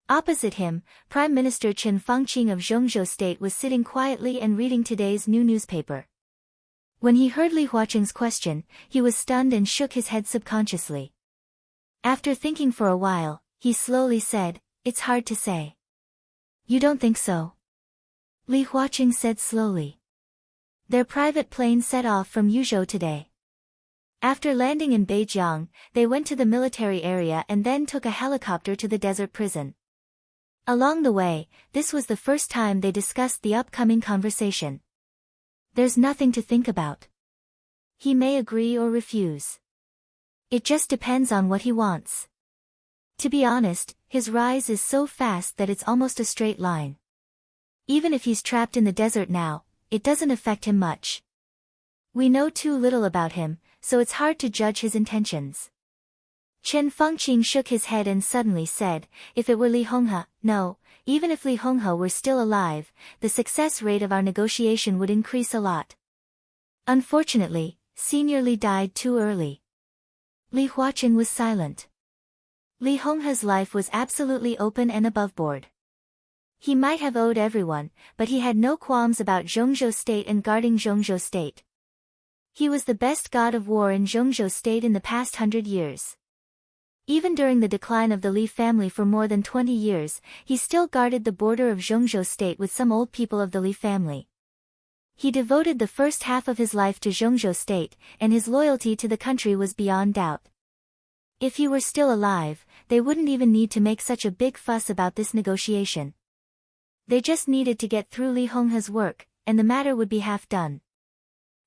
Opposite him, Prime Minister Chen Fangqing of Zhongzhou State was sitting quietly and reading today's new newspaper. When he heard Li Huaqing's question, he was stunned and shook his head subconsciously. After thinking for a while, he slowly said, it's hard to say. You don't think so? Li Huaqing said slowly. Their private plane set off from Yuzhou today. After landing in Beijiang, they went to the military area and then took a helicopter to the desert prison. Along the way, this was the first time they discussed the upcoming conversation. There's nothing to think about. He may agree or refuse. It just depends on what he wants. To be honest, his rise is so fast that it's almost a straight line. Even if he's trapped in the desert now, it doesn't affect him much. We know too little about him, so it's hard to judge his intentions. Chen Fangqing shook his head and suddenly said, if it were Li Honghe, no, even if Li Honghe were still alive, the success rate of our negotiation would increase a lot. Unfortunately, Senior Li died too early. Li Huaqing was silent. Li Honghe's life was absolutely open and aboveboard. He might have owed everyone, but he had no qualms about Zhongzhou State and guarding Zhongzhou State. He was the best god of war in Zhongzhou State in the past 100 years. Even during the decline of the Li family for more than 20 years, he still guarded the border of Zhongzhou State with some old people of the Li family. He devoted the first half of his life to Zhongzhou State, and his loyalty to the country was beyond doubt. If he were still alive, they wouldn't even need to make such a big fuss about this negotiation. They just needed to get through Li Honghe's work, and the matter would be half done.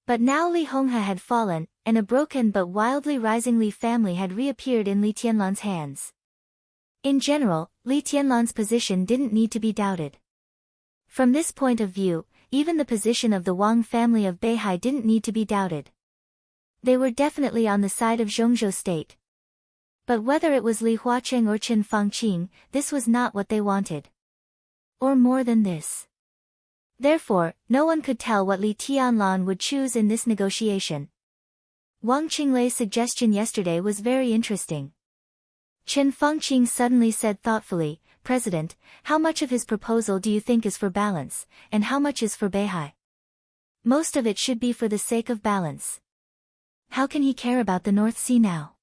But now Li Honghe had fallen, and a broken but wildly rising Li family had reappeared in Li Tianlan's hands. In general, Li Tianlan's position didn't need to be doubted. From this point of view, even the position of the Wang family of Beihai didn't need to be doubted. They were definitely on the side of Zhongzhou State. But whether it was Li Huaqing or Chen Fangqing, this was not what they wanted. Or more than this. Therefore, no one could tell what Li Tianlan would choose in this negotiation. Wang Qinglei's suggestion yesterday was very interesting. Chen Fengqing suddenly said thoughtfully, President, how much of his proposal do you think is for balance, and how much is for Beihai? Most of it should be for the sake of balance. How can he care about the North Sea now?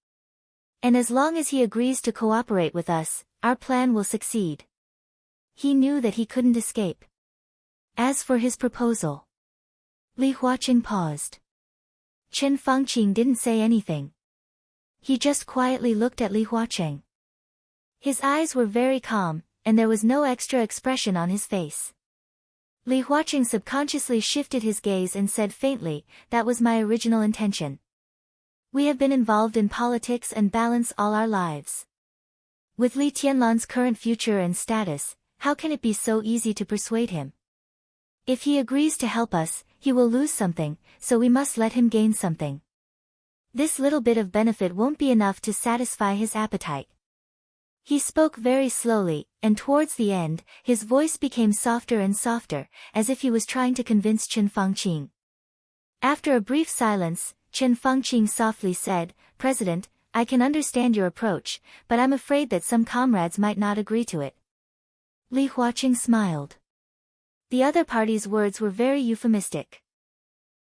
And as long as he agrees to cooperate with us, our plan will succeed. He knew that he couldn't escape. As for his proposal. Li Huaqing paused. Chen Fengqing didn't say anything. He just quietly looked at Li Huaqing. His eyes were very calm, and there was no extra expression on his face. Li Huaqing subconsciously shifted his gaze and said faintly, that was my original intention. We have been involved in politics and balance all our lives. With Li Tianlan's current future and status, how can it be so easy to persuade him? If he agrees to help us, he will lose something, so we must let him gain something. This little bit of benefit won't be enough to satisfy his appetite. He spoke very slowly, and towards the end, his voice became softer and softer, as if he was trying to convince Chen Fengqing. After a brief silence, Chen Fengqing softly said, President, I can understand your approach, but I'm afraid that some comrades might not agree to it. Li Huaqing smiled. The other party's words were very euphemistic.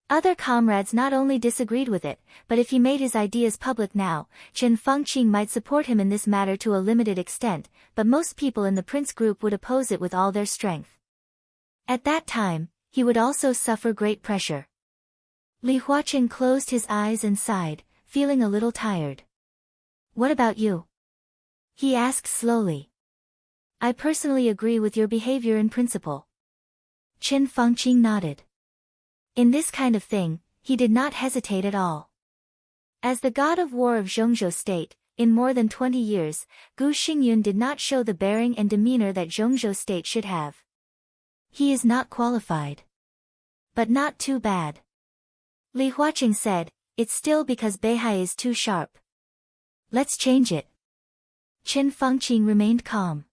Other comrades not only disagreed with it, but if he made his ideas public now, Chen Fengqing might support him in this matter to a limited extent, but most people in the Prince group would oppose it with all their strength. At that time, he would also suffer great pressure. Li Huaqing closed his eyes and sighed, feeling a little tired. What about you? He asked slowly. I personally agree with your behavior in principle. Chen Fengqing nodded. In this kind of thing, he did not hesitate at all. As the god of war of Zhongzhou state, in more than 20 years, Gu Xingyun did not show the bearing and demeanor that Zhongzhou state should have. He is not qualified. But not too bad. Li Huaqing said, it's still because Beihai is too sharp. Let's change it. Chen Fengqing remained calm.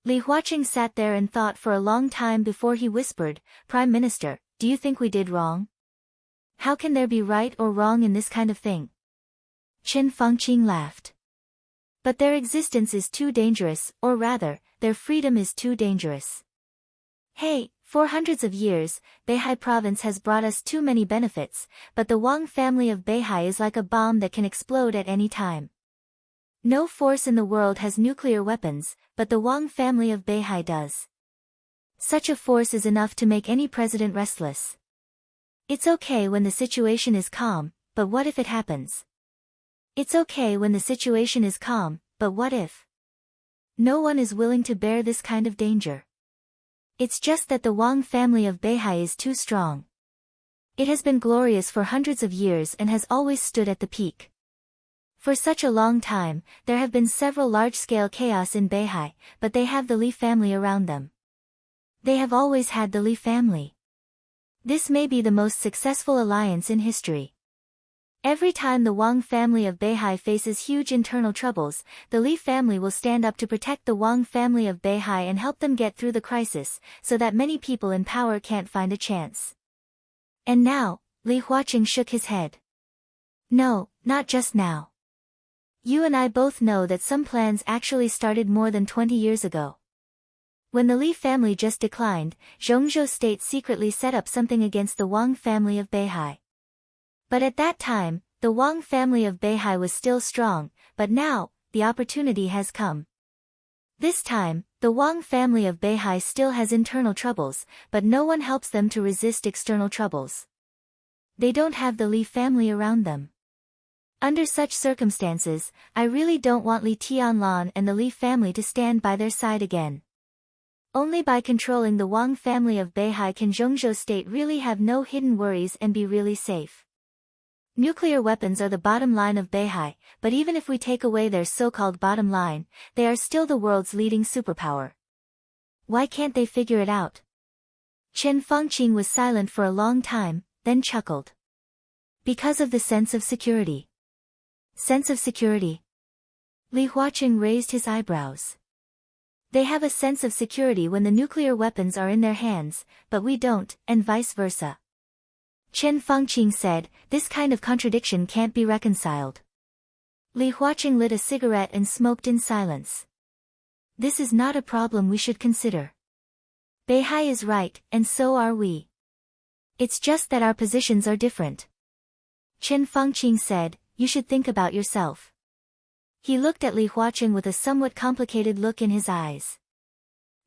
Li Huaqing sat there and thought for a long time before he whispered, Prime Minister, do you think we did wrong? How can there be right or wrong in this kind of thing? Chen Fengqing laughed. But their existence is too dangerous, or rather, their freedom is too dangerous. Hey, for hundreds of years, Beihai province has brought us too many benefits, but the Wang family of Beihai is like a bomb that can explode at any time. No force in the world has nuclear weapons, but the Wang family of Beihai does. Such a force is enough to make any president restless. It's okay when the situation is calm, but what if it happens? It's okay when the situation is calm, but what if? No one is willing to bear this kind of danger. It's just that the Wang family of Beihai is too strong. It has been glorious for hundreds of years and has always stood at the peak. For such a long time, there have been several large-scale chaos in Beihai, but they have the Li family around them. They have always had the Li family. This may be the most successful alliance in history. Every time the Wang family of Beihai faces huge internal troubles, the Li family will stand up to protect the Wang family of Beihai and help them get through the crisis, so that many people in power can't find a chance. And now, Li Huaqing shook his head. No, not just now. You and I both know that some plans actually started more than 20 years ago. When the Li family just declined, Zhongzhou state secretly set up something against the Wang family of Beihai. But at that time, the Wang family of Beihai was still strong, but now, the opportunity has come. This time, the Wang family of Beihai still has internal troubles, but no one helps them to resist external troubles. They don't have the Li family around them. Under such circumstances, I really don't want Li Tianlan and the Li family to stand by their side again. Only by controlling the Wang family of Beihai can Zhongzhou state really have no hidden worries and be really safe. Nuclear weapons are the bottom line of Beihai, but even if we take away their so-called bottom line, they are still the world's leading superpower. Why can't they figure it out? Chen Fengqing was silent for a long time, then chuckled. Because of the sense of security. Sense of security? Li Huaqing raised his eyebrows. They have a sense of security when the nuclear weapons are in their hands, but we don't, and vice versa. Chen Fengqing said, "This kind of contradiction can't be reconciled." Li Huaqing lit a cigarette and smoked in silence. "This is not a problem we should consider. Beihai is right, and so are we. It's just that our positions are different." Chen Fengqing said, "You should think about yourself." He looked at Li Huaqing with a somewhat complicated look in his eyes.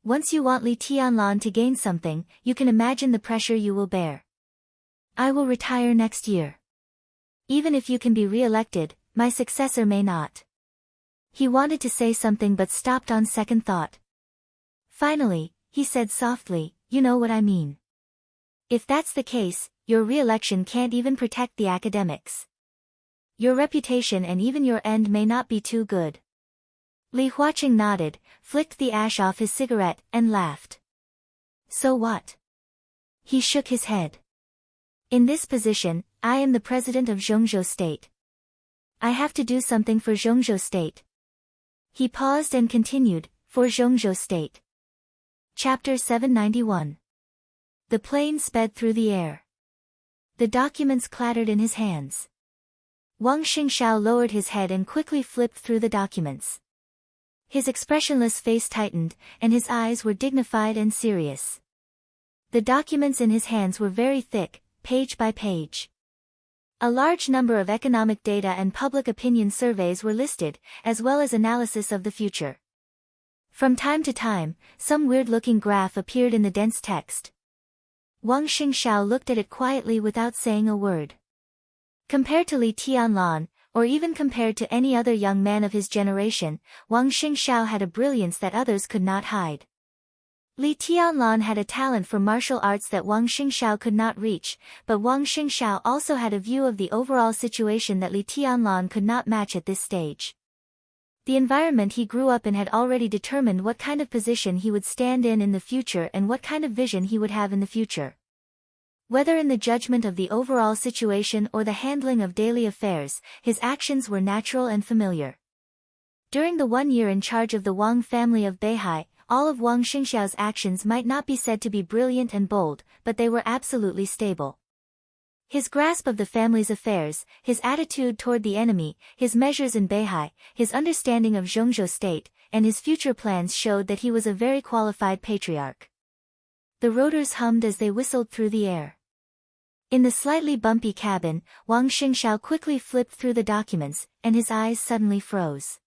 "Once you want Li Tianlan to gain something, you can imagine the pressure you will bear. I will retire next year. Even if you can be re-elected, my successor may not." He wanted to say something but stopped on second thought. Finally, he said softly, "You know what I mean. If that's the case, your re-election can't even protect the academics. Your reputation and even your end may not be too good." Li Huaqing nodded, flicked the ash off his cigarette, and laughed. "So what?" He shook his head. "In this position, I am the president of Zhongzhou State. I have to do something for Zhongzhou State." He paused and continued, "For Zhongzhou State." Chapter 791. The plane sped through the air. The documents clattered in his hands. Wang Xingxiao lowered his head and quickly flipped through the documents. His expressionless face tightened, and his eyes were dignified and serious. The documents in his hands were very thick, page by page. A large number of economic data and public opinion surveys were listed, as well as analysis of the future. From time to time, some weird-looking graph appeared in the dense text. Wang Xingxiao looked at it quietly without saying a word. Compared to Li Tianlan, or even compared to any other young man of his generation, Wang Xingxiao had a brilliance that others could not hide. Li Tianlan had a talent for martial arts that Wang Xingxiao could not reach, but Wang Xingxiao also had a view of the overall situation that Li Tianlan could not match at this stage. The environment he grew up in had already determined what kind of position he would stand in the future and what kind of vision he would have in the future. Whether in the judgment of the overall situation or the handling of daily affairs, his actions were natural and familiar. During the 1 year in charge of the Wang family of Beihai, all of Wang Xingxiao's actions might not be said to be brilliant and bold, but they were absolutely stable. His grasp of the family's affairs, his attitude toward the enemy, his measures in Beihai, his understanding of Zhongzhou State, and his future plans showed that he was a very qualified patriarch. The rotors hummed as they whistled through the air. In the slightly bumpy cabin, Wang Xingxiao quickly flipped through the documents, and his eyes suddenly froze.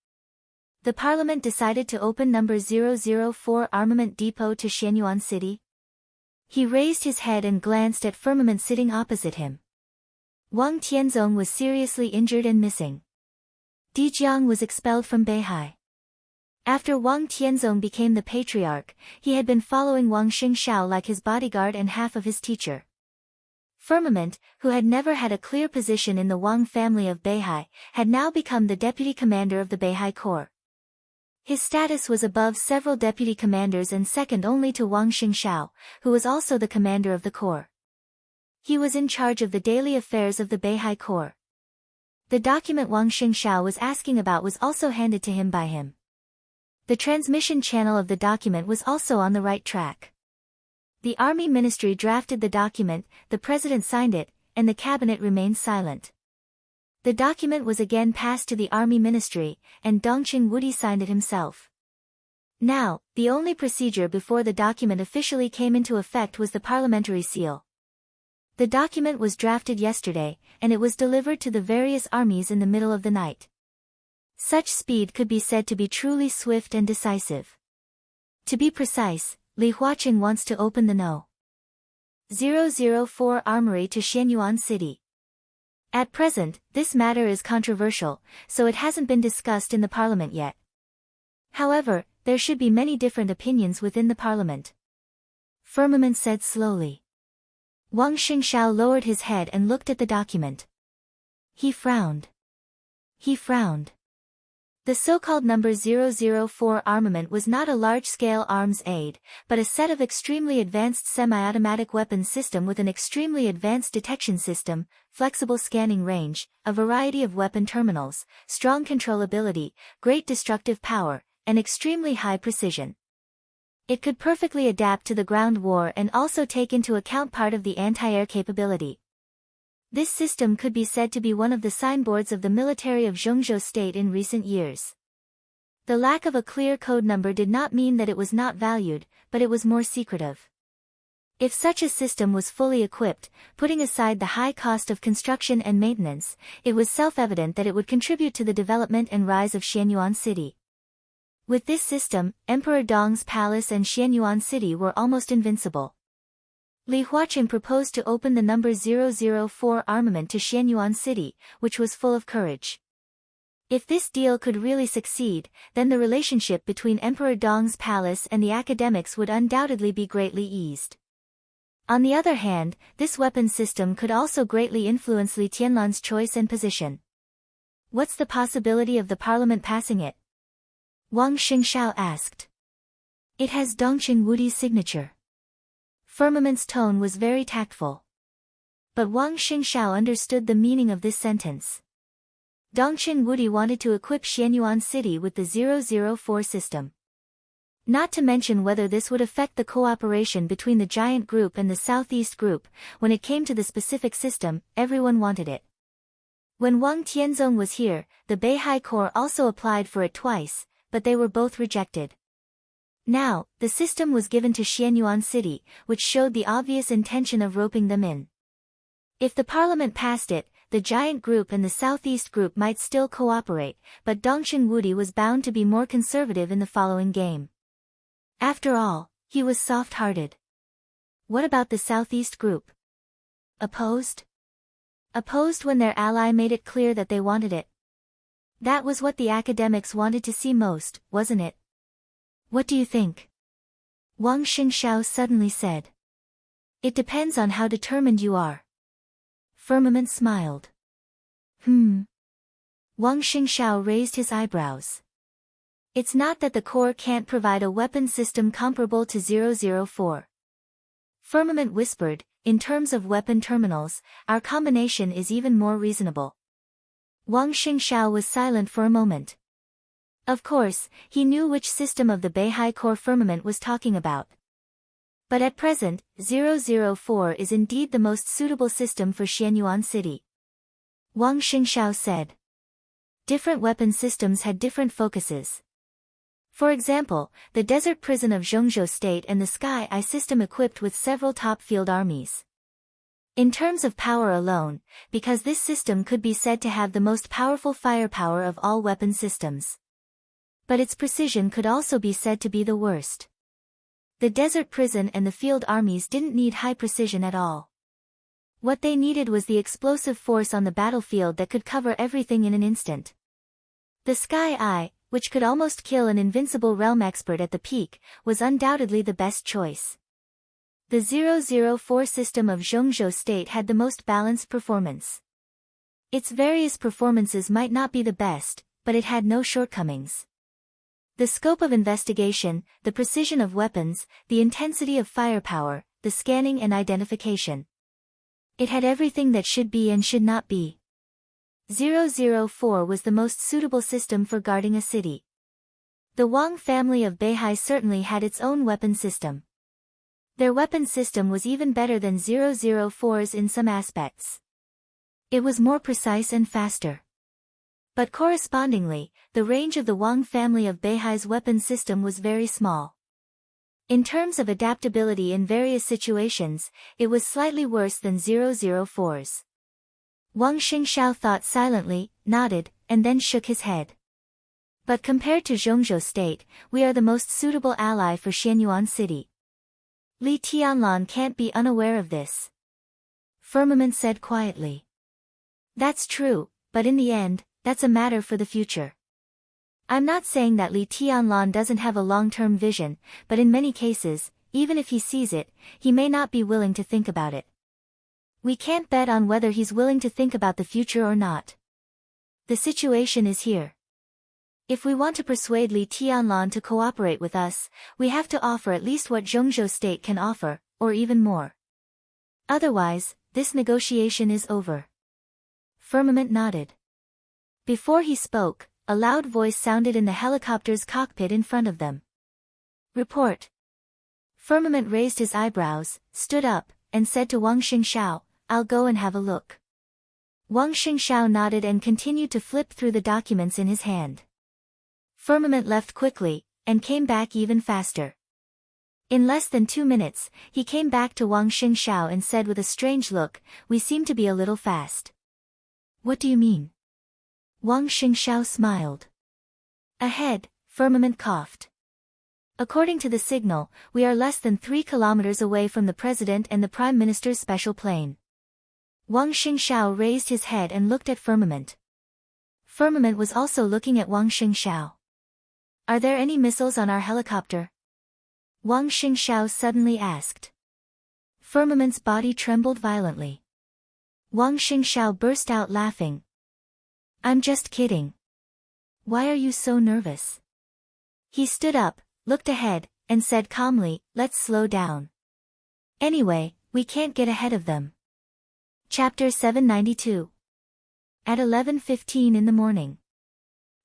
The parliament decided to open number 004 Armament Depot to Xianyuan City. He raised his head and glanced at Firmament sitting opposite him. Wang Tianzong was seriously injured and missing. Di Jiang was expelled from Beihai. After Wang Tianzong became the patriarch, he had been following Wang Xingxiao like his bodyguard and half of his teacher. Firmament, who had never had a clear position in the Wang family of Beihai, had now become the deputy commander of the Beihai Corps. His status was above several deputy commanders and second only to Wang Xingxiao, who was also the commander of the corps. He was in charge of the daily affairs of the Beihai Corps. The document Wang Xingxiao was asking about was also handed to him by him. The transmission channel of the document was also on the right track. The Army Ministry drafted the document, the President signed it, and the Cabinet remained silent. The document was again passed to the Army Ministry, and Dongqing Wudi signed it himself. Now, the only procedure before the document officially came into effect was the parliamentary seal. The document was drafted yesterday, and it was delivered to the various armies in the middle of the night. Such speed could be said to be truly swift and decisive. To be precise, Li Huaqing wants to open the No. 004 Armory to Xianyuan City. At present, this matter is controversial, so it hasn't been discussed in the parliament yet. However, there should be many different opinions within the parliament. Firmament said slowly. Wang Xingxiao lowered his head and looked at the document. He frowned. The so-called number 004 armament was not a large-scale arms aid, but a set of extremely advanced semi-automatic weapons system with an extremely advanced detection system, flexible scanning range, a variety of weapon terminals, strong controllability, great destructive power, and extremely high precision. It could perfectly adapt to the ground war and also take into account part of the anti-air capability. This system could be said to be one of the signboards of the military of Zhongzhou state in recent years. The lack of a clear code number did not mean that it was not valued, but it was more secretive. If such a system was fully equipped, putting aside the high cost of construction and maintenance, it was self-evident that it would contribute to the development and rise of Xianyuan City. With this system, Emperor Dong's palace and Xianyuan City were almost invincible. Li Huaqin proposed to open the number 004 armament to Xianyuan City, which was full of courage. If this deal could really succeed, then the relationship between Emperor Dong's palace and the academics would undoubtedly be greatly eased. On the other hand, this weapon system could also greatly influence Li Tianlan's choice and position. What's the possibility of the parliament passing it? Wang Xingshao asked. It has Dongqing Wudi's signature. Firmament's tone was very tactful. But Wang Xingshao understood the meaning of this sentence. Dongqing Wudi wanted to equip Xianyuan City with the 004 system. Not to mention whether this would affect the cooperation between the Giant Group and the Southeast Group. When it came to the specific system, everyone wanted it. When Wang Tianzong was here, the Beihai Corps also applied for it twice, but they were both rejected. Now, the system was given to Xianyuan City, which showed the obvious intention of roping them in. If the parliament passed it, the Giant Group and the Southeast Group might still cooperate, but Dongqing Wudi was bound to be more conservative in the following game. After all, he was soft-hearted. What about the Southeast Group? Opposed? Opposed when their ally made it clear that they wanted it. That was what the academics wanted to see most, wasn't it? What do you think? Wang Xingshao suddenly said. It depends on how determined you are. Firmament smiled. Wang Xingshao raised his eyebrows. It's not that the Corps can't provide a weapon system comparable to 004. Firmament whispered, in terms of weapon terminals, our combination is even more reasonable. Wang Xingshao was silent for a moment. Of course, he knew which system of the Beihai Corps Firmament was talking about. But at present, 004 is indeed the most suitable system for Xianyuan City. Wang Xingshao said. Different weapon systems had different focuses. For example, the desert prison of Zhongzhou State and the Sky Eye system equipped with several top field armies. In terms of power alone, because this system could be said to have the most powerful firepower of all weapon systems. But its precision could also be said to be the worst. The desert prison and the field armies didn't need high precision at all. What they needed was the explosive force on the battlefield that could cover everything in an instant. The Sky Eye, which could almost kill an invincible realm expert at the peak, was undoubtedly the best choice. The 004 system of Zhongzhou State had the most balanced performance. Its various performances might not be the best, but it had no shortcomings. The scope of investigation, the precision of weapons, the intensity of firepower, the scanning and identification. It had everything that should be and should not be. 004 was the most suitable system for guarding a city. The Wang family of Beihai certainly had its own weapon system. Their weapon system was even better than 004's in some aspects. It was more precise and faster. But correspondingly, the range of the Wang family of Beihai's weapon system was very small. In terms of adaptability in various situations, it was slightly worse than 004's. Wang Xingshao thought silently, nodded, and then shook his head. But compared to Zhongzhou State, we are the most suitable ally for Xianyuan City. Li Tianlan can't be unaware of this. Firmament said quietly. That's true, but in the end, that's a matter for the future. I'm not saying that Li Tianlan doesn't have a long-term vision, but in many cases, even if he sees it, he may not be willing to think about it. We can't bet on whether he's willing to think about the future or not. The situation is here. If we want to persuade Li Tianlan to cooperate with us, we have to offer at least what Zhongzhou State can offer, or even more. Otherwise, this negotiation is over. Firmament nodded. Before he spoke, a loud voice sounded in the helicopter's cockpit in front of them. Report. Firmament raised his eyebrows, stood up, and said to Wang Xingshao, I'll go and have a look. Wang Xingxiao nodded and continued to flip through the documents in his hand. Firmament left quickly, and came back even faster. In less than 2 minutes, he came back to Wang Xingxiao and said with a strange look, "We seem to be a little fast." "What do you mean?" Wang Xingxiao smiled. "Ahead," Firmament coughed. "According to the signal, we are less than 3 kilometers away from the President and the Prime Minister's special plane." Wang Xingxiao raised his head and looked at Firmament. Firmament was also looking at Wang Xingxiao. "Are there any missiles on our helicopter?" Wang Xingxiao suddenly asked. Firmament's body trembled violently. Wang Xingxiao burst out laughing. "I'm just kidding. Why are you so nervous?" He stood up, looked ahead, and said calmly, "Let's slow down. Anyway, we can't get ahead of them." Chapter 792. At 11:15 in the morning.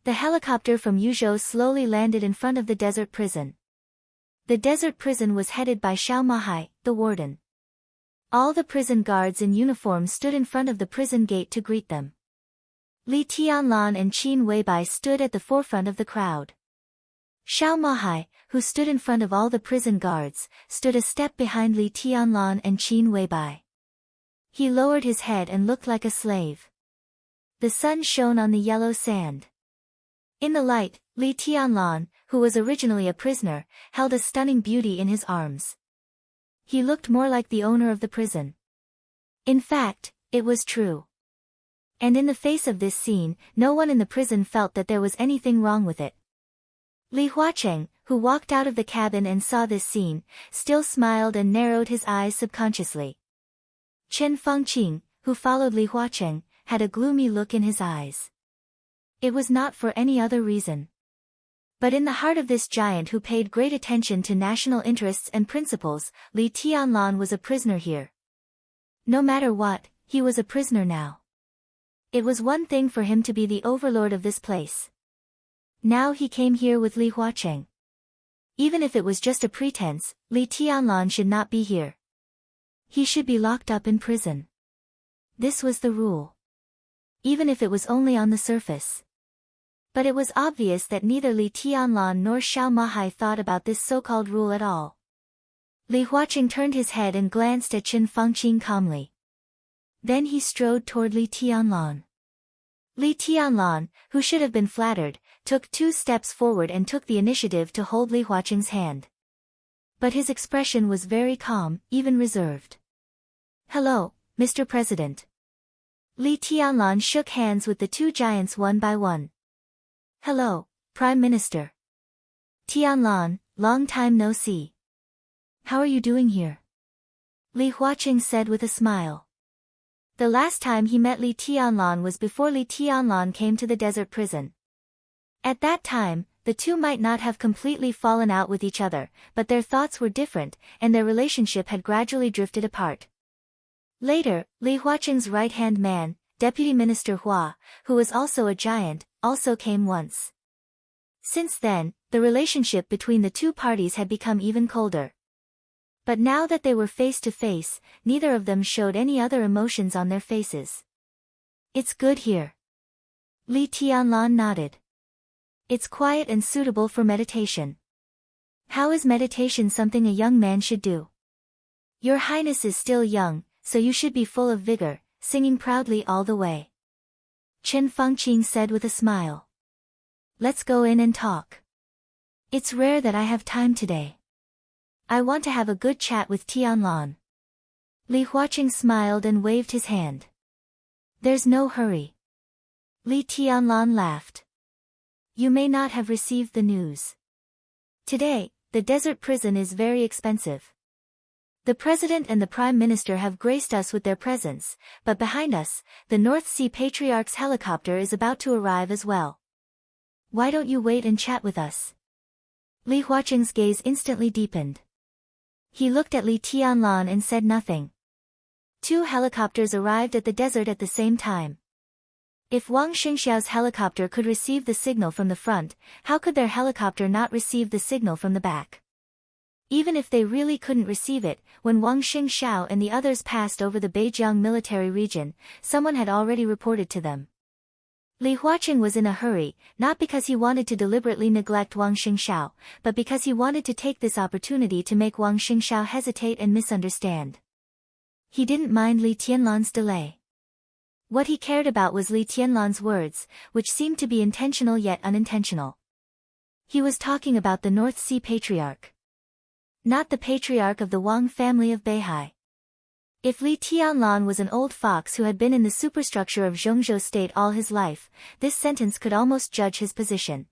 The helicopter from Yuzhou slowly landed in front of the desert prison. The desert prison was headed by Xiao Mahai, the warden. All the prison guards in uniform stood in front of the prison gate to greet them. Li Tianlan and Qin Weibai stood at the forefront of the crowd. Xiao Mahai, who stood in front of all the prison guards, stood a step behind Li Tianlan and Qin Weibai. He lowered his head and looked like a slave. The sun shone on the yellow sand. In the light, Li Tianlan, who was originally a prisoner, held a stunning beauty in his arms. He looked more like the owner of the prison. In fact, it was true. And in the face of this scene, no one in the prison felt that there was anything wrong with it. Li Huacheng, who walked out of the cabin and saw this scene, still smiled and narrowed his eyes subconsciously. Chen Fangqing, who followed Li Huacheng, had a gloomy look in his eyes. It was not for any other reason. But in the heart of this giant who paid great attention to national interests and principles, Li Tianlan was a prisoner here. No matter what, he was a prisoner now. It was one thing for him to be the overlord of this place. Now he came here with Li Huacheng. Even if it was just a pretense, Li Tianlan should not be here. He should be locked up in prison. This was the rule. Even if it was only on the surface. But it was obvious that neither Li Tianlan nor Xiao Mahai thought about this so-called rule at all. Li Huacheng turned his head and glanced at Chen Fangqing calmly. Then he strode toward Li Tianlan. Li Tianlan, who should have been flattered, took 2 steps forward and took the initiative to hold Li Huacheng's hand. But his expression was very calm, even reserved. "Hello, Mr. President." Li Tianlan shook hands with the 2 giants one by one. "Hello, Prime Minister." "Tianlan, long time no see. How are you doing here?" Li Huacheng said with a smile. The last time he met Li Tianlan was before Li Tianlan came to the desert prison. At that time, the two might not have completely fallen out with each other, but their thoughts were different, and their relationship had gradually drifted apart. Later, Li Huacheng's right-hand man, Deputy Minister Hua, who was also a giant, also came once. Since then, the relationship between the two parties had become even colder. But now that they were face to face, neither of them showed any other emotions on their faces. "It's good here." Li Tianlan nodded. "It's quiet and suitable for meditation." "How is meditation something a young man should do?" "Your Highness is still young, so you should be full of vigor, singing proudly all the way." Chen Fangqing said with a smile. "Let's go in and talk. It's rare that I have time today. I want to have a good chat with Tianlan." Li Huacheng smiled and waved his hand. "There's no hurry." Li Tianlan laughed. "You may not have received the news. Today, the desert prison is very expensive. The President and the Prime Minister have graced us with their presence, but behind us, the North Sea Patriarch's helicopter is about to arrive as well. Why don't you wait and chat with us?" Li Huacheng's gaze instantly deepened. He looked at Li Tianlan and said nothing. 2 helicopters arrived at the desert at the same time. If Wang Xingxiao's helicopter could receive the signal from the front, how could their helicopter not receive the signal from the back? Even if they really couldn't receive it, when Wang Xingxiao and the others passed over the Beijiang military region, someone had already reported to them. Li Huaqing was in a hurry, not because he wanted to deliberately neglect Wang Xingxiao, but because he wanted to take this opportunity to make Wang Xingxiao hesitate and misunderstand. He didn't mind Li Tianlan's delay. What he cared about was Li Tianlan's words, which seemed to be intentional yet unintentional. He was talking about the North Sea Patriarch. Not the patriarch of the Wang family of Beihai. If Li Tianlan was an old fox who had been in the superstructure of Zhongzhou state all his life, this sentence could almost judge his position.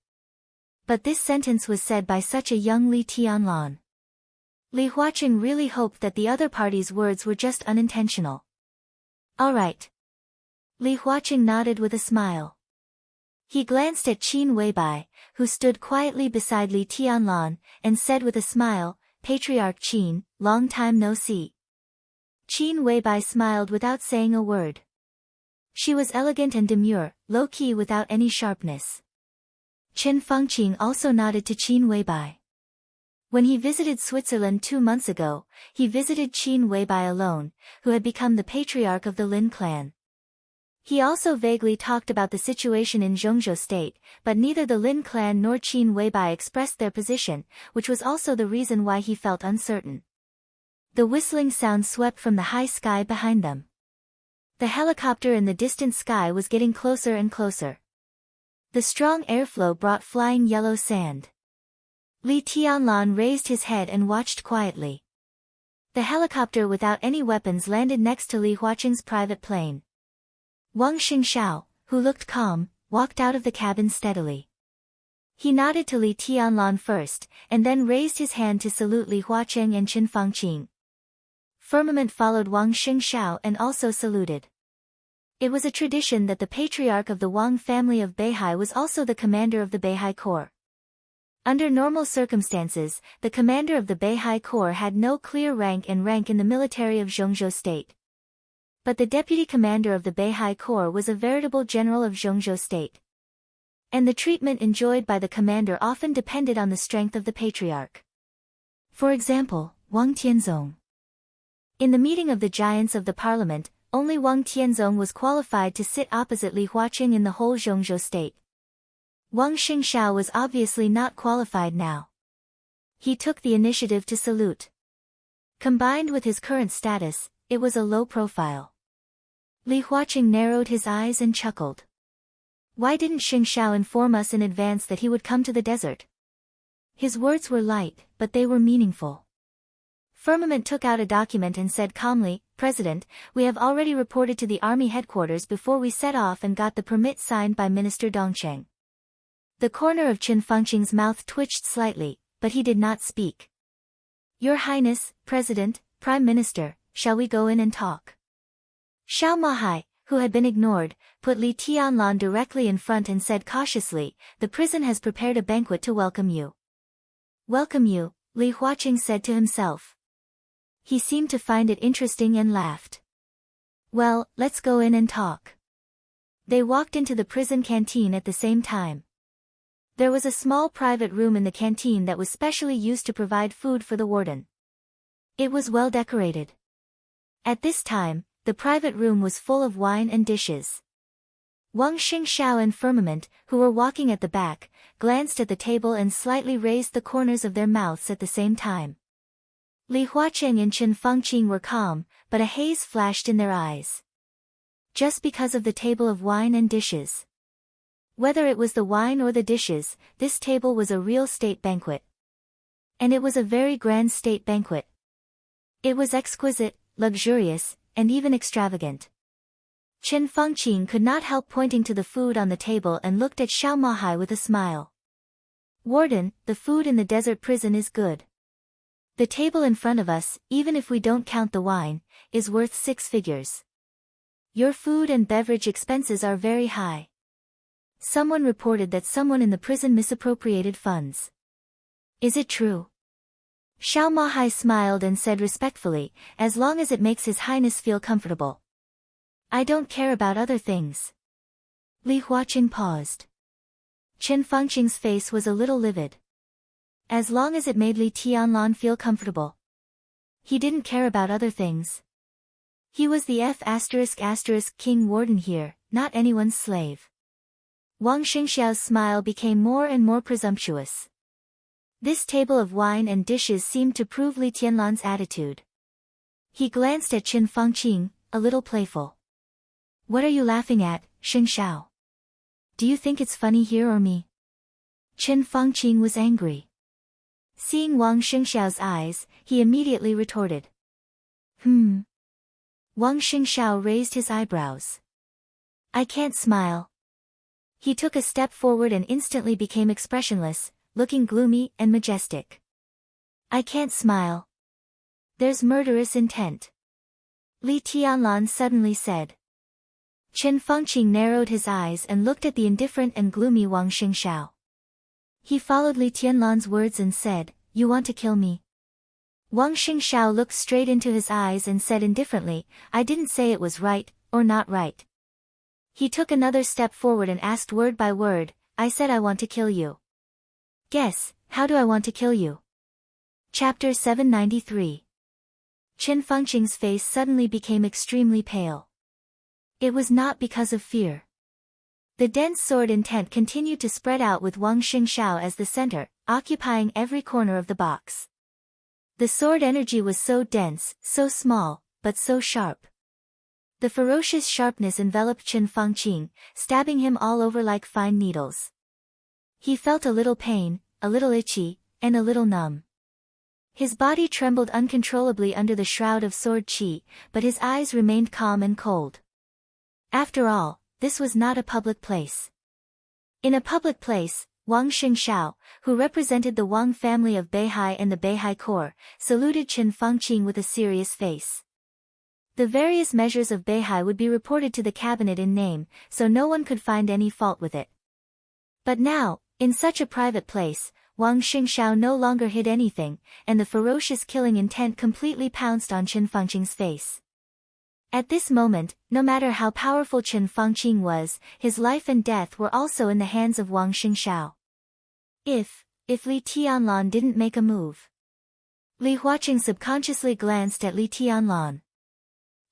But this sentence was said by such a young Li Tianlan. Li Huaqing really hoped that the other party's words were just unintentional. All right. Li Huaqing nodded with a smile. He glanced at Qin Weibai, who stood quietly beside Li Tianlan, and said with a smile, Patriarch Qin, long time no see. Qin Weibai smiled without saying a word. She was elegant and demure, low-key without any sharpness. Chen Fengqing also nodded to Qin Weibai. When he visited Switzerland 2 months ago, he visited Qin Weibai alone, who had become the patriarch of the Lin clan. He also vaguely talked about the situation in Zhongzhou state, but neither the Lin clan nor Qin Weibai expressed their position, which was also the reason why he felt uncertain. The whistling sound swept from the high sky behind them. The helicopter in the distant sky was getting closer and closer. The strong airflow brought flying yellow sand. Li Tianlan raised his head and watched quietly. The helicopter without any weapons landed next to Li Huaqing's private plane. Wang Xingxiao, who looked calm, walked out of the cabin steadily. He nodded to Li Tianlan first, and then raised his hand to salute Li Huaqing and Chen Fengqing. Firmament followed Wang Xingxiao and also saluted. It was a tradition that the patriarch of the Wang family of Beihai was also the commander of the Beihai Corps. Under normal circumstances, the commander of the Beihai Corps had no clear rank in the military of Zhongzhou state. But the deputy commander of the Beihai Corps was a veritable general of Zhongzhou state. And the treatment enjoyed by the commander often depended on the strength of the patriarch. For example, Wang Tianzong. In the meeting of the giants of the parliament, only Wang Tianzong was qualified to sit opposite Li Huaqing in the whole Zhongzhou state. Wang Xingxiao was obviously not qualified now. He took the initiative to salute. Combined with his current status, it was a low profile. Li Huaqing narrowed his eyes and chuckled. Why didn't Xingxiao inform us in advance that he would come to the desert? His words were light, but they were meaningful. Firmament took out a document and said calmly, President, we have already reported to the army headquarters before we set off and got the permit signed by Minister Dongcheng. The corner of Chen Fengqing's mouth twitched slightly, but he did not speak. Your Highness, President, Prime Minister, shall we go in and talk? Xiao Mahai, who had been ignored, put Li Tianlan directly in front and said cautiously, the prison has prepared a banquet to welcome you. Welcome you, Li Huaqing said to himself. He seemed to find it interesting and laughed. Well, let's go in and talk. They walked into the prison canteen at the same time. There was a small private room in the canteen that was specially used to provide food for the warden. It was well decorated. At this time, the private room was full of wine and dishes. Wang Xingxiao and Firmament, who were walking at the back, glanced at the table and slightly raised the corners of their mouths at the same time. Li Huaqing and Chen Fengqing were calm, but a haze flashed in their eyes. Just because of the table of wine and dishes. Whether it was the wine or the dishes, this table was a real state banquet. And it was a very grand state banquet. It was exquisite, luxurious, and even extravagant. Chen Fengqing could not help pointing to the food on the table and looked at Xiao Mahai with a smile. Warden, the food in the desert prison is good. The table in front of us, even if we don't count the wine, is worth 6 figures. Your food and beverage expenses are very high. Someone reported that someone in the prison misappropriated funds. Is it true? Xiao Mahai smiled and said respectfully, as long as it makes His Highness feel comfortable. I don't care about other things. Li Huaqing paused. Chen Fengqing's face was a little livid. As long as it made Li Tianlan feel comfortable. He didn't care about other things. He was the King warden here, not anyone's slave. Wang Xingxiao's smile became more and more presumptuous. This table of wine and dishes seemed to prove Li Tianlan's attitude. He glanced at Qin Fangqing, a little playful. What are you laughing at, Xingxiao? Do you think it's funny here or me? Qin Fangqing was angry. Seeing Wang Xingxiao's eyes, he immediately retorted. Wang Xingxiao raised his eyebrows. I can't smile. He took a step forward and instantly became expressionless, looking gloomy and majestic. I can't smile. There's murderous intent. Li Tianlan suddenly said. Qin Fangqing narrowed his eyes and looked at the indifferent and gloomy Wang Xingxiao. He followed Li Tianlan's words and said, You want to kill me? Wang Xingxiao looked straight into his eyes and said indifferently, I didn't say it was right, or not right. He took another step forward and asked word by word, I said I want to kill you. Guess, how do I want to kill you? Chapter 793. Qin Fangqing's face suddenly became extremely pale. It was not because of fear. The dense sword intent continued to spread out with Wang Xingxiao as the center, occupying every corner of the box. The sword energy was so dense, so small, but so sharp. The ferocious sharpness enveloped Qin Fangqing, stabbing him all over like fine needles. He felt a little pain, a little itchy, and a little numb. His body trembled uncontrollably under the shroud of sword qi, but his eyes remained calm and cold. After all, this was not a public place. In a public place, Wang Xingxiao, who represented the Wang family of Beihai and the Beihai Corps, saluted Qin Fangqing with a serious face. The various measures of Beihai would be reported to the cabinet in name, so no one could find any fault with it. But now, in such a private place, Wang Xingxiao no longer hid anything, and the ferocious killing intent completely pounced on Qin Fangqing's face. At this moment, no matter how powerful Qin Fangqing was, his life and death were also in the hands of Wang Xingxiao. If Li Tianlan didn't make a move. Li Huaqing subconsciously glanced at Li Tianlan.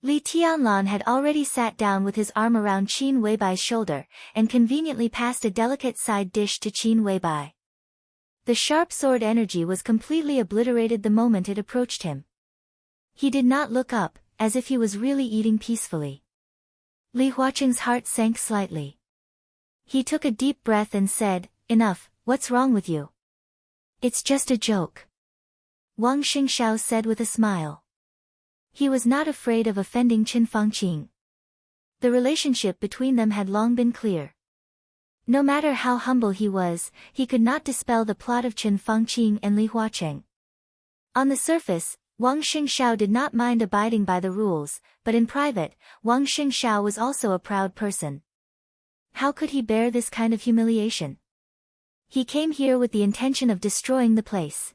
Li Tianlan had already sat down with his arm around Qin Weibai's shoulder, and conveniently passed a delicate side dish to Qin Weibai. The sharp sword energy was completely obliterated the moment it approached him. He did not look up, as if he was really eating peacefully. Li Huaqing's heart sank slightly. He took a deep breath and said, Enough, what's wrong with you? It's just a joke. Wang Xingxiao said with a smile. He was not afraid of offending Qin Fangqing. The relationship between them had long been clear. No matter how humble he was, he could not dispel the plot of Qin Fangqing and Li Huaqing. On the surface, Wang Xingxiao did not mind abiding by the rules, but in private, Wang Xingxiao was also a proud person. How could he bear this kind of humiliation? He came here with the intention of destroying the place.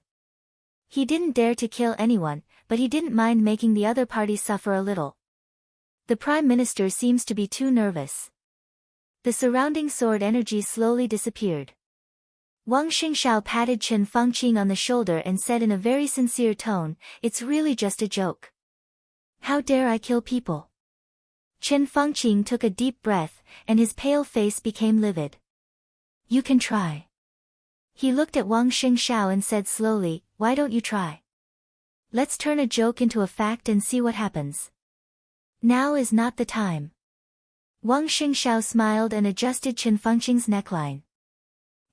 He didn't dare to kill anyone, but he didn't mind making the other party suffer a little. The Prime Minister seems to be too nervous. The surrounding sword energy slowly disappeared. Wang Xingxiao patted Qin Fangqing on the shoulder and said in a very sincere tone, It's really just a joke. How dare I kill people? Qin Fangqing took a deep breath, and his pale face became livid. You can try. He looked at Wang Xingxiao and said slowly, Why don't you try? Let's turn a joke into a fact and see what happens. Now is not the time. Wang Xingxiao smiled and adjusted Qin Fangqing's neckline.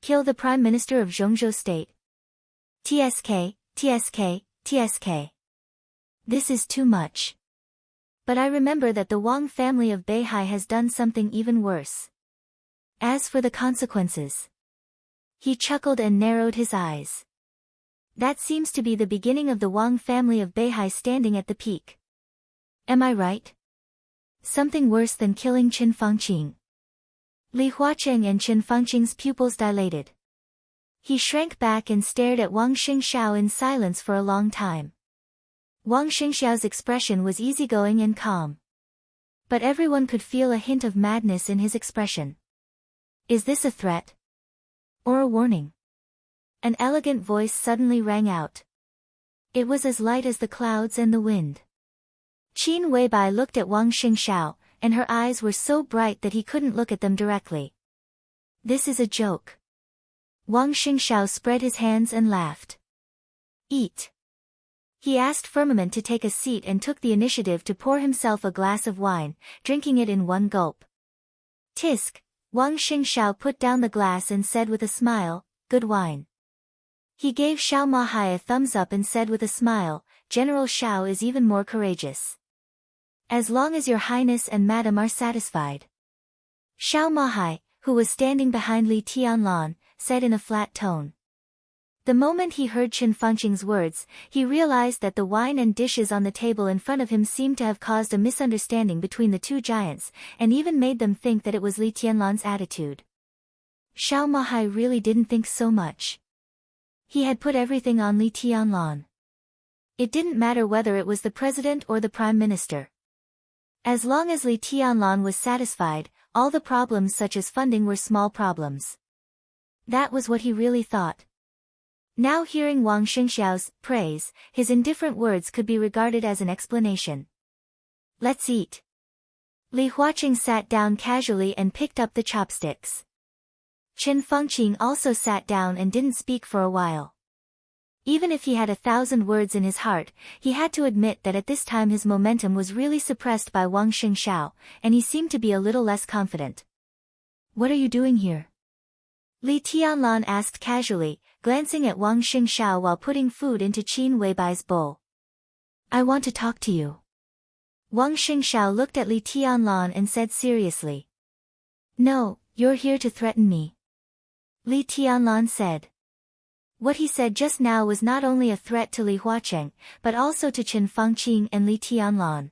Kill the Prime Minister of Zhongzhou State. TSK, TSK, TSK. This is too much. But I remember that the Wang family of Beihai has done something even worse. As for the consequences. He chuckled and narrowed his eyes. That seems to be the beginning of the Wang family of Beihai standing at the peak. Am I right? Something worse than killing Qin Fangqing. Li Huaqing and Qin Fangqing's pupils dilated. He shrank back and stared at Wang Xingxiao in silence for a long time. Wang Xingxiao's expression was easygoing and calm. But everyone could feel a hint of madness in his expression. Is this a threat? Or a warning? An elegant voice suddenly rang out. It was as light as the clouds and the wind. Qin Weibai looked at Wang Xingxiao, and her eyes were so bright that he couldn't look at them directly. This is a joke. Wang Xingxiao spread his hands and laughed. Eat. He asked Firmament to take a seat and took the initiative to pour himself a glass of wine, drinking it in one gulp. Tisk, Wang Xingxiao put down the glass and said with a smile, good wine. He gave Xiao Mahai a thumbs up and said with a smile, General Xiao is even more courageous. As long as your highness and madam are satisfied. Xiao Mahai, who was standing behind Li Tianlan, said in a flat tone. The moment he heard Chen Fengqing's words, he realized that the wine and dishes on the table in front of him seemed to have caused a misunderstanding between the two giants, and even made them think that it was Li Tianlan's attitude. Xiao Mahai really didn't think so much. He had put everything on Li Tianlan. It didn't matter whether it was the president or the prime minister. As long as Li Tianlan was satisfied, all the problems such as funding were small problems. That was what he really thought. Now hearing Wang Xingxiao's praise, his indifferent words could be regarded as an explanation. Let's eat. Li Huaqing sat down casually and picked up the chopsticks. Chen Fengqing also sat down and didn't speak for a while. Even if he had 1,000 words in his heart, he had to admit that at this time his momentum was really suppressed by Wang Xingxiao, and he seemed to be a little less confident. What are you doing here? Li Tianlan asked casually, glancing at Wang Xingxiao while putting food into Qin Weibai's bowl. I want to talk to you. Wang Xingxiao looked at Li Tianlan and said seriously. No, you're here to threaten me. Li Tianlan said. What he said just now was not only a threat to Li Huaqing, but also to Chen Fengqing and Li Tianlan.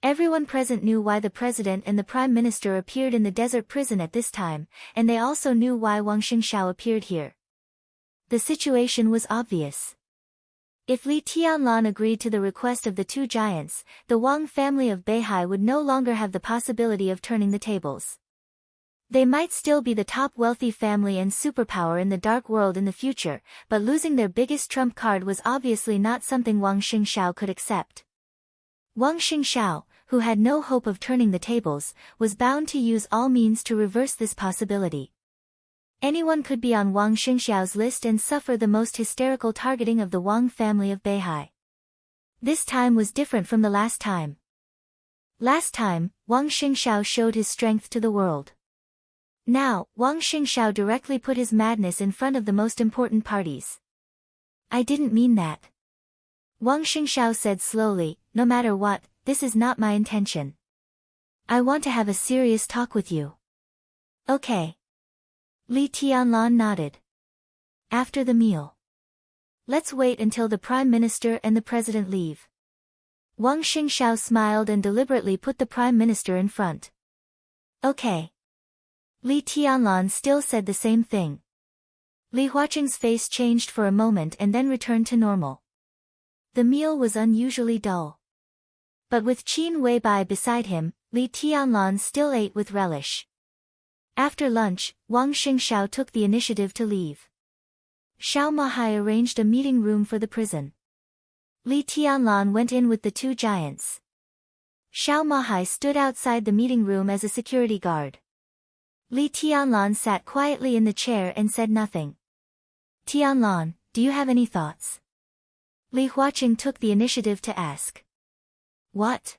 Everyone present knew why the president and the prime minister appeared in the desert prison at this time, and they also knew why Wang Xingxiao appeared here. The situation was obvious. If Li Tianlan agreed to the request of the two giants, the Wang family of Beihai would no longer have the possibility of turning the tables. They might still be the top wealthy family and superpower in the dark world in the future, but losing their biggest trump card was obviously not something Wang Xingxiao could accept. Wang Xingxiao, who had no hope of turning the tables, was bound to use all means to reverse this possibility. Anyone could be on Wang Xingxiao's list and suffer the most hysterical targeting of the Wang family of Beihai. This time was different from the last time. Last time, Wang Xingxiao showed his strength to the world. Now, Wang Xingxiao directly put his madness in front of the most important parties. I didn't mean that. Wang Xingxiao said slowly, no matter what, this is not my intention. I want to have a serious talk with you. Okay. Li Tianlan nodded. After the meal. Let's wait until the prime minister and the president leave. Wang Xingxiao smiled and deliberately put the prime minister in front. Okay. Li Tianlan still said the same thing. Li Huaqing's face changed for a moment and then returned to normal. The meal was unusually dull. But with Qin Weibai beside him, Li Tianlan still ate with relish. After lunch, Wang Xingxiao took the initiative to leave. Xiao Mahai arranged a meeting room for the prison. Li Tianlan went in with the two giants. Xiao Mahai stood outside the meeting room as a security guard. Li Tianlan sat quietly in the chair and said nothing. Tianlan, do you have any thoughts? Li Huaqing took the initiative to ask. What?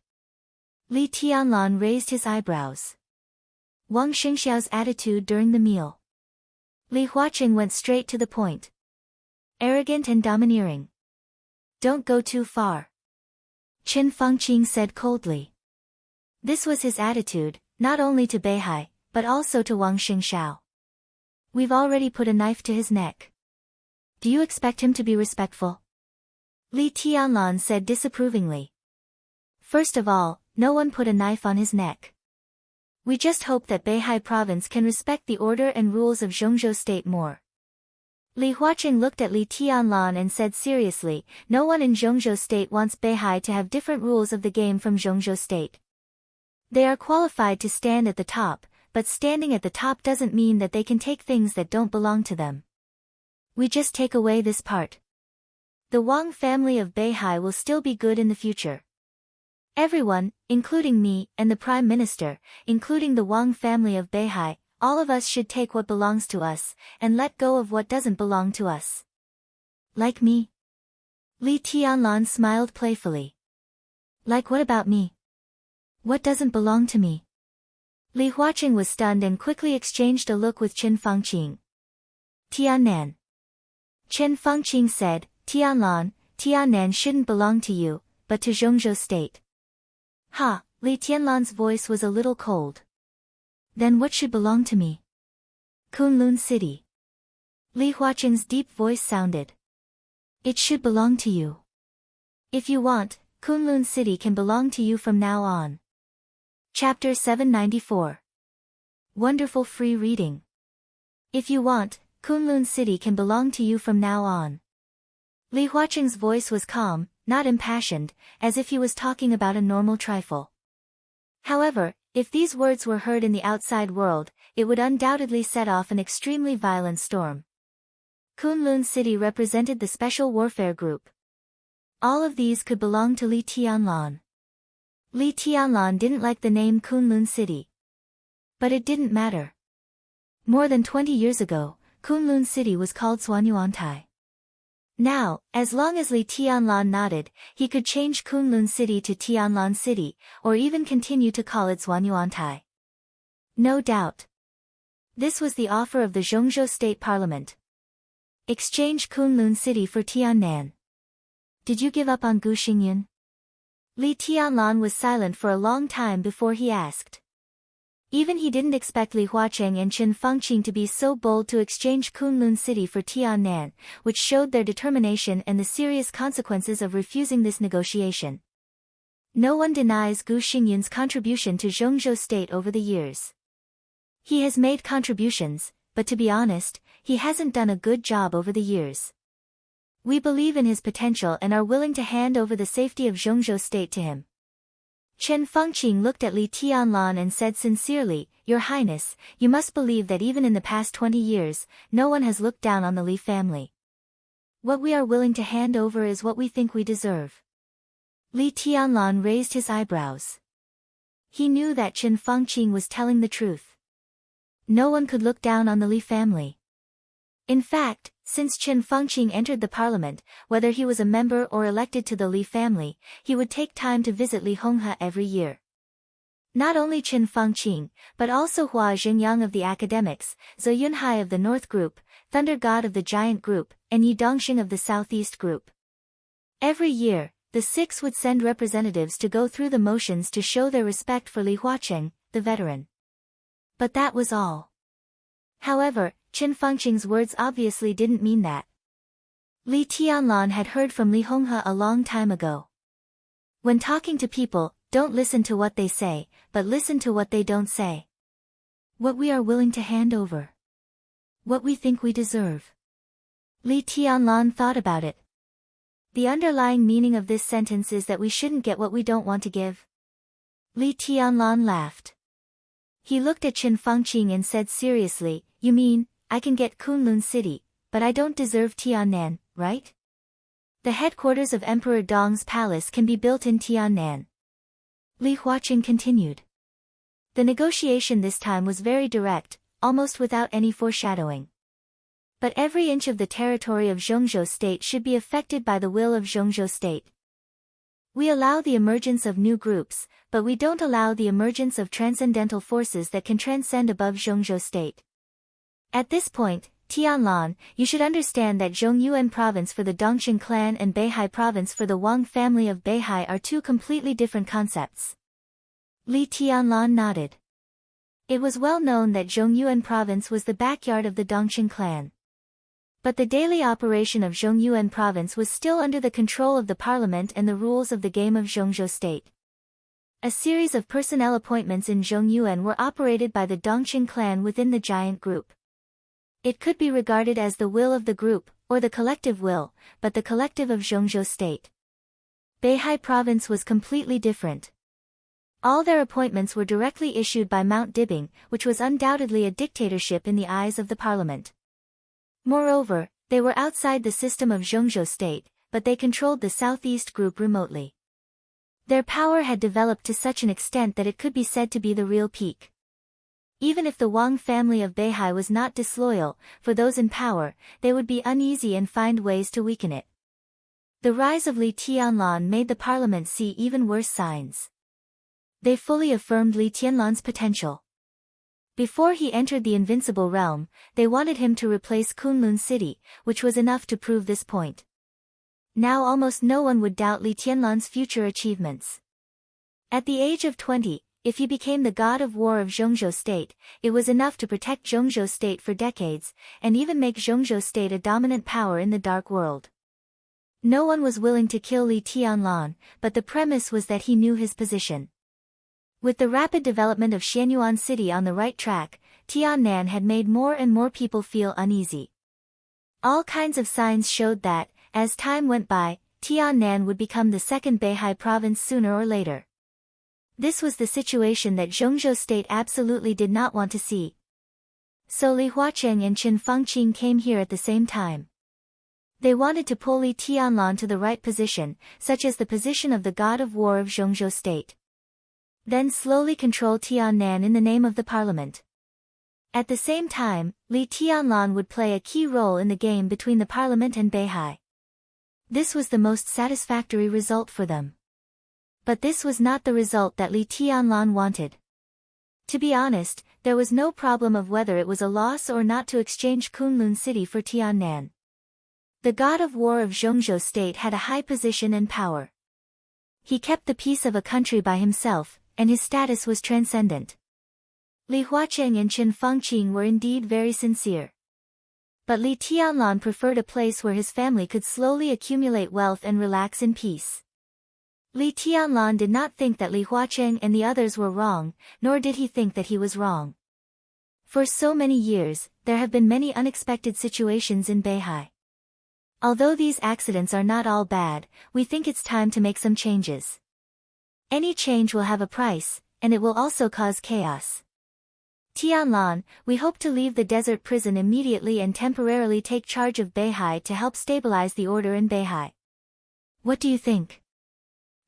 Li Tianlan raised his eyebrows. Wang Xingxiao's attitude during the meal. Li Huaqing went straight to the point. Arrogant and domineering. Don't go too far. Chen Fengqing said coldly. This was his attitude, not only to Beihai, but also to Wang Xingxiao. We've already put a knife to his neck. Do you expect him to be respectful? Li Tianlan said disapprovingly. First of all, no one put a knife on his neck. We just hope that Beihai province can respect the order and rules of Zhongzhou state more. Li Huaqing looked at Li Tianlan and said seriously, no one in Zhongzhou state wants Beihai to have different rules of the game from Zhongzhou state. They are qualified to stand at the top, but standing at the top doesn't mean that they can take things that don't belong to them. We just take away this part. The Wang family of Beihai will still be good in the future. Everyone, including me, and the Prime Minister, including the Wang family of Beihai, all of us should take what belongs to us, and let go of what doesn't belong to us. Like me? Li Tianlan smiled playfully. Like what about me? What doesn't belong to me? Li Huaqing was stunned and quickly exchanged a look with Chen Fangqing. Tiannan. Chen Fangqing said, Tianlan, Tiannan shouldn't belong to you, but to Zhongzhou State. Ha, Li Tianlan's voice was a little cold. Then what should belong to me? Kunlun City. Li Huaqing's deep voice sounded. It should belong to you. If you want, Kunlun City can belong to you from now on. Chapter 794. Wonderful free reading. If you want, Kunlun City can belong to you from now on. Li Huaqing's voice was calm, not impassioned, as if he was talking about a normal trifle. However, if these words were heard in the outside world, it would undoubtedly set off an extremely violent storm. Kunlun City represented the Special Warfare Group. All of these could belong to Li Tianlan. Li Tianlan didn't like the name Kunlun City. But it didn't matter. More than 20 years ago, Kunlun City was called Xuanyuantai. Now, as long as Li Tianlan nodded, he could change Kunlun City to Tianlan City, or even continue to call it Xuanyuantai. No doubt. This was the offer of the Zhongzhou State Parliament. Exchange Kunlun City for Tiannan. Did you give up on Gu Xingyun? Li Tianlan was silent for a long time before he asked. Even he didn't expect Li Huaqing and Chen Fangqing to be so bold to exchange Kunlun City for Tiannan, which showed their determination and the serious consequences of refusing this negotiation. No one denies Gu Xingyun's contribution to Zhongzhou State over the years. He has made contributions, but to be honest, he hasn't done a good job over the years. We believe in his potential and are willing to hand over the safety of Zhongzhou State to him. Chen Fangqing looked at Li Tianlan and said sincerely, Your Highness, you must believe that even in the past 20 years, no one has looked down on the Li family. What we are willing to hand over is what we think we deserve. Li Tianlan raised his eyebrows. He knew that Chen Fangqing was telling the truth. No one could look down on the Li family. In fact, since Chen Fangqing entered the parliament, whether he was a member or elected to the Li family, he would take time to visit Li Honghe every year. Not only Chen Fangqing, but also Hua Xingyang of the academics, Zhou Yunhai of the North Group, Thunder God of the Giant Group, and Yi Dongxing of the Southeast Group. Every year, the six would send representatives to go through the motions to show their respect for Li Huaqing, the veteran. But that was all. However, Chen Fangqing's words obviously didn't mean that. Li Tianlan had heard from Li Honghe a long time ago. When talking to people, don't listen to what they say, but listen to what they don't say. What we are willing to hand over. What we think we deserve. Li Tianlan thought about it. The underlying meaning of this sentence is that we shouldn't get what we don't want to give. Li Tianlan laughed. He looked at Chen Fangqing and said seriously, You mean, I can get Kunlun City, but I don't deserve Tiannan, right? The headquarters of Emperor Dong's palace can be built in Tiannan. Li Huaqing continued. The negotiation this time was very direct, almost without any foreshadowing. But every inch of the territory of Zhongzhou State should be affected by the will of Zhongzhou State. We allow the emergence of new groups, but we don't allow the emergence of transcendental forces that can transcend above Zhongzhou State. At this point, Tianlan, you should understand that Zhongyuan province for the Dongxing clan and Beihai province for the Wang family of Beihai are two completely different concepts. Li Tianlan nodded. It was well known that Zhongyuan province was the backyard of the Dongxing clan. But the daily operation of Zhongyuan province was still under the control of the parliament and the rules of the game of Zhongzhou State. A series of personnel appointments in Zhongyuan were operated by the Dongxing clan within the giant group. It could be regarded as the will of the group, or the collective will, but the collective of Zhongzhou State. Beihai province was completely different. All their appointments were directly issued by Mount Dibing, which was undoubtedly a dictatorship in the eyes of the parliament. Moreover, They were outside the system of Zhongzhou state, but they controlled the southeast group remotely. Their power had developed to such an extent that it could be said to be the real peak. Even if the Wang family of Beihai was not disloyal, for those in power, they would be uneasy and find ways to weaken it. The rise of Li Tianlan made the parliament see even worse signs. They fully affirmed Li Tianlan's potential. Before he entered the invincible realm, they wanted him to replace Kunlun City, which was enough to prove this point. Now almost no one would doubt Li Tianlan's future achievements. At the age of 20, if he became the god of war of Zhongzhou state, it was enough to protect Zhongzhou state for decades, and even make Zhongzhou state a dominant power in the dark world. No one was willing to kill Li Tianlan, but the premise was that he knew his position. With the rapid development of Xianyuan City on the right track, Tiannan had made more and more people feel uneasy. All kinds of signs showed that, as time went by, Tiannan would become the second Beihai province sooner or later. This was the situation that Zhongzhou state absolutely did not want to see. So Li Huacheng and Qin Fangqing came here at the same time. They wanted to pull Li Tianlan to the right position, such as the position of the god of war of Zhongzhou state. Then slowly control Tiannan in the name of the parliament. At the same time, Li Tianlan would play a key role in the game between the parliament and Beihai. This was the most satisfactory result for them. But this was not the result that Li Tianlan wanted. To be honest, there was no problem of whether it was a loss or not to exchange Kunlun City for Tiannan. The god of war of Zhongzhou state had a high position and power. He kept the peace of a country by himself, and his status was transcendent. Li Huacheng and Qin Fangqing were indeed very sincere. But Li Tianlan preferred a place where his family could slowly accumulate wealth and relax in peace. Li Tianlan did not think that Li Huacheng and the others were wrong, nor did he think that he was wrong. For so many years, there have been many unexpected situations in Beihai. Although these accidents are not all bad, we think it's time to make some changes. Any change will have a price, and it will also cause chaos. Tianlan, we hope to leave the desert prison immediately and temporarily take charge of Beihai to help stabilize the order in Beihai. What do you think?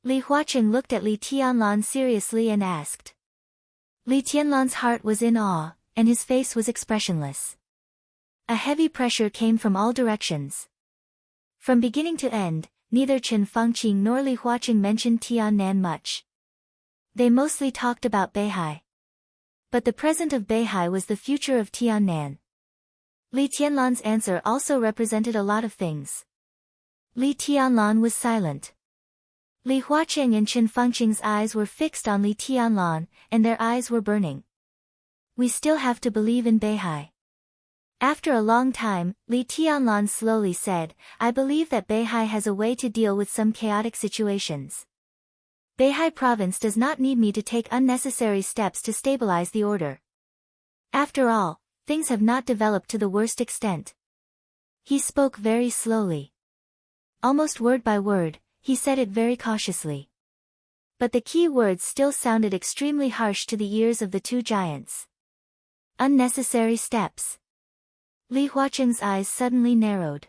Li Huacheng looked at Li Tianlan seriously and asked. Li Tianlan's heart was in awe, and his face was expressionless. A heavy pressure came from all directions. From beginning to end, neither Qin Fangqing nor Li Huacheng mentioned Tiannan much. They mostly talked about Beihai. But the present of Beihai was the future of Tiannan. Li Tianlan's answer also represented a lot of things. Li Tianlan was silent. Li Huacheng and Qin Fangqing's eyes were fixed on Li Tianlan, and their eyes were burning. We still have to believe in Beihai. After a long time, Li Tianlan slowly said, I believe that Beihai has a way to deal with some chaotic situations. Beihai province does not need me to take unnecessary steps to stabilize the order. After all, things have not developed to the worst extent. He spoke very slowly. Almost word by word, he said it very cautiously. But the key words still sounded extremely harsh to the ears of the two giants. Unnecessary steps. Li Huacheng's eyes suddenly narrowed.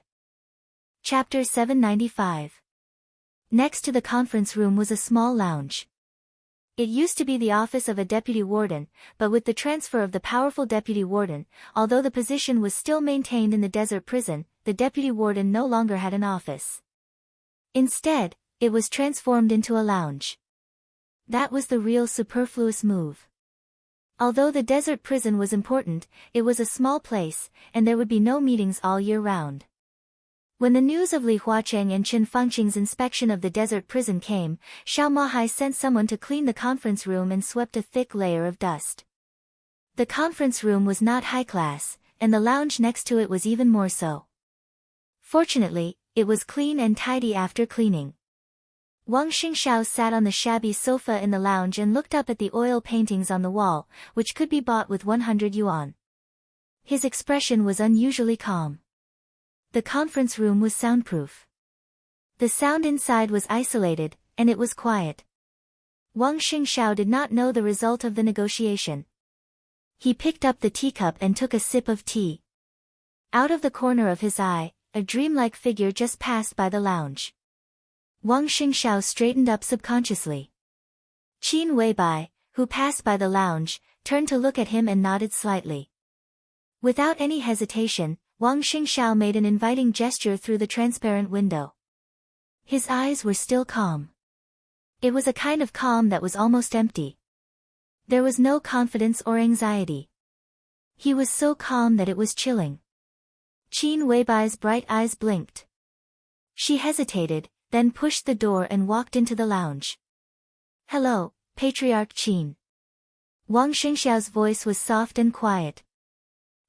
Chapter 795. Next to the conference room was a small lounge. It used to be the office of a deputy warden, but with the transfer of the powerful deputy warden, although the position was still maintained in the desert prison, the deputy warden no longer had an office. Instead, it was transformed into a lounge. That was the real superfluous move. Although the desert prison was important, it was a small place, and there would be no meetings all year round. When the news of Li Huacheng and Qin Fangqing's inspection of the desert prison came, Xiao Mahai sent someone to clean the conference room and swept a thick layer of dust. The conference room was not high class, and the lounge next to it was even more so. Fortunately, it was clean and tidy after cleaning. Wang Xingxiao sat on the shabby sofa in the lounge and looked up at the oil paintings on the wall, which could be bought with 100 yuan. His expression was unusually calm. The conference room was soundproof. The sound inside was isolated, and it was quiet. Wang Xingxiao did not know the result of the negotiation. He picked up the teacup and took a sip of tea. Out of the corner of his eye, a dreamlike figure just passed by the lounge. Wang Xingxiao straightened up subconsciously. Qin Weibai, who passed by the lounge, turned to look at him and nodded slightly. Without any hesitation, Wang Xingxiao made an inviting gesture through the transparent window. His eyes were still calm. It was a kind of calm that was almost empty. There was no confidence or anxiety. He was so calm that it was chilling. Qin Weibai's bright eyes blinked. She hesitated, then pushed the door and walked into the lounge. "Hello, Patriarch Qin." Wang Xingxiao's voice was soft and quiet.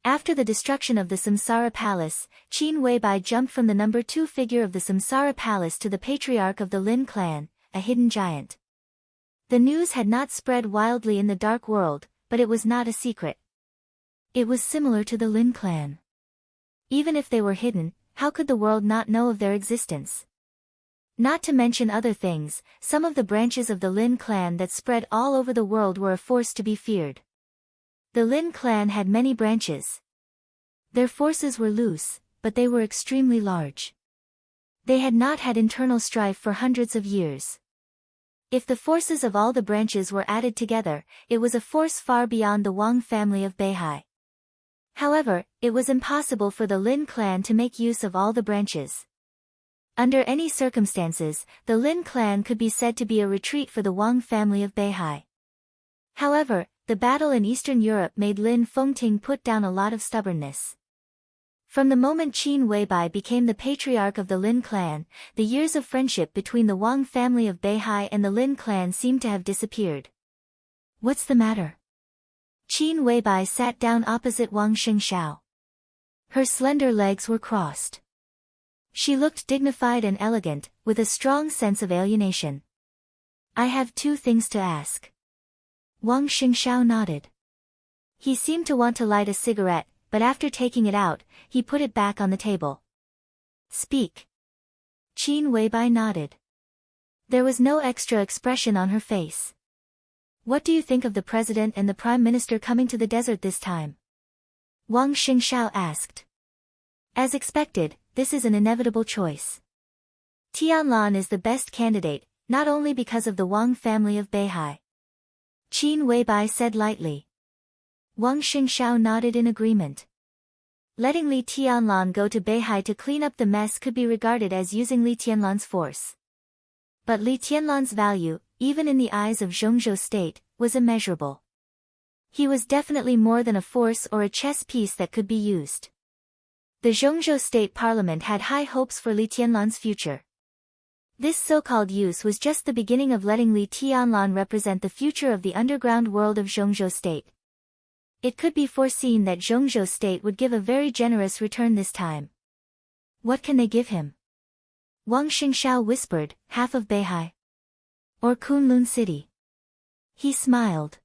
After the destruction of the Samsara Palace, Qin Weibai jumped from the number 2 figure of the Samsara Palace to the patriarch of the Lin clan, a hidden giant. The news had not spread wildly in the dark world, but it was not a secret. It was similar to the Lin clan. Even if they were hidden, how could the world not know of their existence? Not to mention other things, some of the branches of the Lin clan that spread all over the world were a force to be feared. The Lin clan had many branches. Their forces were loose, but they were extremely large. They had not had internal strife for hundreds of years. If the forces of all the branches were added together, it was a force far beyond the Wang family of Beihai. However, it was impossible for the Lin clan to make use of all the branches. Under any circumstances, the Lin clan could be said to be a retreat for the Wang family of Beihai. However, the battle in Eastern Europe made Lin Fengting put down a lot of stubbornness. From the moment Qin Weibai became the patriarch of the Lin clan, the years of friendship between the Wang family of Beihai and the Lin clan seemed to have disappeared. "What's the matter?" Qin Weibai sat down opposite Wang Xingxiao. Her slender legs were crossed. She looked dignified and elegant, with a strong sense of alienation. "I have 2 things to ask." Wang Xingxiao nodded. He seemed to want to light a cigarette, but after taking it out, he put it back on the table. "Speak." Qin Weibai nodded. There was no extra expression on her face. "What do you think of the president and the prime minister coming to the desert this time?" Wang Xingxiao asked. "As expected, this is an inevitable choice. Tianlan is the best candidate, not only because of the Wang family of Beihai." Qin Weibai said lightly. Wang Xingxiao nodded in agreement. Letting Li Tianlan go to Beihai to clean up the mess could be regarded as using Li Tianlan's force. But Li Tianlan's value, even in the eyes of Zhongzhou state, was immeasurable. He was definitely more than a force or a chess piece that could be used. The Zhongzhou state parliament had high hopes for Li Tianlan's future. This so-called use was just the beginning of letting Li Tianlan represent the future of the underground world of Zhongzhou state. It could be foreseen that Zhongzhou state would give a very generous return this time. "What can they give him?" Wang Xingxiao whispered, "Half of Beihai. Or Kunlun City." He smiled.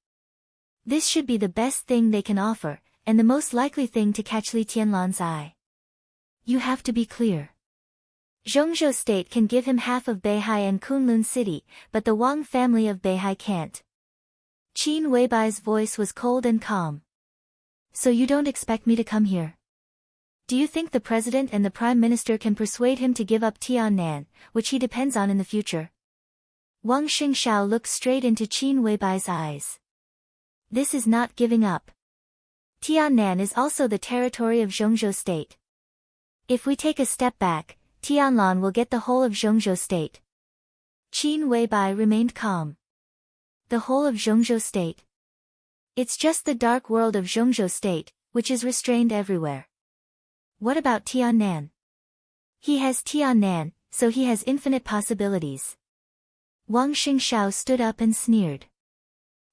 "This should be the best thing they can offer, and the most likely thing to catch Li Tianlan's eye. You have to be clear. Zhongzhou state can give him half of Beihai and Kunlun City, but the Wang family of Beihai can't." Qin Weibai's voice was cold and calm. "So you don't expect me to come here? Do you think the president and the prime minister can persuade him to give up Tiannan, which he depends on in the future?" Wang Xingxiao looked straight into Qin Weibai's eyes. "This is not giving up. Tiannan is also the territory of Zhongzhou state. If we take a step back, Tianlan will get the whole of Zhongzhou state." Qin Weibai remained calm. "The whole of Zhongzhou state? It's just the dark world of Zhongzhou state, which is restrained everywhere. What about Tiannan? He has Tiannan, so he has infinite possibilities." Wang Xingxiao stood up and sneered.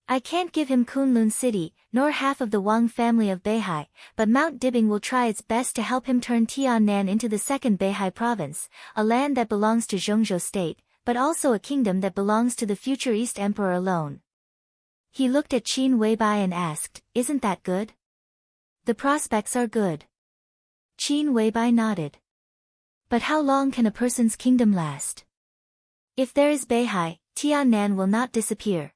"I can't give him Kunlun City, nor half of the Wang family of Beihai, but Mount Dibing will try its best to help him turn Tiannan into the second Beihai province, a land that belongs to Zhongzhou state, but also a kingdom that belongs to the future East Emperor alone." He looked at Qin Weibai and asked, "Isn't that good?" "The prospects are good." Qin Weibai nodded. "But how long can a person's kingdom last? If there is Beihai, Tiannan will not disappear.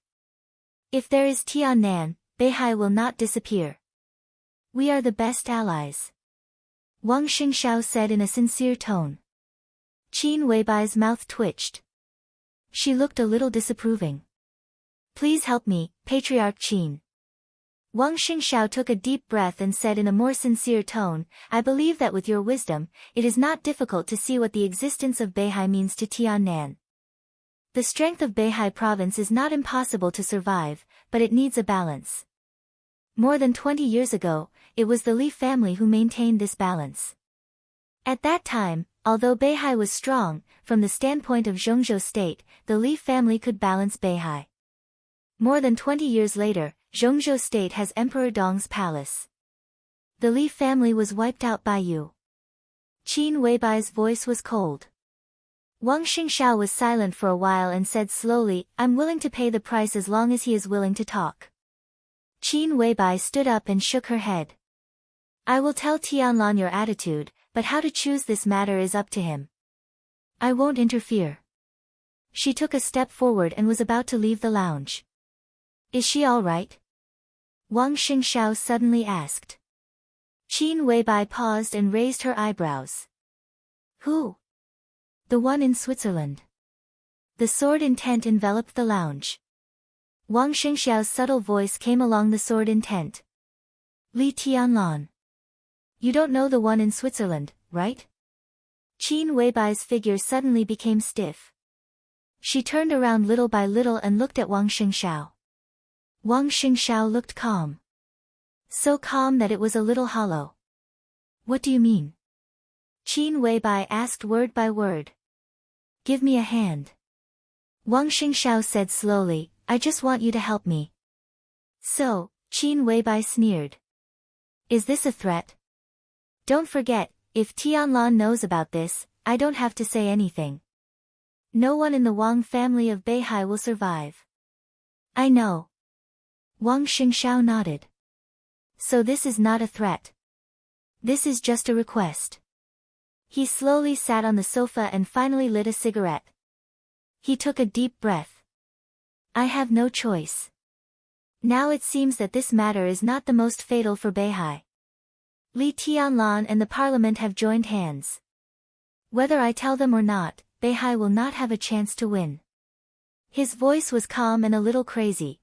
If there is Tiannan, Beihai will not disappear. We are the best allies." Wang Xingxiao said in a sincere tone. Qin Weibai's mouth twitched. She looked a little disapproving. Please help me, Patriarch Qin. Wang Xingxiao took a deep breath and said in a more sincere tone, I believe that with your wisdom, it is not difficult to see what the existence of Beihai means to Tiannan. The strength of Beihai province is not impossible to survive, but it needs a balance. More than 20 years ago, it was the Li family who maintained this balance. At that time, although Beihai was strong, from the standpoint of Zhongzhou state, the Li family could balance Beihai. More than 20 years later, Zhongzhou state has Emperor Dong's palace. The Li family was wiped out by you. Qin Weibai's voice was cold. Wang Xingxiao was silent for a while and said slowly, I'm willing to pay the price as long as he is willing to talk. Qin Weibai stood up and shook her head. I will tell Tianlan your attitude, but how to choose this matter is up to him. I won't interfere. She took a step forward and was about to leave the lounge. Is she all right? Wang Xingxiao suddenly asked. Qin Weibai paused and raised her eyebrows. Who? The one in Switzerland. The sword intent enveloped the lounge. Wang Xingxiao's subtle voice came along the sword intent. Li Tianlan. You don't know the one in Switzerland, right? Qin Weibai's figure suddenly became stiff. She turned around little by little and looked at Wang Xingxiao. Wang Xingxiao looked calm. So calm that it was a little hollow. What do you mean? Qin Weibai asked word by word. Give me a hand. Wang Xingxiao said slowly, I just want you to help me. So, Qin Weibai sneered. Is this a threat? Don't forget, if Tianlan knows about this, I don't have to say anything. No one in the Wang family of Beihai will survive. I know. Wang Xingxiao nodded. So this is not a threat. This is just a request. He slowly sat on the sofa and finally lit a cigarette. He took a deep breath. I have no choice. Now it seems that this matter is not the most fatal for Beihai. Li Tianlan and the parliament have joined hands. Whether I tell them or not, Beihai will not have a chance to win. His voice was calm and a little crazy.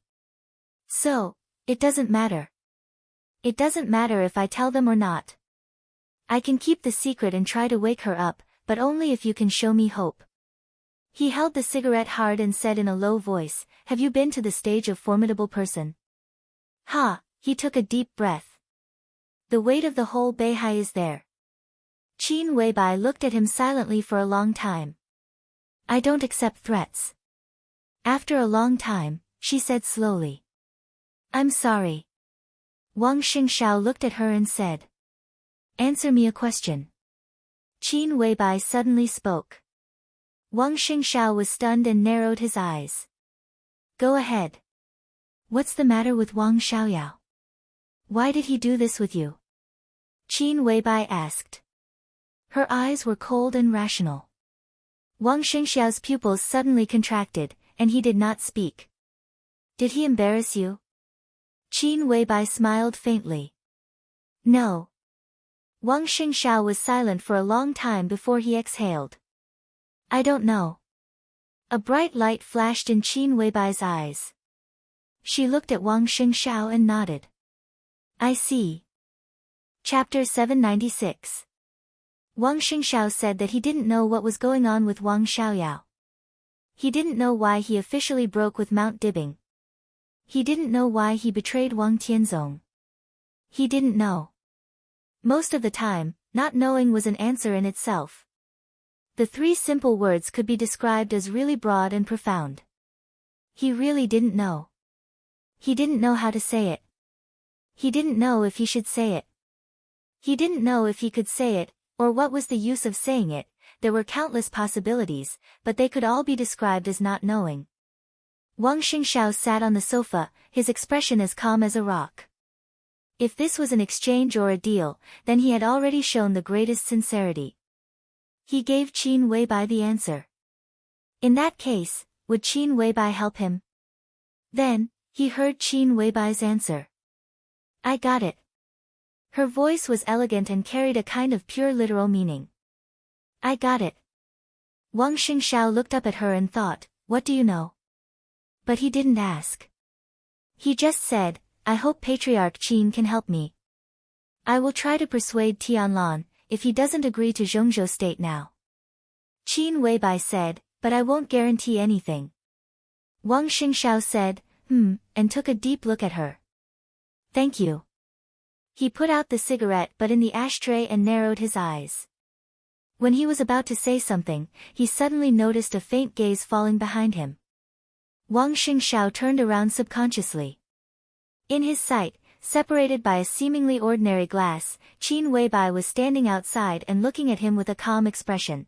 So, it doesn't matter. It doesn't matter if I tell them or not. I can keep the secret and try to wake her up, but only if you can show me hope. He held the cigarette hard and said in a low voice, have you been to the stage of formidable person? Ha, he took a deep breath. The weight of the whole Beihai is there. Qin Weibai looked at him silently for a long time. I don't accept threats. After a long time, she said slowly. I'm sorry. Wang Xingxiao looked at her and said. Answer me a question. Qin Weibai suddenly spoke. Wang Xingxiao was stunned and narrowed his eyes. Go ahead. What's the matter with Wang Xiaoyao? Why did he do this with you? Qin Weibai asked. Her eyes were cold and rational. Wang Xingxiao's pupils suddenly contracted, and he did not speak. Did he embarrass you? Qin Weibai smiled faintly. No. Wang Xingxiao was silent for a long time before he exhaled. I don't know. A bright light flashed in Qin Weibai's eyes. She looked at Wang Xingxiao and nodded. I see. Chapter 796. Wang Xingxiao said that he didn't know what was going on with Wang Xiaoyao. He didn't know why he officially broke with Mount Dibing. He didn't know why he betrayed Wang Tianzong. He didn't know. Most of the time, not knowing was an answer in itself. The three simple words could be described as really broad and profound. He really didn't know. He didn't know how to say it. He didn't know if he should say it. He didn't know if he could say it, or what was the use of saying it. There were countless possibilities, but they could all be described as not knowing. Wang Xingxiao sat on the sofa, his expression as calm as a rock. If this was an exchange or a deal, then he had already shown the greatest sincerity. He gave Qin Weibai the answer. In that case, would Qin Weibai help him? Then, he heard Qin Weibai's answer. I got it. Her voice was elegant and carried a kind of pure literal meaning. I got it. Wang Xingxiao looked up at her and thought, what do you know? But he didn't ask. He just said, I hope Patriarch Qin can help me. I will try to persuade Tianlan, if he doesn't agree to Zhongzhou state now. Qin Weibai said, but I won't guarantee anything. Wang Xingxiao said, and took a deep look at her. Thank you. He put out the cigarette butt in the ashtray and narrowed his eyes. When he was about to say something, he suddenly noticed a faint gaze falling behind him. Wang Xingxiao turned around subconsciously. In his sight, separated by a seemingly ordinary glass, Qin Weibai was standing outside and looking at him with a calm expression.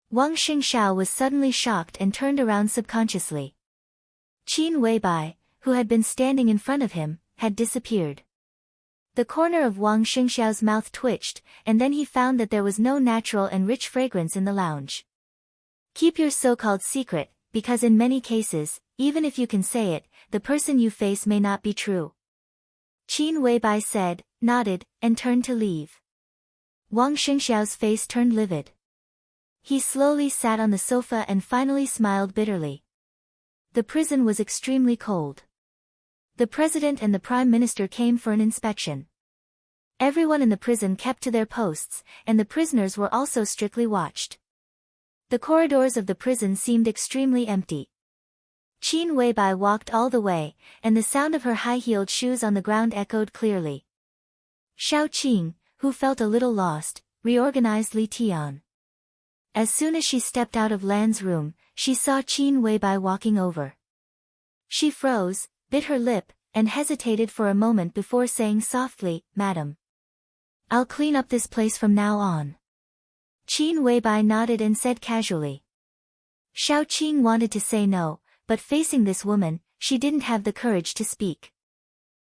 Wang Xingxiao was suddenly shocked and turned around subconsciously. Qin Weibai, who had been standing in front of him, had disappeared. The corner of Wang Xingxiao's mouth twitched, and then he found that there was no natural and rich fragrance in the lounge. Keep your so-called secret, because in many cases, even if you can say it, the person you face may not be true. Qin Weibai said, nodded, and turned to leave. Wang Xingxiao's face turned livid. He slowly sat on the sofa and finally smiled bitterly. The prison was extremely cold. The president and the prime minister came for an inspection. Everyone in the prison kept to their posts, and the prisoners were also strictly watched. The corridors of the prison seemed extremely empty. Qin Weibai walked all the way, and the sound of her high-heeled shoes on the ground echoed clearly. Xiao Qing, who felt a little lost, reorganized Li Tian. As soon as she stepped out of Lan's room, she saw Qin Weibai walking over. She froze, bit her lip, and hesitated for a moment before saying softly, Madam. I'll clean up this place from now on. Qin Weibai nodded and said casually. Xiao Qing wanted to say no, but facing this woman, she didn't have the courage to speak.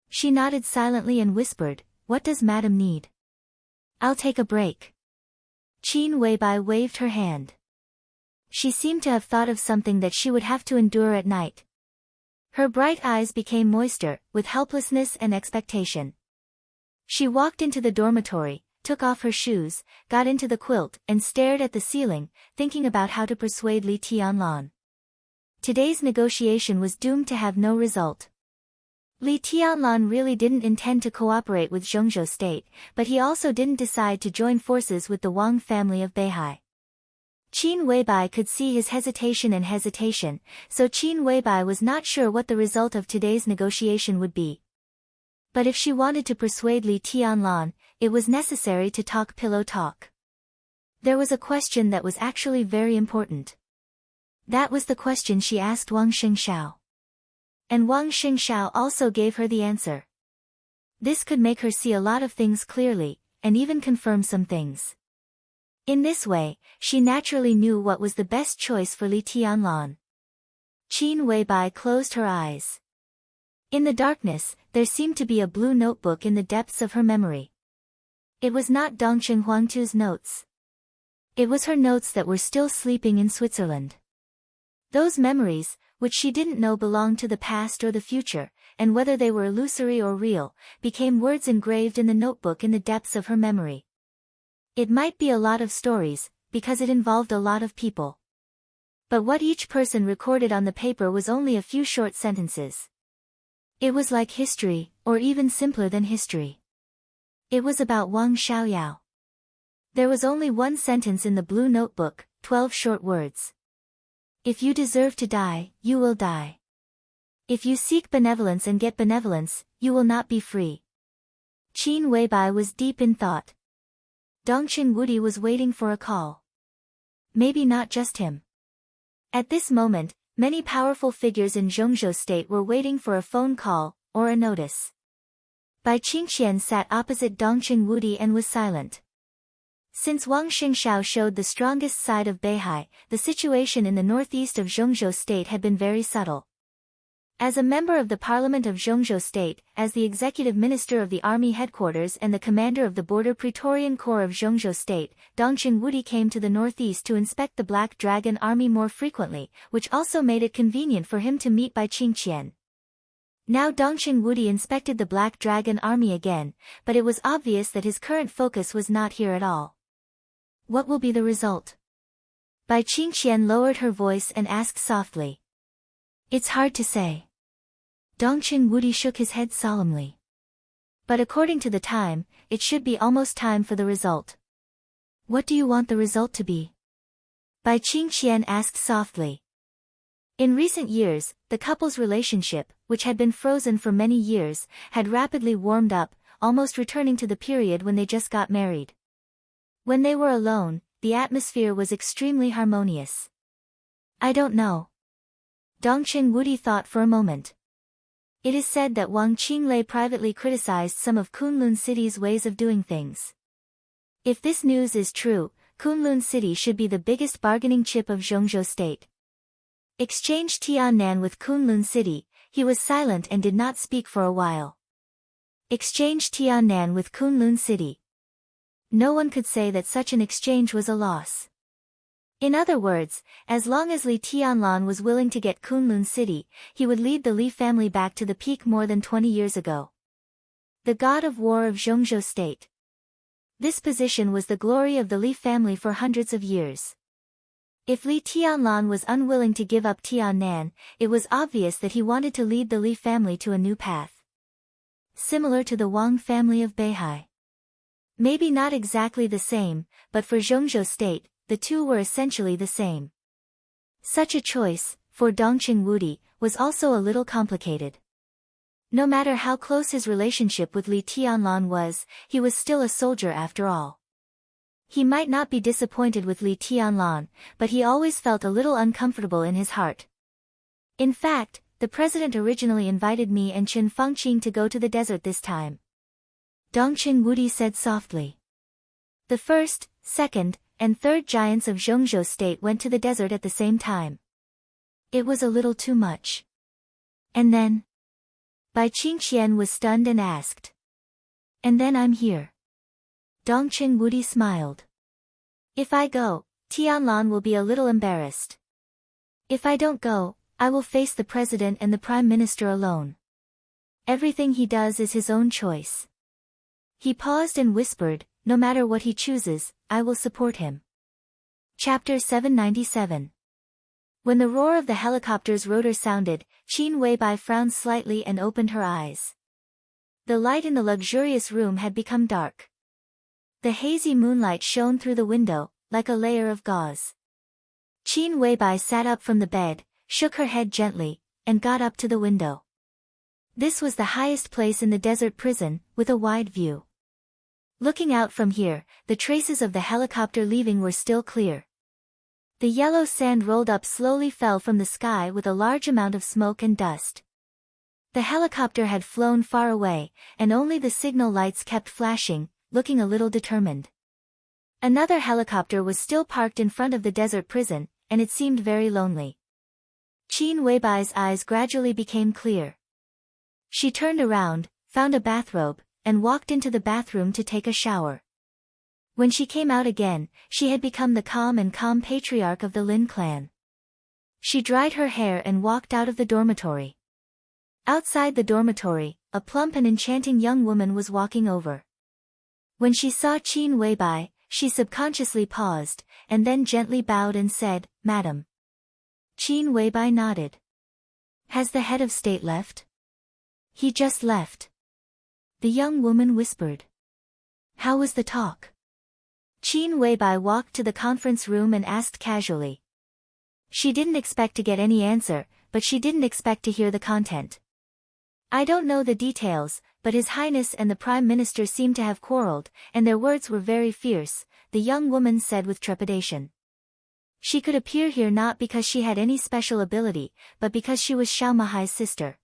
She nodded silently and whispered, what does Madam need? I'll take a break. Qin Weibai waved her hand. She seemed to have thought of something that she would have to endure at night. Her bright eyes became moister, with helplessness and expectation. She walked into the dormitory, took off her shoes, got into the quilt, and stared at the ceiling, thinking about how to persuade Li Tianlan. Today's negotiation was doomed to have no result. Li Tianlan really didn't intend to cooperate with Zhongzhou state, but he also didn't decide to join forces with the Wang family of Beihai. Qin Weibai could see his hesitation, so Qin Weibai was not sure what the result of today's negotiation would be. But if she wanted to persuade Li Tianlan, it was necessary to talk pillow talk. There was a question that was actually very important. That was the question she asked Wang Xingxiao. And Wang Xingxiao also gave her the answer. This could make her see a lot of things clearly, and even confirm some things. In this way, she naturally knew what was the best choice for Li Tianlan. Qin Weibai closed her eyes. In the darkness, there seemed to be a blue notebook in the depths of her memory. It was not Dongchen Huangtu's notes. It was her notes that were still sleeping in Switzerland. Those memories, which she didn't know belonged to the past or the future, and whether they were illusory or real, became words engraved in the notebook in the depths of her memory. It might be a lot of stories, because it involved a lot of people. But what each person recorded on the paper was only a few short sentences. It was like history, or even simpler than history. It was about Wang Xiaoyao. There was only one sentence in the blue notebook, 12 short words. If you deserve to die, you will die. If you seek benevolence and get benevolence, you will not be free. Qin Weibai was deep in thought. Dongchen Wudi was waiting for a call. Maybe not just him. At this moment, many powerful figures in Zhongzhou state were waiting for a phone call, or a notice. Bai Qingqian sat opposite Dongchen Wudi and was silent. Since Wang Xingxiao showed the strongest side of Beihai, the situation in the northeast of Zhongzhou state had been very subtle. As a member of the Parliament of Zhongzhou State, as the executive minister of the army headquarters and the commander of the border Praetorian Corps of Zhongzhou State, Dongchen Wudi came to the northeast to inspect the Black Dragon army more frequently, which also made it convenient for him to meet Bai Qingqian. Now Dongqing Wudi inspected the Black Dragon army again, but it was obvious that his current focus was not here at all. What will be the result? Bai Qingxian lowered her voice and asked softly. It's hard to say. Dongqing Wudi shook his head solemnly. But according to the time, it should be almost time for the result. What do you want the result to be? Bai Qingxian asked softly. In recent years, the couple's relationship, which had been frozen for many years, had rapidly warmed up, almost returning to the period when they just got married. When they were alone, the atmosphere was extremely harmonious. I don't know. Dongqing Wudi thought for a moment. It is said that Wang Qinglei privately criticized some of Kunlun City's ways of doing things. If this news is true, Kunlun City should be the biggest bargaining chip of Zhongzhou State. Exchange Tiannan with Kunlun City. He was silent and did not speak for a while. Exchange Tiannan with Kunlun City. No one could say that such an exchange was a loss. In other words, as long as Li Tianlan was willing to get Kunlun City, he would lead the Li family back to the peak more than 20 years ago. The god of war of Zhongzhou State. This position was the glory of the Li family for hundreds of years. If Li Tianlan was unwilling to give up Tiannan, it was obvious that he wanted to lead the Li family to a new path. Similar to the Wang family of Beihai. Maybe not exactly the same, but for Zhongzhou State, the two were essentially the same. Such a choice, for Dongqing Wudi, was also a little complicated. No matter how close his relationship with Li Tianlan was, he was still a soldier after all. He might not be disappointed with Li Tianlan, but he always felt a little uncomfortable in his heart. In fact, the president originally invited me and Chen Fangqing to go to the desert this time. Dongqing Wudi said softly. The first, second, and third giants of Zhongzhou State went to the desert at the same time. It was a little too much. And then? Bai Qingxian was stunned and asked. And then I'm here. Dongqing Wudi smiled. If I go, Tianlan will be a little embarrassed. If I don't go, I will face the president and the prime minister alone. Everything he does is his own choice. He paused and whispered, no matter what he chooses, I will support him. Chapter 797. When the roar of the helicopter's rotor sounded, Qin Weibai frowned slightly and opened her eyes. The light in the luxurious room had become dark. The hazy moonlight shone through the window, like a layer of gauze. Qin Weibai sat up from the bed, shook her head gently, and got up to the window. This was the highest place in the desert prison, with a wide view. Looking out from here, the traces of the helicopter leaving were still clear. The yellow sand rolled up slowly fell from the sky with a large amount of smoke and dust. The helicopter had flown far away, and only the signal lights kept flashing, looking a little determined. Another helicopter was still parked in front of the desert prison, and it seemed very lonely. Qin Weibai's eyes gradually became clear. She turned around, found a bathrobe, and walked into the bathroom to take a shower. When she came out again, she had become the calm patriarch of the Lin clan. She dried her hair and walked out of the dormitory. Outside the dormitory, a plump and enchanting young woman was walking over. When she saw Qin Weibai, she subconsciously paused, and then gently bowed and said, Madam. Qin Weibai nodded. Has the head of state left? He just left. The young woman whispered. How was the talk? Qin Weibai walked to the conference room and asked casually. She didn't expect to get any answer, but she didn't expect to hear the content. I don't know the details, but His Highness and the Prime Minister seemed to have quarreled, and their words were very fierce, the young woman said with trepidation. She could appear here not because she had any special ability, but because she was Xiao Mahai's sister.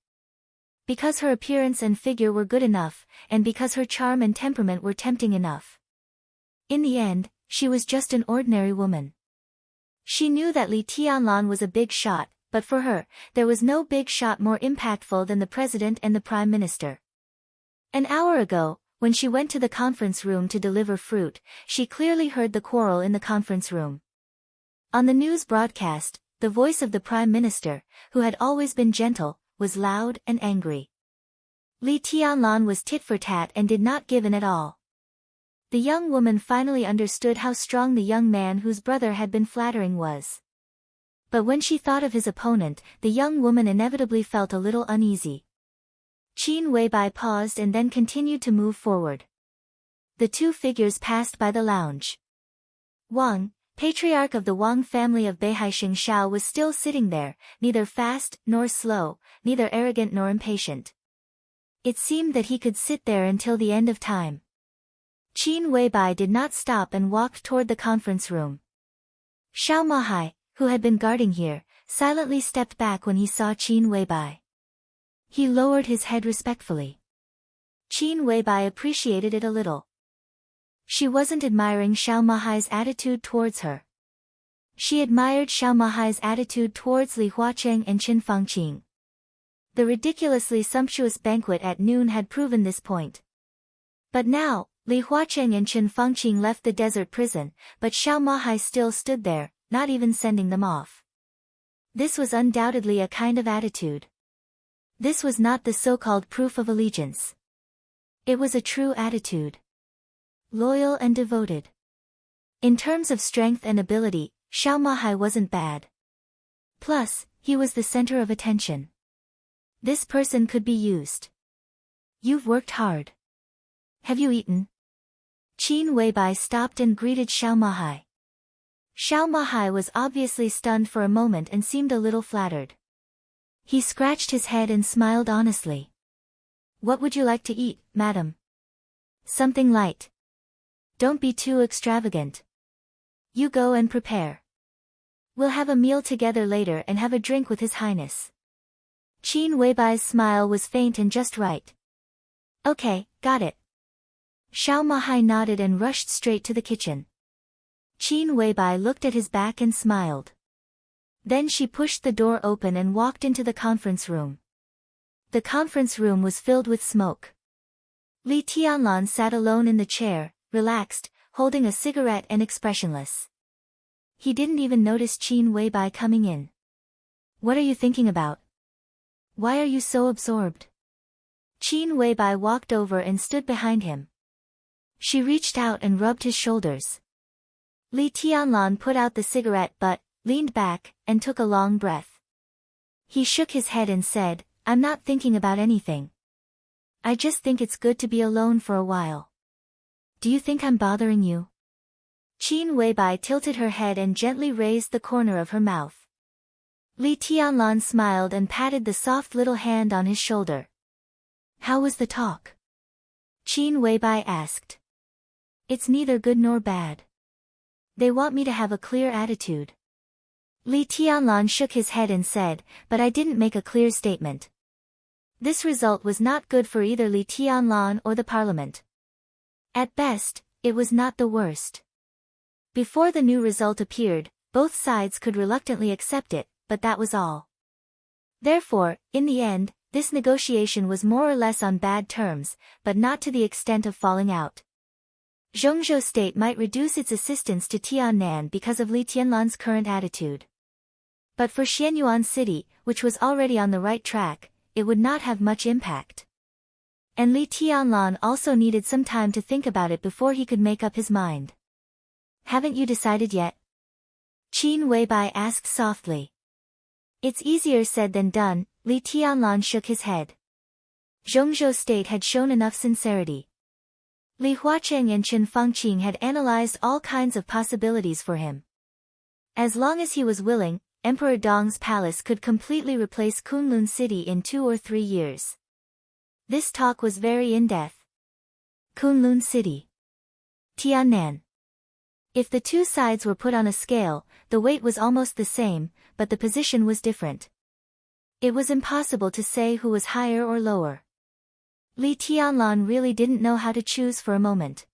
Because her appearance and figure were good enough, and because her charm and temperament were tempting enough. In the end, she was just an ordinary woman. She knew that Li Tianlan was a big shot, but for her, there was no big shot more impactful than the president and the prime minister. An hour ago, when she went to the conference room to deliver fruit, she clearly heard the quarrel in the conference room. On the news broadcast, the voice of the prime minister, who had always been gentle, was loud and angry. Li Tianlan was tit for tat and did not give in at all. The young woman finally understood how strong the young man whose brother had been flattering was. But when she thought of his opponent, the young woman inevitably felt a little uneasy. Qin Weibai paused and then continued to move forward. The two figures passed by the lounge. Wang, patriarch of the Wang family of Beihaixing Shao, was still sitting there, neither fast nor slow, neither arrogant nor impatient. It seemed that he could sit there until the end of time. Qin Weibai did not stop and walked toward the conference room. Xiao Mahai, who had been guarding here, silently stepped back when he saw Qin Weibai. He lowered his head respectfully. Qin Weibai appreciated it a little. She wasn't admiring Xiao Mahai's attitude towards her. She admired Xiao Mahai's attitude towards Li Huacheng and Qin Fangqing. The ridiculously sumptuous banquet at noon had proven this point. But now, Li Huacheng and Qin Fangqing left the desert prison, but Xiao Mahai still stood there, not even sending them off. This was undoubtedly a kind of attitude. This was not the so-called proof of allegiance. It was a true attitude. Loyal and devoted. In terms of strength and ability, Xiao Mahai wasn't bad. Plus, he was the center of attention. This person could be used. You've worked hard. Have you eaten? Qin Weibai stopped and greeted Xiao Mahai. Xiao Mahai was obviously stunned for a moment and seemed a little flattered. He scratched his head and smiled honestly. What would you like to eat, madam? Something light. Don't be too extravagant. You go and prepare. We'll have a meal together later and have a drink with His Highness. Qin Weibai's smile was faint and just right. Okay, got it. Xiao Mahai nodded and rushed straight to the kitchen. Qin Weibai looked at his back and smiled. Then she pushed the door open and walked into the conference room. The conference room was filled with smoke. Li Tianlan sat alone in the chair, relaxed, holding a cigarette and expressionless. He didn't even notice Qin Weibai coming in. What are you thinking about? Why are you so absorbed? Qin Weibai walked over and stood behind him. She reached out and rubbed his shoulders. Li Tianlan put out the cigarette butt, leaned back, and took a long breath. He shook his head and said, I'm not thinking about anything. I just think it's good to be alone for a while. Do you think I'm bothering you? Qin Weibai tilted her head and gently raised the corner of her mouth. Li Tianlan smiled and patted the soft little hand on his shoulder. How was the talk? Qin Weibai asked. It's neither good nor bad. They want me to have a clear attitude. Li Tianlan shook his head and said, but I didn't make a clear statement. This result was not good for either Li Tianlan or the parliament. At best, it was not the worst. Before the new result appeared, both sides could reluctantly accept it, but that was all. Therefore, in the end, this negotiation was more or less on bad terms, but not to the extent of falling out. Zhongzhou State might reduce its assistance to Tiannan because of Li Tianlan's current attitude. But for Xianyuan City, which was already on the right track, it would not have much impact. And Li Tianlan also needed some time to think about it before he could make up his mind. Haven't you decided yet? Qin Weibai asked softly. It's easier said than done, Li Tianlan shook his head. Zhongzhou State had shown enough sincerity. Li Huacheng and Qin Fangqing had analyzed all kinds of possibilities for him. As long as he was willing, Emperor Dong's palace could completely replace Kunlun City in 2 or 3 years. This talk was very in-depth. Kunlun City. Tiannan. If the two sides were put on a scale, the weight was almost the same, but the position was different. It was impossible to say who was higher or lower. Li Tianlan really didn't know how to choose for a moment.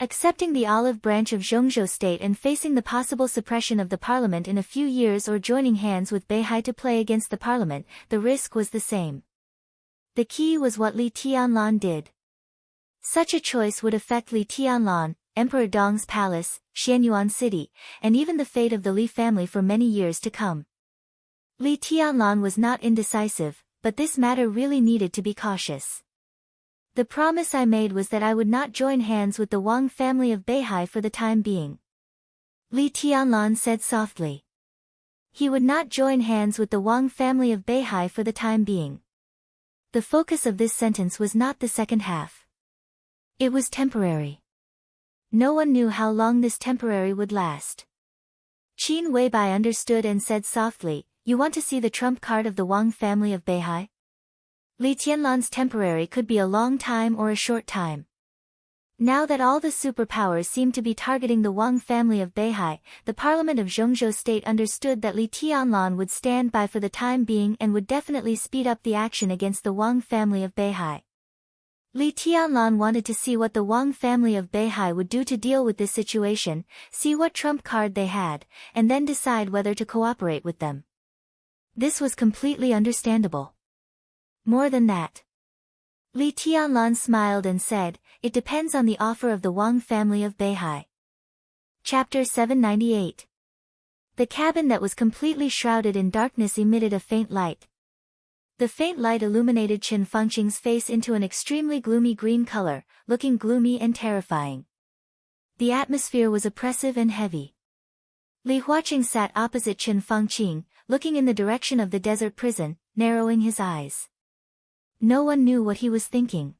Accepting the olive branch of Zhongzhou State and facing the possible suppression of the parliament in a few years or joining hands with Beihai to play against the parliament, the risk was the same. The key was what Li Tianlan did. Such a choice would affect Li Tianlan, Emperor Dong's palace, Xianyuan City, and even the fate of the Li family for many years to come. Li Tianlan was not indecisive, but this matter really needed to be cautious. The promise I made was that I would not join hands with the Wang family of Beihai for the time being. Li Tianlan said softly. He would not join hands with the Wang family of Beihai for the time being. The focus of this sentence was not the second half. It was temporary. No one knew how long this temporary would last. Qin Weibai understood and said softly, "You want to see the trump card of the Wang family of Beihai?" Li Tianlan's temporary could be a long time or a short time. Now that all the superpowers seemed to be targeting the Wang family of Beihai, the parliament of Zhongzhou state understood that Li Tianlan would stand by for the time being and would definitely speed up the action against the Wang family of Beihai. Li Tianlan wanted to see what the Wang family of Beihai would do to deal with this situation, see what trump card they had, and then decide whether to cooperate with them. This was completely understandable. More than that. Li Tianlan smiled and said, "It depends on the offer of the Wang family of Beihai." Chapter 798. The cabin that was completely shrouded in darkness emitted a faint light. The faint light illuminated Qin Fengqing's face into an extremely gloomy green color, looking gloomy and terrifying. The atmosphere was oppressive and heavy. Li Huaqing sat opposite Qin Fengqing, looking in the direction of the desert prison, narrowing his eyes. No one knew what he was thinking.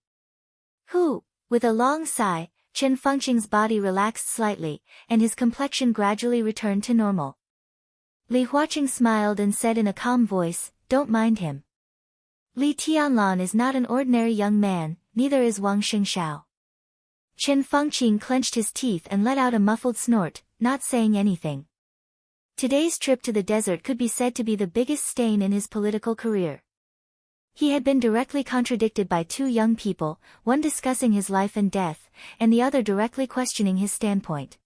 With a long sigh, Qin Fengqing's body relaxed slightly, and his complexion gradually returned to normal. Li Huaqing smiled and said in a calm voice, "Don't mind him. Li Tianlan is not an ordinary young man, neither is Wang Xingshao." Qin Fengqing clenched his teeth and let out a muffled snort, not saying anything. Today's trip to the desert could be said to be the biggest stain in his political career. He had been directly contradicted by two young people, one discussing his life and death, and the other directly questioning his standpoint.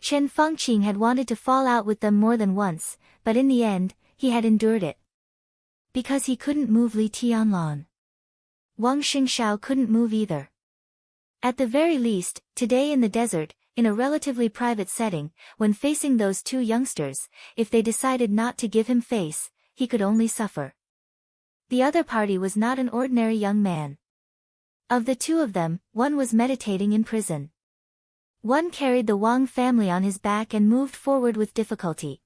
Qin Fengqing had wanted to fall out with them more than once, but in the end, he had endured it. Because he couldn't move Li Tianlan. Wang Xingshao couldn't move either. At the very least, today in the desert, in a relatively private setting, when facing those two youngsters, if they decided not to give him face, he could only suffer. The other party was not an ordinary young man. Of the two of them, one was meditating in prison. One carried the Wang family on his back and moved forward with difficulty.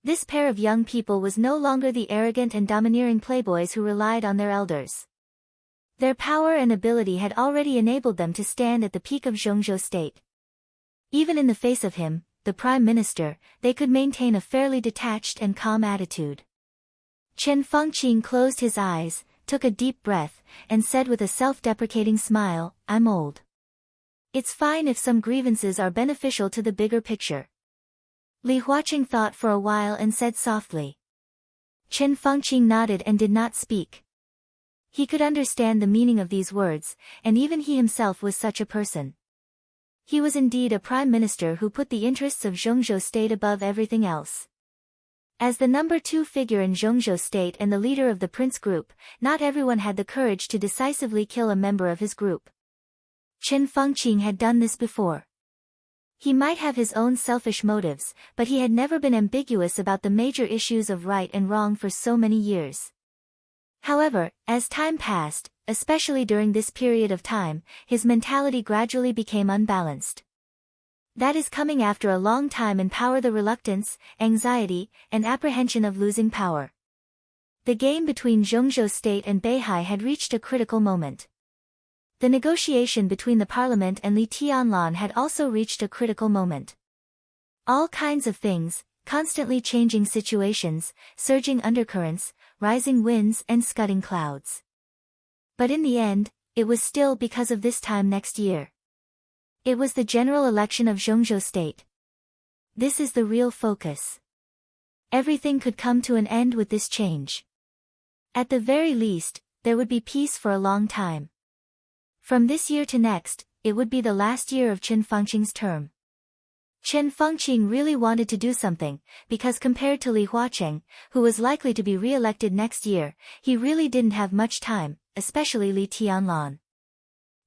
This pair of young people was no longer the arrogant and domineering playboys who relied on their elders. Their power and ability had already enabled them to stand at the peak of Zhongzhou state. Even in the face of him, the prime minister, they could maintain a fairly detached and calm attitude. Qin Fengqing closed his eyes, took a deep breath, and said with a self-deprecating smile, "I'm old. It's fine if some grievances are beneficial to the bigger picture." Li Huaqing thought for a while and said softly. Qin Fengqing nodded and did not speak. He could understand the meaning of these words, and even he himself was such a person. He was indeed a prime minister who put the interests of Zhongzhou state above everything else. As the number 2 figure in Zhongzhou state and the leader of the prince group, not everyone had the courage to decisively kill a member of his group. Qin Fengqing had done this before. He might have his own selfish motives, but he had never been ambiguous about the major issues of right and wrong for so many years. However, as time passed, especially during this period of time, his mentality gradually became unbalanced. That is coming after a long time in power, the reluctance, anxiety, and apprehension of losing power. The game between Zhongzhou state and Beihai had reached a critical moment. The negotiation between the parliament and Li Tianlan had also reached a critical moment. All kinds of things, constantly changing situations, surging undercurrents, rising winds and scudding clouds. But in the end, it was still because of this time next year. It was the general election of Zhongzhou state. This is the real focus. Everything could come to an end with this change. At the very least, there would be peace for a long time. From this year to next, it would be the last year of Qin Fengqing's term. Qin Fengqing really wanted to do something, because compared to Li Huaqing, who was likely to be re-elected next year, he really didn't have much time, especially Li Tianlan.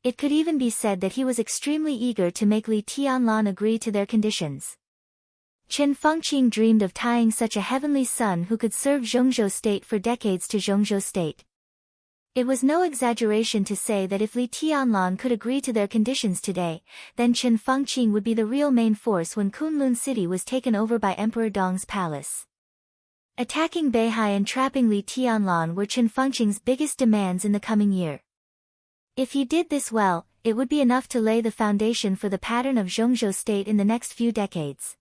It could even be said that he was extremely eager to make Li Tianlan agree to their conditions. Qin Fengqing dreamed of tying such a heavenly son who could serve Zhongzhou state for decades to Zhongzhou state. It was no exaggeration to say that if Li Tianlan could agree to their conditions today, then Qin Fengqing would be the real main force when Kunlun city was taken over by Emperor Dong's palace. Attacking Beihai and trapping Li Tianlan were Qin Fengqing's biggest demands in the coming year. If he did this well, it would be enough to lay the foundation for the pattern of Zhongzhou state in the next few decades.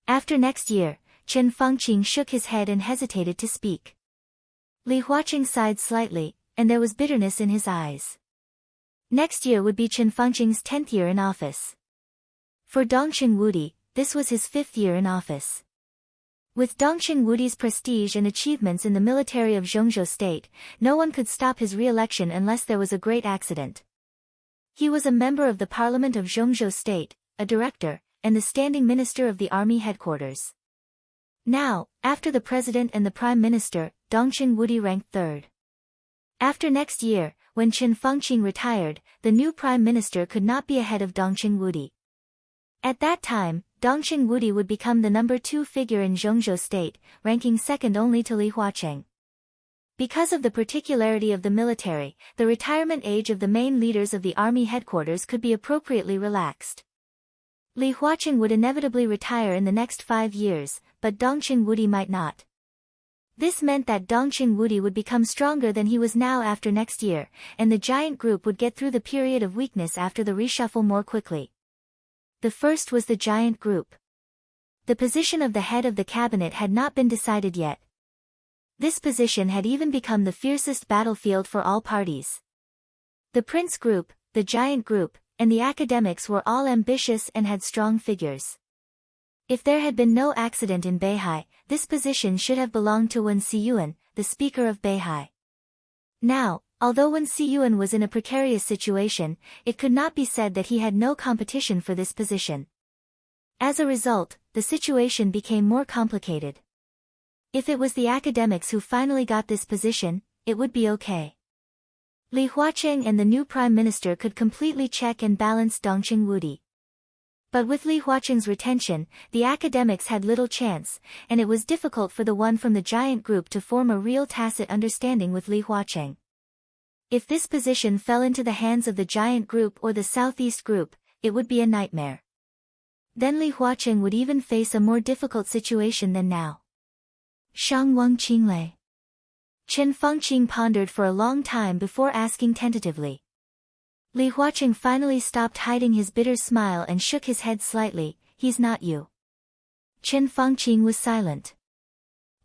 After next year, Qin Fengqing shook his head and hesitated to speak. Li Huaqing sighed slightly, and there was bitterness in his eyes. Next year would be Qin Fengqing's 10th year in office. For Dongqing Wudi, this was his 5th year in office. With Dongqing Wudi's prestige and achievements in the military of Zhongzhou state, no one could stop his re-election unless there was a great accident. He was a member of the parliament of Zhongzhou state, a director, and the standing minister of the army headquarters. Now, after the president and the prime minister, Dongqing Wudi ranked 3rd. After next year, when Qin Fengqing retired, the new prime minister could not be ahead of Dongqing Wudi. At that time, Dongqing Wudi would become the number 2 figure in Zhongzhou state, ranking 2nd only to Li Huaqing. Because of the particularity of the military, the retirement age of the main leaders of the army headquarters could be appropriately relaxed. Li Huaqing would inevitably retire in the next 5 years, but Dongqing Wudi might not. This meant that Dongqing Wudi would become stronger than he was now after next year, and the giant group would get through the period of weakness after the reshuffle more quickly. The first was the giant group. The position of the head of the cabinet had not been decided yet. This position had even become the fiercest battlefield for all parties. The prince group, the giant group, and the academics were all ambitious and had strong figures. If there had been no accident in Beihai, this position should have belonged to Wen Siyuan, the speaker of Beihai. Now, although Wen Siyuan was in a precarious situation, it could not be said that he had no competition for this position. As a result, the situation became more complicated. If it was the academics who finally got this position, it would be okay. Li Huaqing and the new prime minister could completely check and balance Dongqing Wudi. But with Li Huaqing's retention, the academics had little chance, and it was difficult for the one from the giant group to form a real tacit understanding with Li Huaqing. If this position fell into the hands of the giant group or the southeast group, it would be a nightmare. Then Li Huaqing would even face a more difficult situation than now. Shang Wang Qinglei. Qin Fengqing pondered for a long time before asking tentatively. Li Huaqing finally stopped hiding his bitter smile and shook his head slightly. He's not you. Qin Fengqing was silent.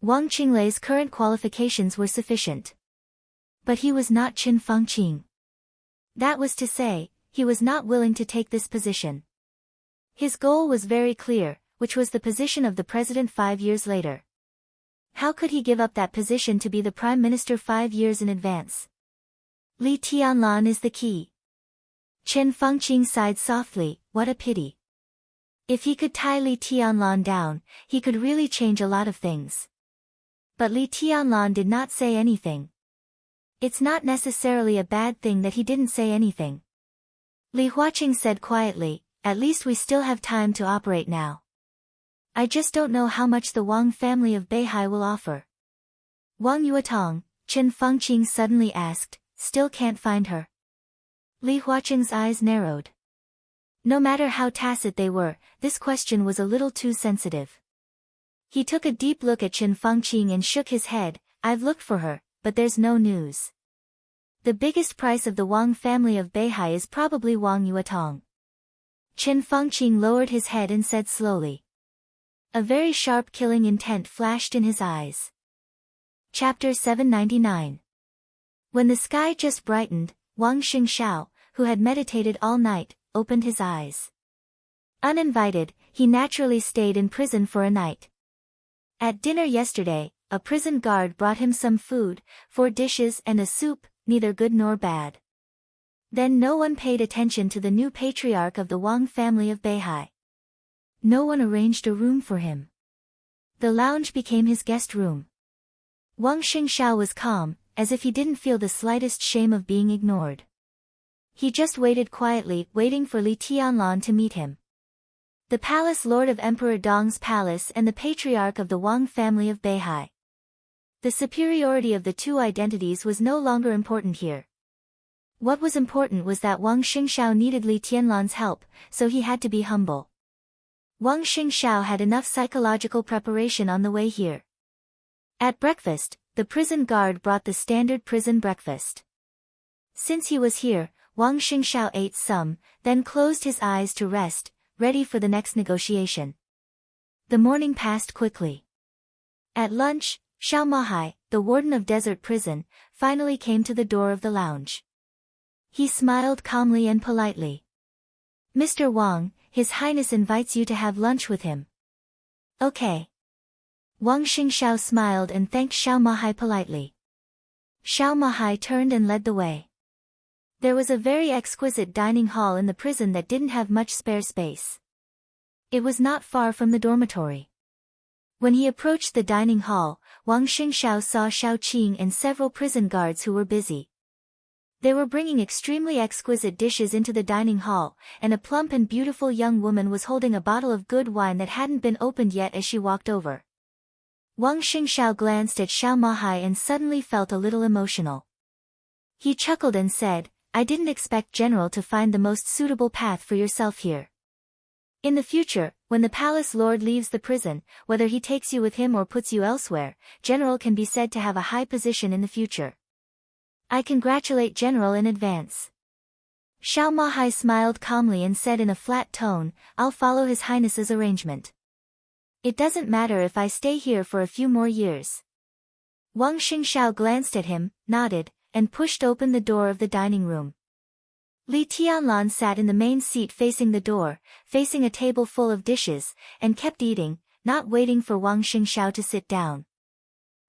Wang Qinglei's current qualifications were sufficient. But he was not Qin Fengqing. That was to say, he was not willing to take this position. His goal was very clear, which was the position of the president 5 years later. How could he give up that position to be the prime minister 5 years in advance? Li Tianlan is the key. Qin Fengqing sighed softly, what a pity. If he could tie Li Tianlan down, he could really change a lot of things. But Li Tianlan did not say anything. It's not necessarily a bad thing that he didn't say anything. Li Huaqing said quietly, at least we still have time to operate now. I just don't know how much the Wang family of Beihai will offer. Wang Yuetong, Qin Fengqing suddenly asked, still can't find her. Li Huaqing's eyes narrowed. No matter how tacit they were, this question was a little too sensitive. He took a deep look at Qin Fengqing and shook his head, I've looked for her, but there's no news. The biggest price of the Wang family of Beihai is probably Wang Yuetong. Qin Fengqing lowered his head and said slowly. A very sharp killing intent flashed in his eyes. Chapter 799. When the sky just brightened, Wang Xingshao, who had meditated all night, opened his eyes. Uninvited, he naturally stayed in prison for a night. At dinner yesterday, a prison guard brought him some food, 4 dishes and a soup, neither good nor bad. Then no one paid attention to the new patriarch of the Wang family of Beihai. No one arranged a room for him. The lounge became his guest room. Wang Xingshao was calm, as if he didn't feel the slightest shame of being ignored. He just waited quietly, waiting for Li Tianlan to meet him. the palace lord of Emperor Dong's palace and the patriarch of the Wang family of Beihai. The superiority of the two identities was no longer important here. What was important was that Wang Xingxiao needed Li Tianlan's help, so he had to be humble. Wang Xingxiao had enough psychological preparation on the way here. At breakfast, the prison guard brought the standard prison breakfast. Since he was here, Wang Xingxiao ate some, then closed his eyes to rest, ready for the next negotiation. The morning passed quickly. At lunch, Xiao Mahai, the warden of Desert Prison, finally came to the door of the lounge. He smiled calmly and politely. "Mr. Wang, His Highness invites you to have lunch with him." "Okay." Wang Xingxiao smiled and thanked Xiao Mahai politely. Xiao Mahai turned and led the way. There was a very exquisite dining hall in the prison that didn't have much spare space. It was not far from the dormitory. When he approached the dining hall, Wang Xingxiao saw Xiao Qing and several prison guards who were busy. They were bringing extremely exquisite dishes into the dining hall, and a plump and beautiful young woman was holding a bottle of good wine that hadn't been opened yet as she walked over. Wang Xingxiao glanced at Xiao Mahai and suddenly felt a little emotional. He chuckled and said, "I didn't expect General to find the most suitable path for yourself here. In the future, when the palace lord leaves the prison, whether he takes you with him or puts you elsewhere, General can be said to have a high position in the future. I congratulate General in advance." Xiao Mahai smiled calmly and said in a flat tone, "I'll follow His Highness's arrangement. It doesn't matter if I stay here for a few more years." Wang Xingxiao glanced at him, nodded, and pushed open the door of the dining room. Li Tianlan sat in the main seat facing the door, facing a table full of dishes, and kept eating, not waiting for Wang Xingxiao to sit down.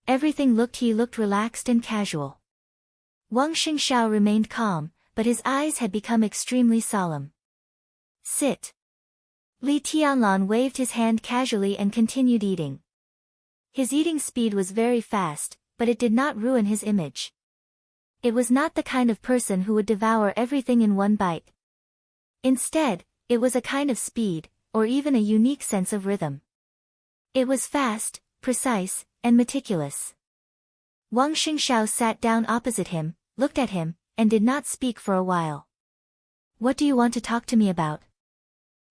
He looked relaxed and casual. Wang Xingxiao remained calm, but his eyes had become extremely solemn. "Sit." Li Tianlan waved his hand casually and continued eating. His eating speed was very fast, but it did not ruin his image. It was not the kind of person who would devour everything in one bite. Instead, it was a kind of speed, or even a unique sense of rhythm. It was fast, precise, and meticulous. Wang Xingxiao sat down opposite him, looked at him, and did not speak for a while. "What do you want to talk to me about?"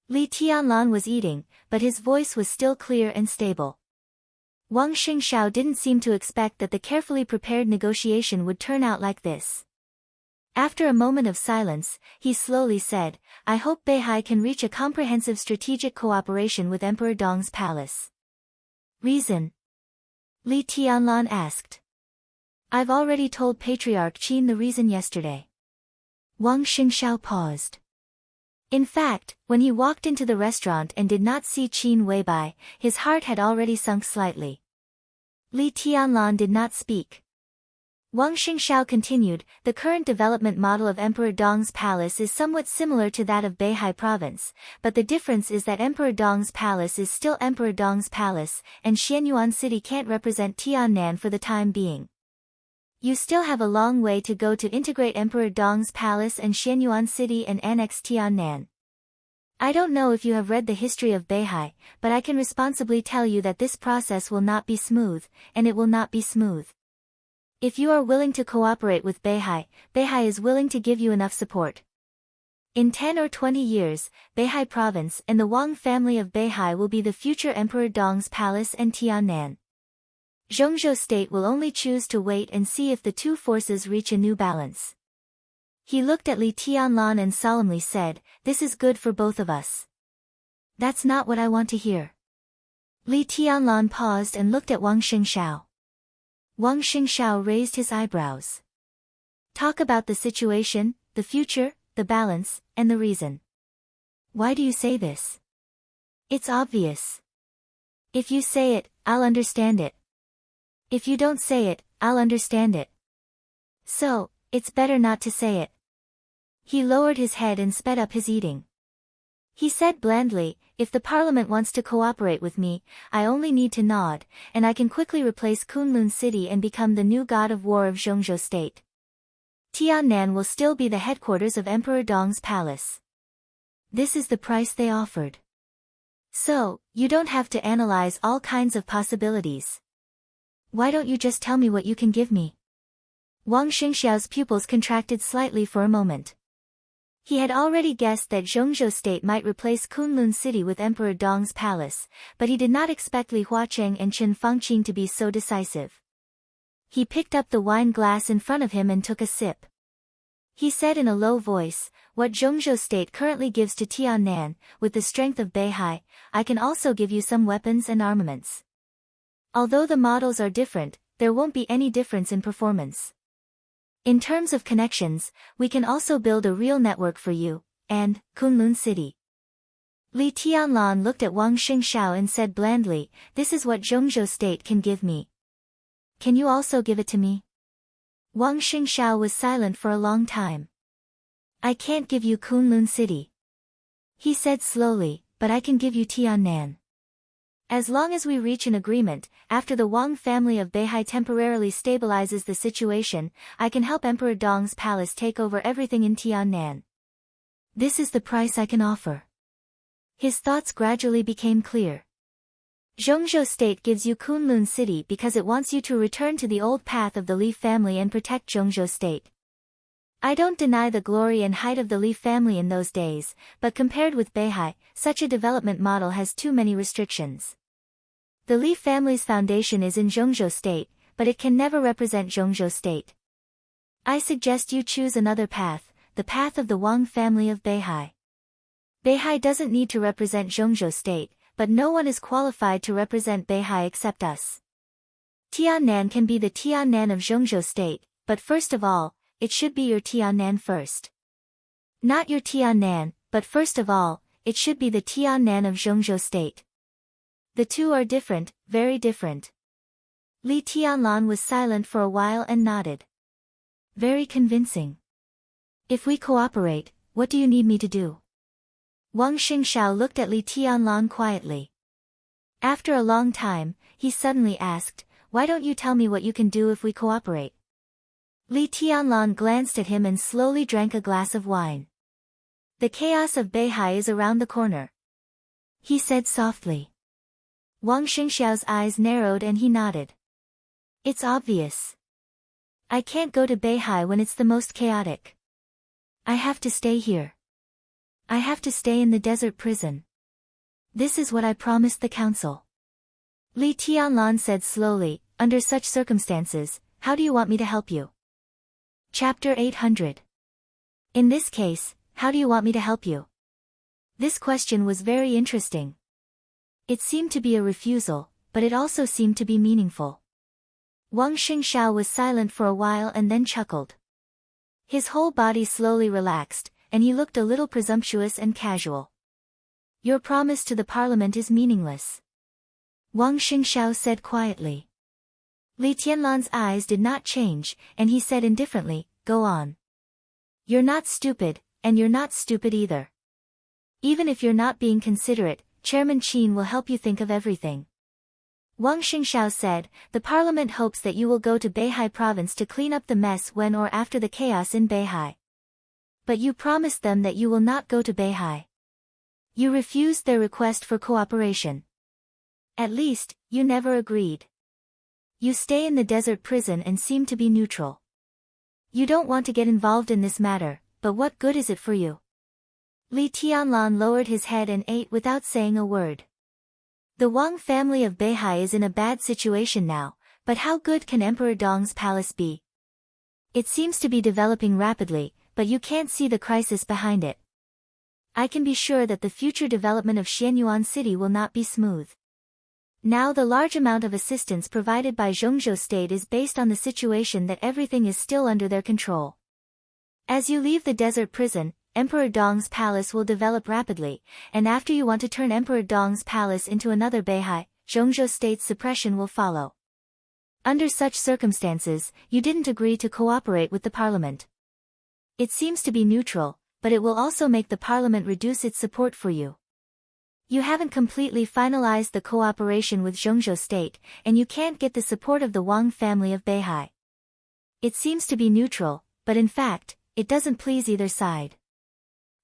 Li Tianlan was eating, but his voice was still clear and stable. Wang Xingxiao didn't seem to expect that the carefully prepared negotiation would turn out like this. After a moment of silence, he slowly said, "I hope Beihai can reach a comprehensive strategic cooperation with Emperor Dong's palace." "Reason?" Li Tianlan asked. "I've already told Patriarch Qin the reason yesterday." Wang Xingxiao paused. In fact, when he walked into the restaurant and did not see Qin Weibai, his heart had already sunk slightly. Li Tianlan did not speak. Wang Xingxiao continued, "The current development model of Emperor Dong's palace is somewhat similar to that of Beihai province, but the difference is that Emperor Dong's palace is still Emperor Dong's palace, and Xianyuan City can't represent Tiannan for the time being. You still have a long way to go to integrate Emperor Dong's palace and Xianyuan City and annex Tiannan. I don't know if you have read the history of Beihai, but I can responsibly tell you that this process will not be smooth, and it will not be smooth. If you are willing to cooperate with Beihai, Beihai is willing to give you enough support. In 10 or 20 years, Beihai province and the Wang family of Beihai will be the future Emperor Dong's palace and Tiannan. Zhongzhou state will only choose to wait and see if the two forces reach a new balance." He looked at Li Tianlan and solemnly said, "This is good for both of us." "That's not what I want to hear." Li Tianlan paused and looked at Wang Xingxiao. Wang Xingxiao raised his eyebrows. "Talk about the situation, the future, the balance, and the reason." "Why do you say this?" "It's obvious. If you say it, I'll understand it. If you don't say it, I'll understand it. So, it's better not to say it." He lowered his head and sped up his eating. He said blandly, "If the parliament wants to cooperate with me, I only need to nod, and I can quickly replace Kunlun City and become the new god of war of Zhongzhou state. Tiannan will still be the headquarters of Emperor Dong's palace." This is the price they offered. So, you don't have to analyze all kinds of possibilities. Why don't you just tell me what you can give me? Wang Xingxiao's pupils contracted slightly for a moment. He had already guessed that Zhongzhou State might replace Kunlun City with Emperor Dong's palace, but he did not expect Li Huacheng and Chen Fangqing to be so decisive. He picked up the wine glass in front of him and took a sip. He said in a low voice, "What Zhongzhou State currently gives to Tiannan, with the strength of Beihai, I can also give you some weapons and armaments. Although the models are different, there won't be any difference in performance. In terms of connections, we can also build a real network for you, and Kunlun City." Li Tianlan looked at Wang Xingxiao and said blandly, "This is what Zhongzhou State can give me. Can you also give it to me?" Wang Xingxiao was silent for a long time. "I can't give you Kunlun City," he said slowly, "but I can give you Tiannan. As long as we reach an agreement, after the Wang family of Beihai temporarily stabilizes the situation, I can help Emperor Dong's palace take over everything in Tiannan. This is the price I can offer." His thoughts gradually became clear. Zhongzhou State gives you Kunlun City because it wants you to return to the old path of the Li family and protect Zhongzhou State. I don't deny the glory and height of the Li family in those days, but compared with Beihai, such a development model has too many restrictions. The Li family's foundation is in Zhongzhou State, but it can never represent Zhongzhou State. I suggest you choose another path, the path of the Wang family of Beihai. Beihai doesn't need to represent Zhongzhou State, but no one is qualified to represent Beihai except us. Tiannan can be the Tiannan of Zhongzhou State, but first of all, it should be your Tiannan first. Not your Tiannan, but first of all, it should be the Tiannan of Zhongzhou State. The two are different, very different. Li Tianlan was silent for a while and nodded. Very convincing. If we cooperate, what do you need me to do? Wang Xingxiao looked at Li Tianlan quietly. After a long time, he suddenly asked, "Why don't you tell me what you can do if we cooperate?" Li Tianlan glanced at him and slowly drank a glass of wine. "The chaos of Beihai is around the corner," he said softly. Wang Xingxiao's eyes narrowed and he nodded. "It's obvious. I can't go to Beihai when it's the most chaotic. I have to stay here. I have to stay in the desert prison. This is what I promised the council." Li Tianlan said slowly, "Under such circumstances, how do you want me to help you?" Chapter 800. In this case, how do you want me to help you? This question was very interesting. It seemed to be a refusal, but it also seemed to be meaningful. Wang Xingxiao was silent for a while and then chuckled. His whole body slowly relaxed, and he looked a little presumptuous and casual. "Your promise to the parliament is meaningless," Wang Xingxiao said quietly. Li Tianlan's eyes did not change, and he said indifferently, "Go on. You're not stupid, and you're not stupid either. Even if you're not being considerate, Chairman Qin will help you think of everything." Wang Xingxiao said, "The parliament hopes that you will go to Beihai province to clean up the mess when or after the chaos in Beihai. But you promised them that you will not go to Beihai. You refused their request for cooperation. At least, you never agreed. You stay in the desert prison and seem to be neutral. You don't want to get involved in this matter, but what good is it for you?" Li Tianlan lowered his head and ate without saying a word. The Wang family of Beihai is in a bad situation now, but how good can Emperor Dong's palace be? It seems to be developing rapidly, but you can't see the crisis behind it. I can be sure that the future development of Xianyuan City will not be smooth. Now the large amount of assistance provided by Zhongzhou State is based on the situation that everything is still under their control. As you leave the desert prison, Emperor Dong's palace will develop rapidly, and after you want to turn Emperor Dong's palace into another Beihai, Zhongzhou State's suppression will follow. Under such circumstances, you didn't agree to cooperate with the parliament. It seems to be neutral, but it will also make the parliament reduce its support for you. You haven't completely finalized the cooperation with Zhongzhou State, and you can't get the support of the Wang family of Beihai. It seems to be neutral, but in fact, it doesn't please either side.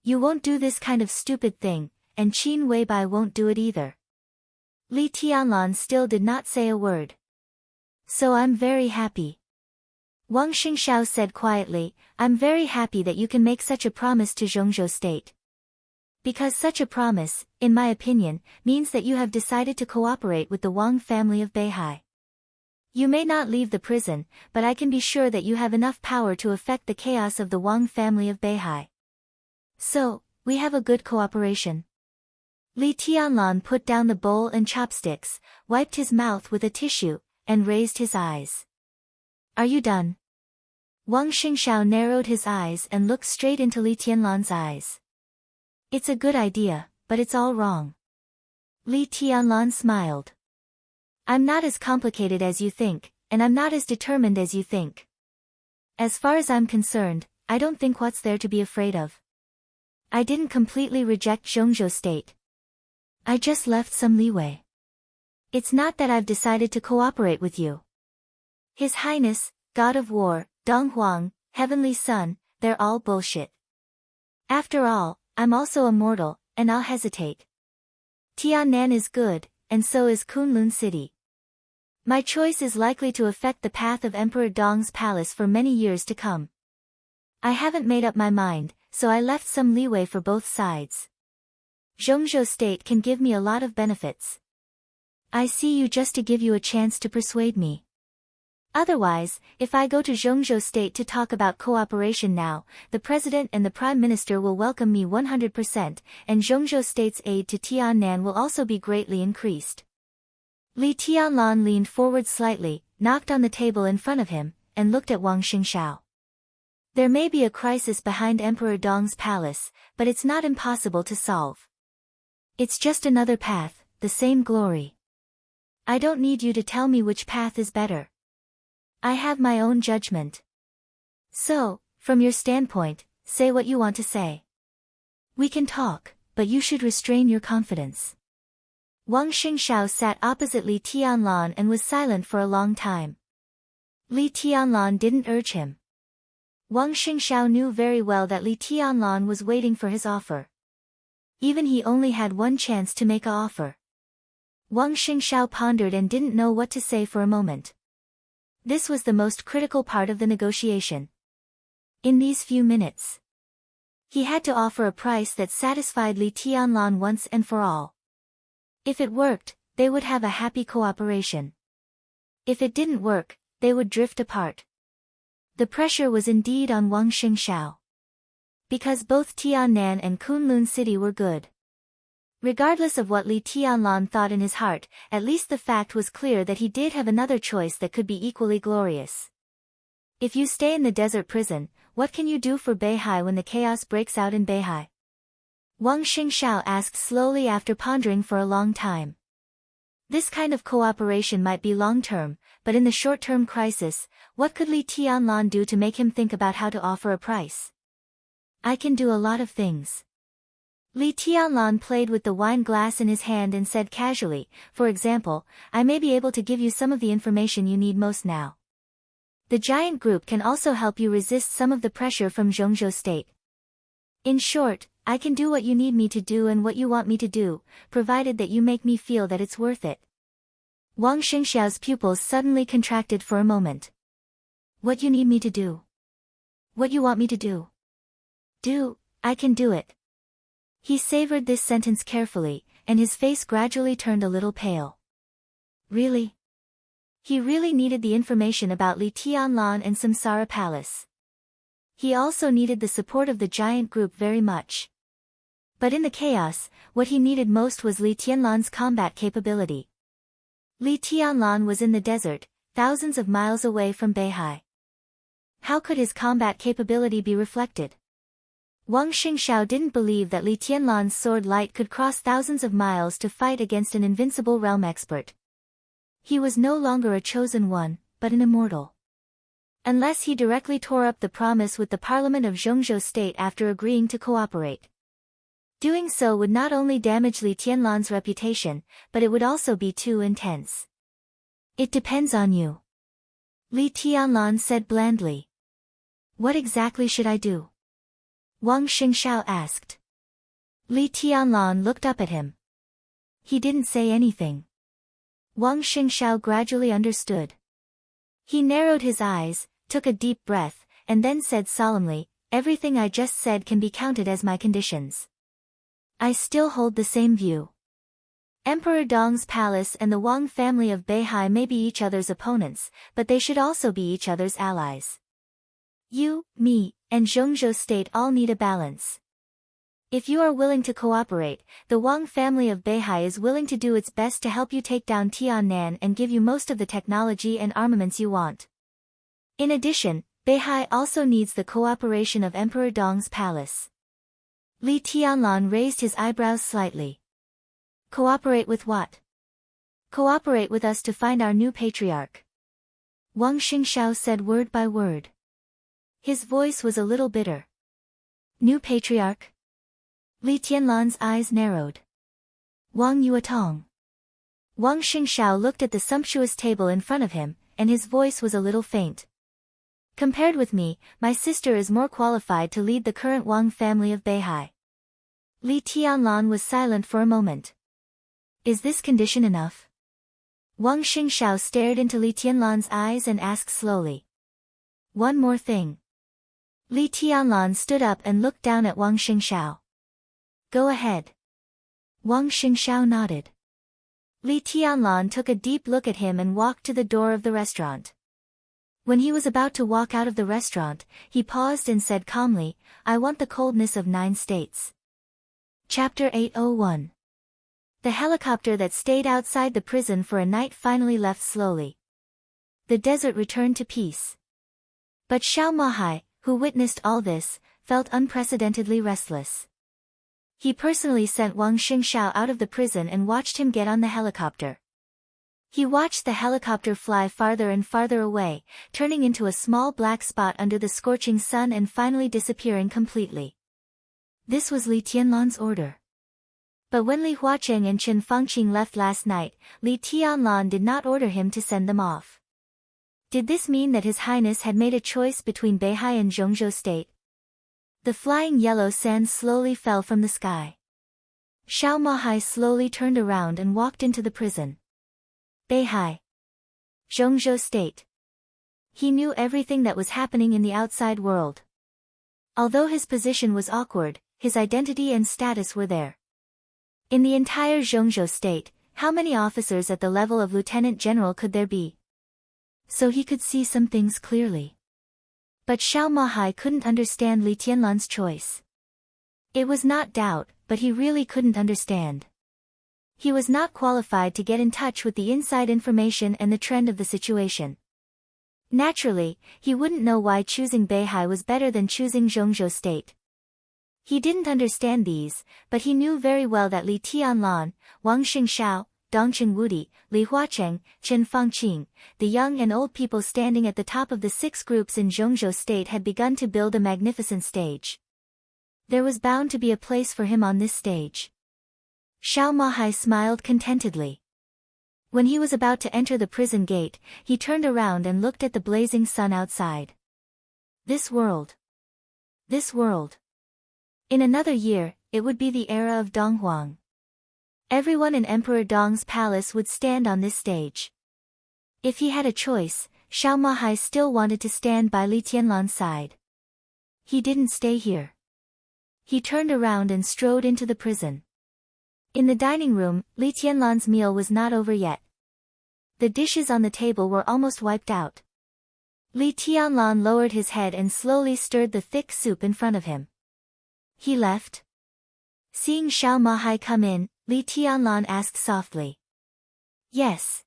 You won't do this kind of stupid thing, and Qin Weibai won't do it either. Li Tianlan still did not say a word. So I'm very happy. Wang Xingxiao said quietly, I'm very happy that you can make such a promise to Zhongzhou State. Because such a promise, in my opinion, means that you have decided to cooperate with the Wang family of Beihai. You may not leave the prison, but I can be sure that you have enough power to affect the chaos of the Wang family of Beihai. So, we have a good cooperation. Li Tianlan put down the bowl and chopsticks, wiped his mouth with a tissue, and raised his eyes. Are you done? Wang Xingxiao narrowed his eyes and looked straight into Li Tianlan's eyes. It's a good idea, but it's all wrong. Li Tianlan smiled. I'm not as complicated as you think, and I'm not as determined as you think. As far as I'm concerned, I don't think what's there to be afraid of. I didn't completely reject Zhongzhou State. I just left some leeway. It's not that I've decided to cooperate with you. His Highness, God of War, Dong Huang, Heavenly Sun, they're all bullshit. After all, I'm also a mortal, and I'll hesitate. Tiannan is good, and so is Kunlun City. My choice is likely to affect the path of Emperor Dong's palace for many years to come. I haven't made up my mind, so I left some leeway for both sides. Zhongzhou State can give me a lot of benefits. I see you just to give you a chance to persuade me. Otherwise, if I go to Zhongzhou State to talk about cooperation now, the President and the Prime Minister will welcome me 100%, and Zhongzhou State's aid to Tiannan will also be greatly increased. Li Tianlan leaned forward slightly, knocked on the table in front of him, and looked at Wang Xingxiao. There may be a crisis behind Emperor Dong's palace, but it's not impossible to solve. It's just another path, the same glory. I don't need you to tell me which path is better. I have my own judgment. So, from your standpoint, say what you want to say. We can talk, but you should restrain your confidence. Wang Xingxiao sat opposite Li Tianlan and was silent for a long time. Li Tianlan didn't urge him. Wang Xingxiao knew very well that Li Tianlan was waiting for his offer. Even he only had one chance to make an offer. Wang Xingxiao pondered and didn't know what to say for a moment. This was the most critical part of the negotiation. In these few minutes, he had to offer a price that satisfied Li Tianlan once and for all. If it worked, they would have a happy cooperation. If it didn't work, they would drift apart. The pressure was indeed on Wang Xingxiao. Because both Tiannan and Kunlun City were good. Regardless of what Li Tianlan thought in his heart, at least the fact was clear that he did have another choice that could be equally glorious. If you stay in the desert prison, what can you do for Beihai when the chaos breaks out in Beihai? Wang Xingxiao asked slowly after pondering for a long time. This kind of cooperation might be long-term, but in the short-term crisis, what could Li Tianlan do to make him think about how to offer a price? I can do a lot of things. Li Tianlan played with the wine glass in his hand and said casually, for example, I may be able to give you some of the information you need most now. The giant group can also help you resist some of the pressure from Zhongzhou State. In short, I can do what you need me to do and what you want me to do, provided that you make me feel that it's worth it. Wang Xingxiao's pupils suddenly contracted for a moment. What you need me to do? What you want me to do? Do, I can do it. He savored this sentence carefully, and his face gradually turned a little pale. Really? He really needed the information about Li Tianlan and Samsara Palace. He also needed the support of the giant group very much. But in the chaos, what he needed most was Li Tianlan's combat capability. Li Tianlan was in the desert, thousands of miles away from Beihai. How could his combat capability be reflected? Wang Xingxiao didn't believe that Li Tianlan's sword light could cross thousands of miles to fight against an invincible realm expert. He was no longer a chosen one, but an immortal. Unless he directly tore up the promise with the Parliament of Zhongzhou State after agreeing to cooperate. Doing so would not only damage Li Tianlan's reputation, but it would also be too intense. It depends on you. Li Tianlan said blandly. What exactly should I do? Wang Xingxiao asked. Li Tianlan looked up at him. He didn't say anything. Wang Xingxiao gradually understood. He narrowed his eyes, took a deep breath, and then said solemnly, "Everything I just said can be counted as my conditions. I still hold the same view. Emperor Dong's palace and the Wang family of Beihai may be each other's opponents, but they should also be each other's allies. You, me, and Zhongzhou state all need a balance. If you are willing to cooperate, the Wang family of Beihai is willing to do its best to help you take down Tiannan and give you most of the technology and armaments you want. In addition, Beihai also needs the cooperation of Emperor Dong's palace." Li Tianlan raised his eyebrows slightly. "Cooperate with what?" "Cooperate with us to find our new patriarch." Wang Xingxiao said word by word. His voice was a little bitter. "New patriarch?" Li Tianlan's eyes narrowed. "Wang Yuetong." Wang Xingxiao looked at the sumptuous table in front of him, and his voice was a little faint. "Compared with me, my sister is more qualified to lead the current Wang family of Beihai." Li Tianlan was silent for a moment. "Is this condition enough?" Wang Xingxiao stared into Li Tianlan's eyes and asked slowly. "One more thing." Li Tianlan stood up and looked down at Wang Xingxiao. "Go ahead." Wang Xingxiao nodded. Li Tianlan took a deep look at him and walked to the door of the restaurant. When he was about to walk out of the restaurant, he paused and said calmly, "I want the coldness of 9 states." Chapter 801. The helicopter that stayed outside the prison for a night finally left slowly. The desert returned to peace. But Xiao Mahai, who witnessed all this, felt unprecedentedly restless. He personally sent Wang Xingxiao out of the prison and watched him get on the helicopter. He watched the helicopter fly farther and farther away, turning into a small black spot under the scorching sun and finally disappearing completely. This was Li Tianlan's order. But when Li Huacheng and Chen Fangqing left last night, Li Tianlan did not order him to send them off. Did this mean that His Highness had made a choice between Beihai and Zhongzhou state? The flying yellow sand slowly fell from the sky. Xiao Mahai slowly turned around and walked into the prison. Beihai. Zhongzhou state. He knew everything that was happening in the outside world. Although his position was awkward, his identity and status were there. In the entire Zhongzhou state, how many officers at the level of lieutenant general could there be? So he could see some things clearly. But Xiao Mahai couldn't understand Li Tianlan's choice. It was not doubt, but he really couldn't understand. He was not qualified to get in touch with the inside information and the trend of the situation. Naturally, he wouldn't know why choosing Beihai was better than choosing Zhongzhou state. He didn't understand these, but he knew very well that Li Tianlan, Wang Xingxiao, Dongqing Wudi, Li Huacheng, Chen Fangqing, the young and old people standing at the top of the 6 groups in Zhongzhou state had begun to build a magnificent stage. There was bound to be a place for him on this stage. Xiao Mahai smiled contentedly. When he was about to enter the prison gate, he turned around and looked at the blazing sun outside. This world. This world. In another year, it would be the era of Donghuang. Everyone in Emperor Dong's palace would stand on this stage. If he had a choice, Xiao Mahai still wanted to stand by Li Tianlan's side. He didn't stay here. He turned around and strode into the prison. In the dining room, Li Tianlan's meal was not over yet. The dishes on the table were almost wiped out. Li Tianlan lowered his head and slowly stirred the thick soup in front of him. He left. Seeing Xiao Mahai come in, Li Tianlan asked softly. Yes.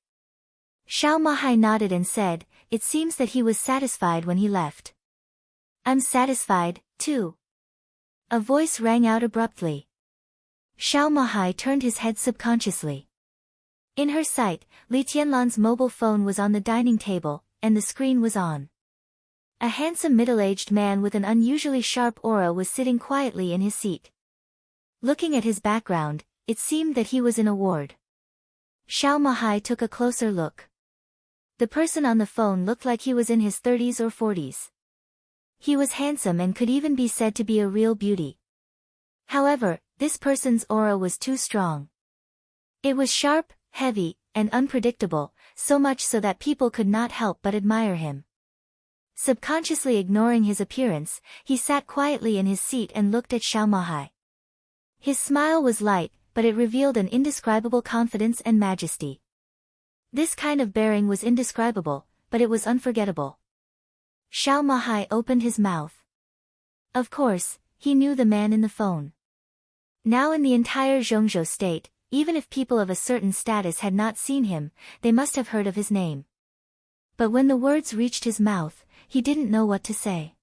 Xiao Mahai nodded and said, it seems that he was satisfied when he left. I'm satisfied, too. A voice rang out abruptly. Xiao Mahai turned his head subconsciously. In her sight, Li Tianlan's mobile phone was on the dining table, and the screen was on. A handsome middle-aged man with an unusually sharp aura was sitting quietly in his seat. Looking at his background, it seemed that he was in a ward. Xiao Mahai took a closer look. The person on the phone looked like he was in his 30s or 40s. He was handsome and could even be said to be a real beauty. However, This person's aura was too strong. It was sharp, heavy, and unpredictable, so much so that people could not help but admire him. Subconsciously ignoring his appearance, he sat quietly in his seat and looked at Xiao Mahai. His smile was light, but it revealed an indescribable confidence and majesty. This kind of bearing was indescribable, but it was unforgettable. Xiao Mahai opened his mouth. Of course, he knew the man in the phone. Now in the entire Zhongzhou state, even if people of a certain status had not seen him, they must have heard of his name. But when the words reached his mouth, he didn't know what to say.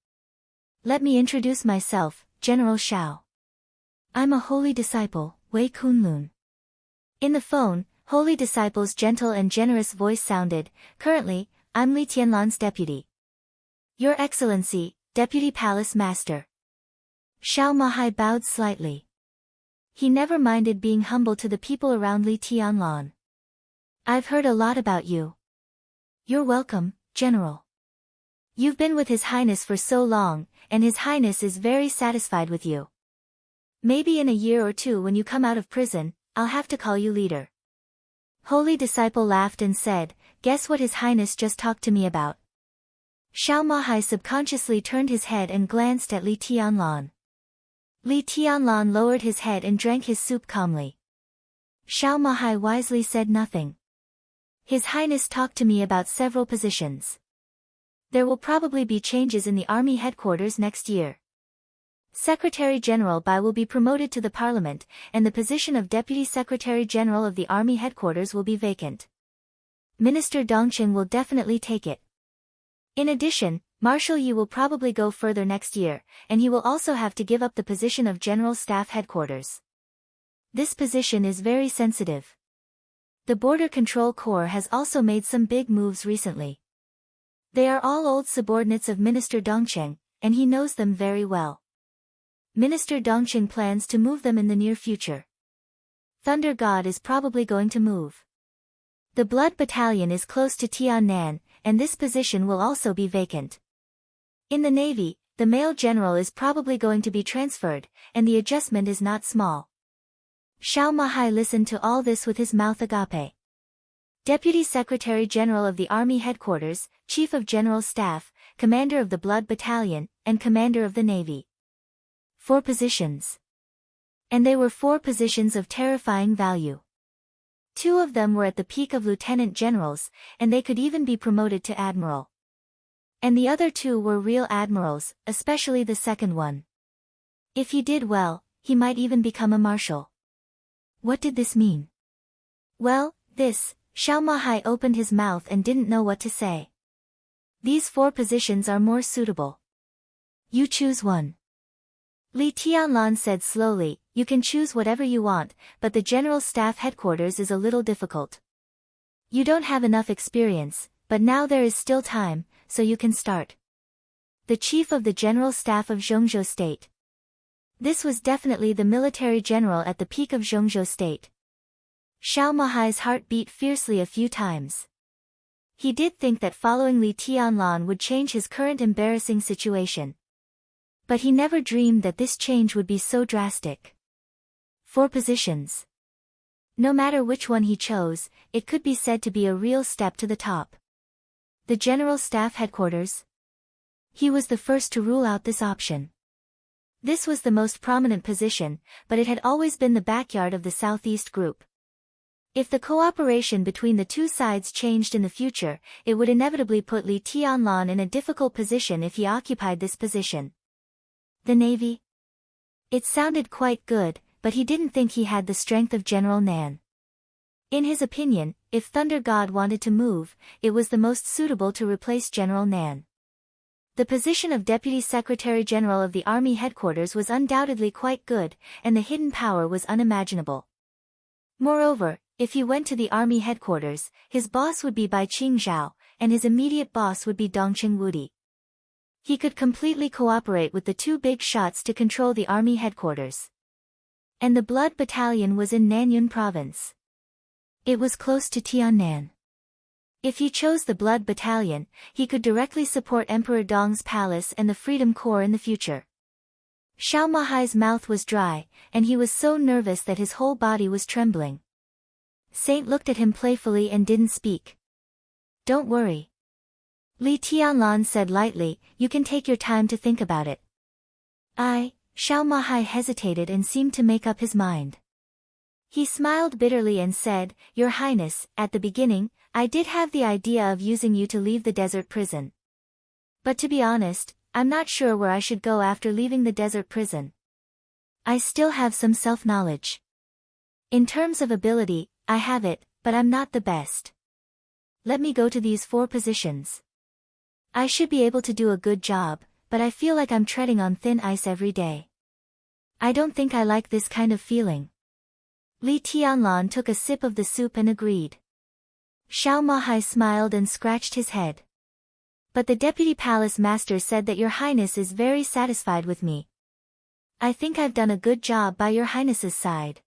Let me introduce myself, General Xiao. I'm a holy disciple, Wei Kunlun. In the phone, holy disciple's gentle and generous voice sounded, currently, I'm Li Tianlan's deputy. Your Excellency, Deputy Palace Master. Xiao Mahai bowed slightly. He never minded being humble to the people around Li Tianlan. I've heard a lot about you. You're welcome, General. You've been with His Highness for so long, and His Highness is very satisfied with you. Maybe in a year or two when you come out of prison, I'll have to call you leader. Holy disciple laughed and said, guess what His Highness just talked to me about? Xiao Mahai subconsciously turned his head and glanced at Li Tianlan. Li Tianlan lowered his head and drank his soup calmly. Xiao Mahai wisely said nothing. His Highness talked to me about several positions. There will probably be changes in the army headquarters next year. Secretary General Bai will be promoted to the parliament, and the position of Deputy Secretary General of the army headquarters will be vacant. Minister Dongqing will definitely take it. In addition, Marshal Yi will probably go further next year, and he will also have to give up the position of General Staff Headquarters. This position is very sensitive. The Border Control Corps has also made some big moves recently. They are all old subordinates of Minister Dongqing, and he knows them very well. Minister Dongqing plans to move them in the near future. Thunder God is probably going to move. The Blood Battalion is close to Tiannan, and this position will also be vacant. In the Navy, the male general is probably going to be transferred, and the adjustment is not small. Xiao Mahai listened to all this with his mouth agape. Deputy Secretary General of the Army Headquarters, Chief of General Staff, Commander of the Blood Battalion, and Commander of the Navy. 4 positions. And they were 4 positions of terrifying value. 2 of them were at the peak of lieutenant generals, and they could even be promoted to admiral. And the other 2 were real admirals, especially the second one. If he did well, he might even become a marshal. What did this mean? Well, this, Xiao Mahai opened his mouth and didn't know what to say. These 4 positions are more suitable. You choose one. Li Tianlan said slowly, you can choose whatever you want, but the General Staff Headquarters is a little difficult. You don't have enough experience, but now there is still time, so you can start. The Chief of the General Staff of Zhongzhou State. This was definitely the military general at the peak of Zhongzhou State. Xiao Mahai's heart beat fiercely a few times. He did think that following Li Tianlan would change his current embarrassing situation. But he never dreamed that this change would be so drastic. 4 positions. No matter which one he chose, it could be said to be a real step to the top. The General Staff Headquarters. He was the first to rule out this option. This was the most prominent position, but it had always been the backyard of the Southeast Group. If the cooperation between the 2 sides changed in the future, it would inevitably put Li Tianlan in a difficult position if he occupied this position. The Navy? It sounded quite good, but he didn't think he had the strength of General Nan. In his opinion, if Thunder God wanted to move, it was the most suitable to replace General Nan. The position of Deputy Secretary General of the Army Headquarters was undoubtedly quite good, and the hidden power was unimaginable. Moreover, if he went to the Army Headquarters, his boss would be Bai Qingzhao, and his immediate boss would be Dongqing Wudi. He could completely cooperate with the 2 big shots to control the Army Headquarters. And the Blood Battalion was in Nanyun Province. It was close to Tiannan. If he chose the Blood Battalion, he could directly support Emperor Dong's palace and the Freedom Corps in the future. Xiao Mahai's mouth was dry, and he was so nervous that his whole body was trembling. Saint looked at him playfully and didn't speak. Don't worry. Li Tianlan said lightly, you can take your time to think about it. Xiao Mahai hesitated and seemed to make up his mind. He smiled bitterly and said, Your Highness, at the beginning, I did have the idea of using you to leave the desert prison. But to be honest, I'm not sure where I should go after leaving the desert prison. I still have some self-knowledge. In terms of ability, I have it, but I'm not the best. Let me go to these 4 positions. I should be able to do a good job, but I feel like I'm treading on thin ice every day. I don't think I like this kind of feeling. Li Tianlan took a sip of the soup and agreed. Xiao Mahai smiled and scratched his head. But the deputy palace master said that Your Highness is very satisfied with me. I think I've done a good job by Your Highness's side.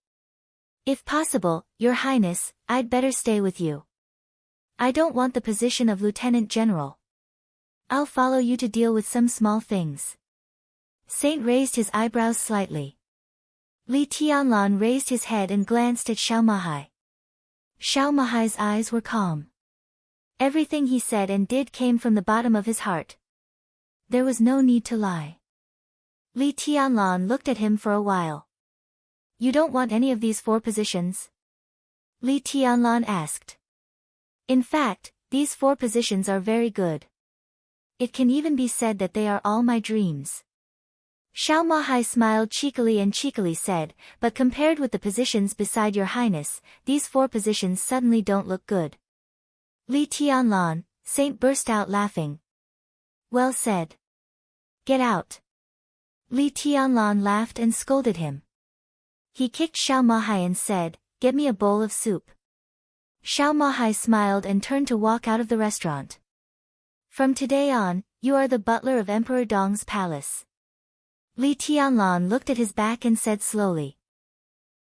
If possible, Your Highness, I'd better stay with you. I don't want the position of Lieutenant General. I'll follow you to deal with some small things. Saint raised his eyebrows slightly. Li Tianlan raised his head and glanced at Xiao Mahai. Xiao Mahai's eyes were calm. Everything he said and did came from the bottom of his heart. There was no need to lie. Li Tianlan looked at him for a while. You don't want any of these 4 positions? Li Tianlan asked. In fact, these 4 positions are very good. It can even be said that they are all my dreams. Xiao Mahai smiled cheekily and cheekily said, but compared with the positions beside Your Highness, these 4 positions suddenly don't look good. Li Tianlan, Saint burst out laughing. Well said. Get out. Li Tianlan laughed and scolded him. He kicked Xiao Mahai and said, Get me a bowl of soup. Xiao Mahai smiled and turned to walk out of the restaurant. From today on, you are the butler of Emperor Dong's palace. Li Tianlan looked at his back and said slowly.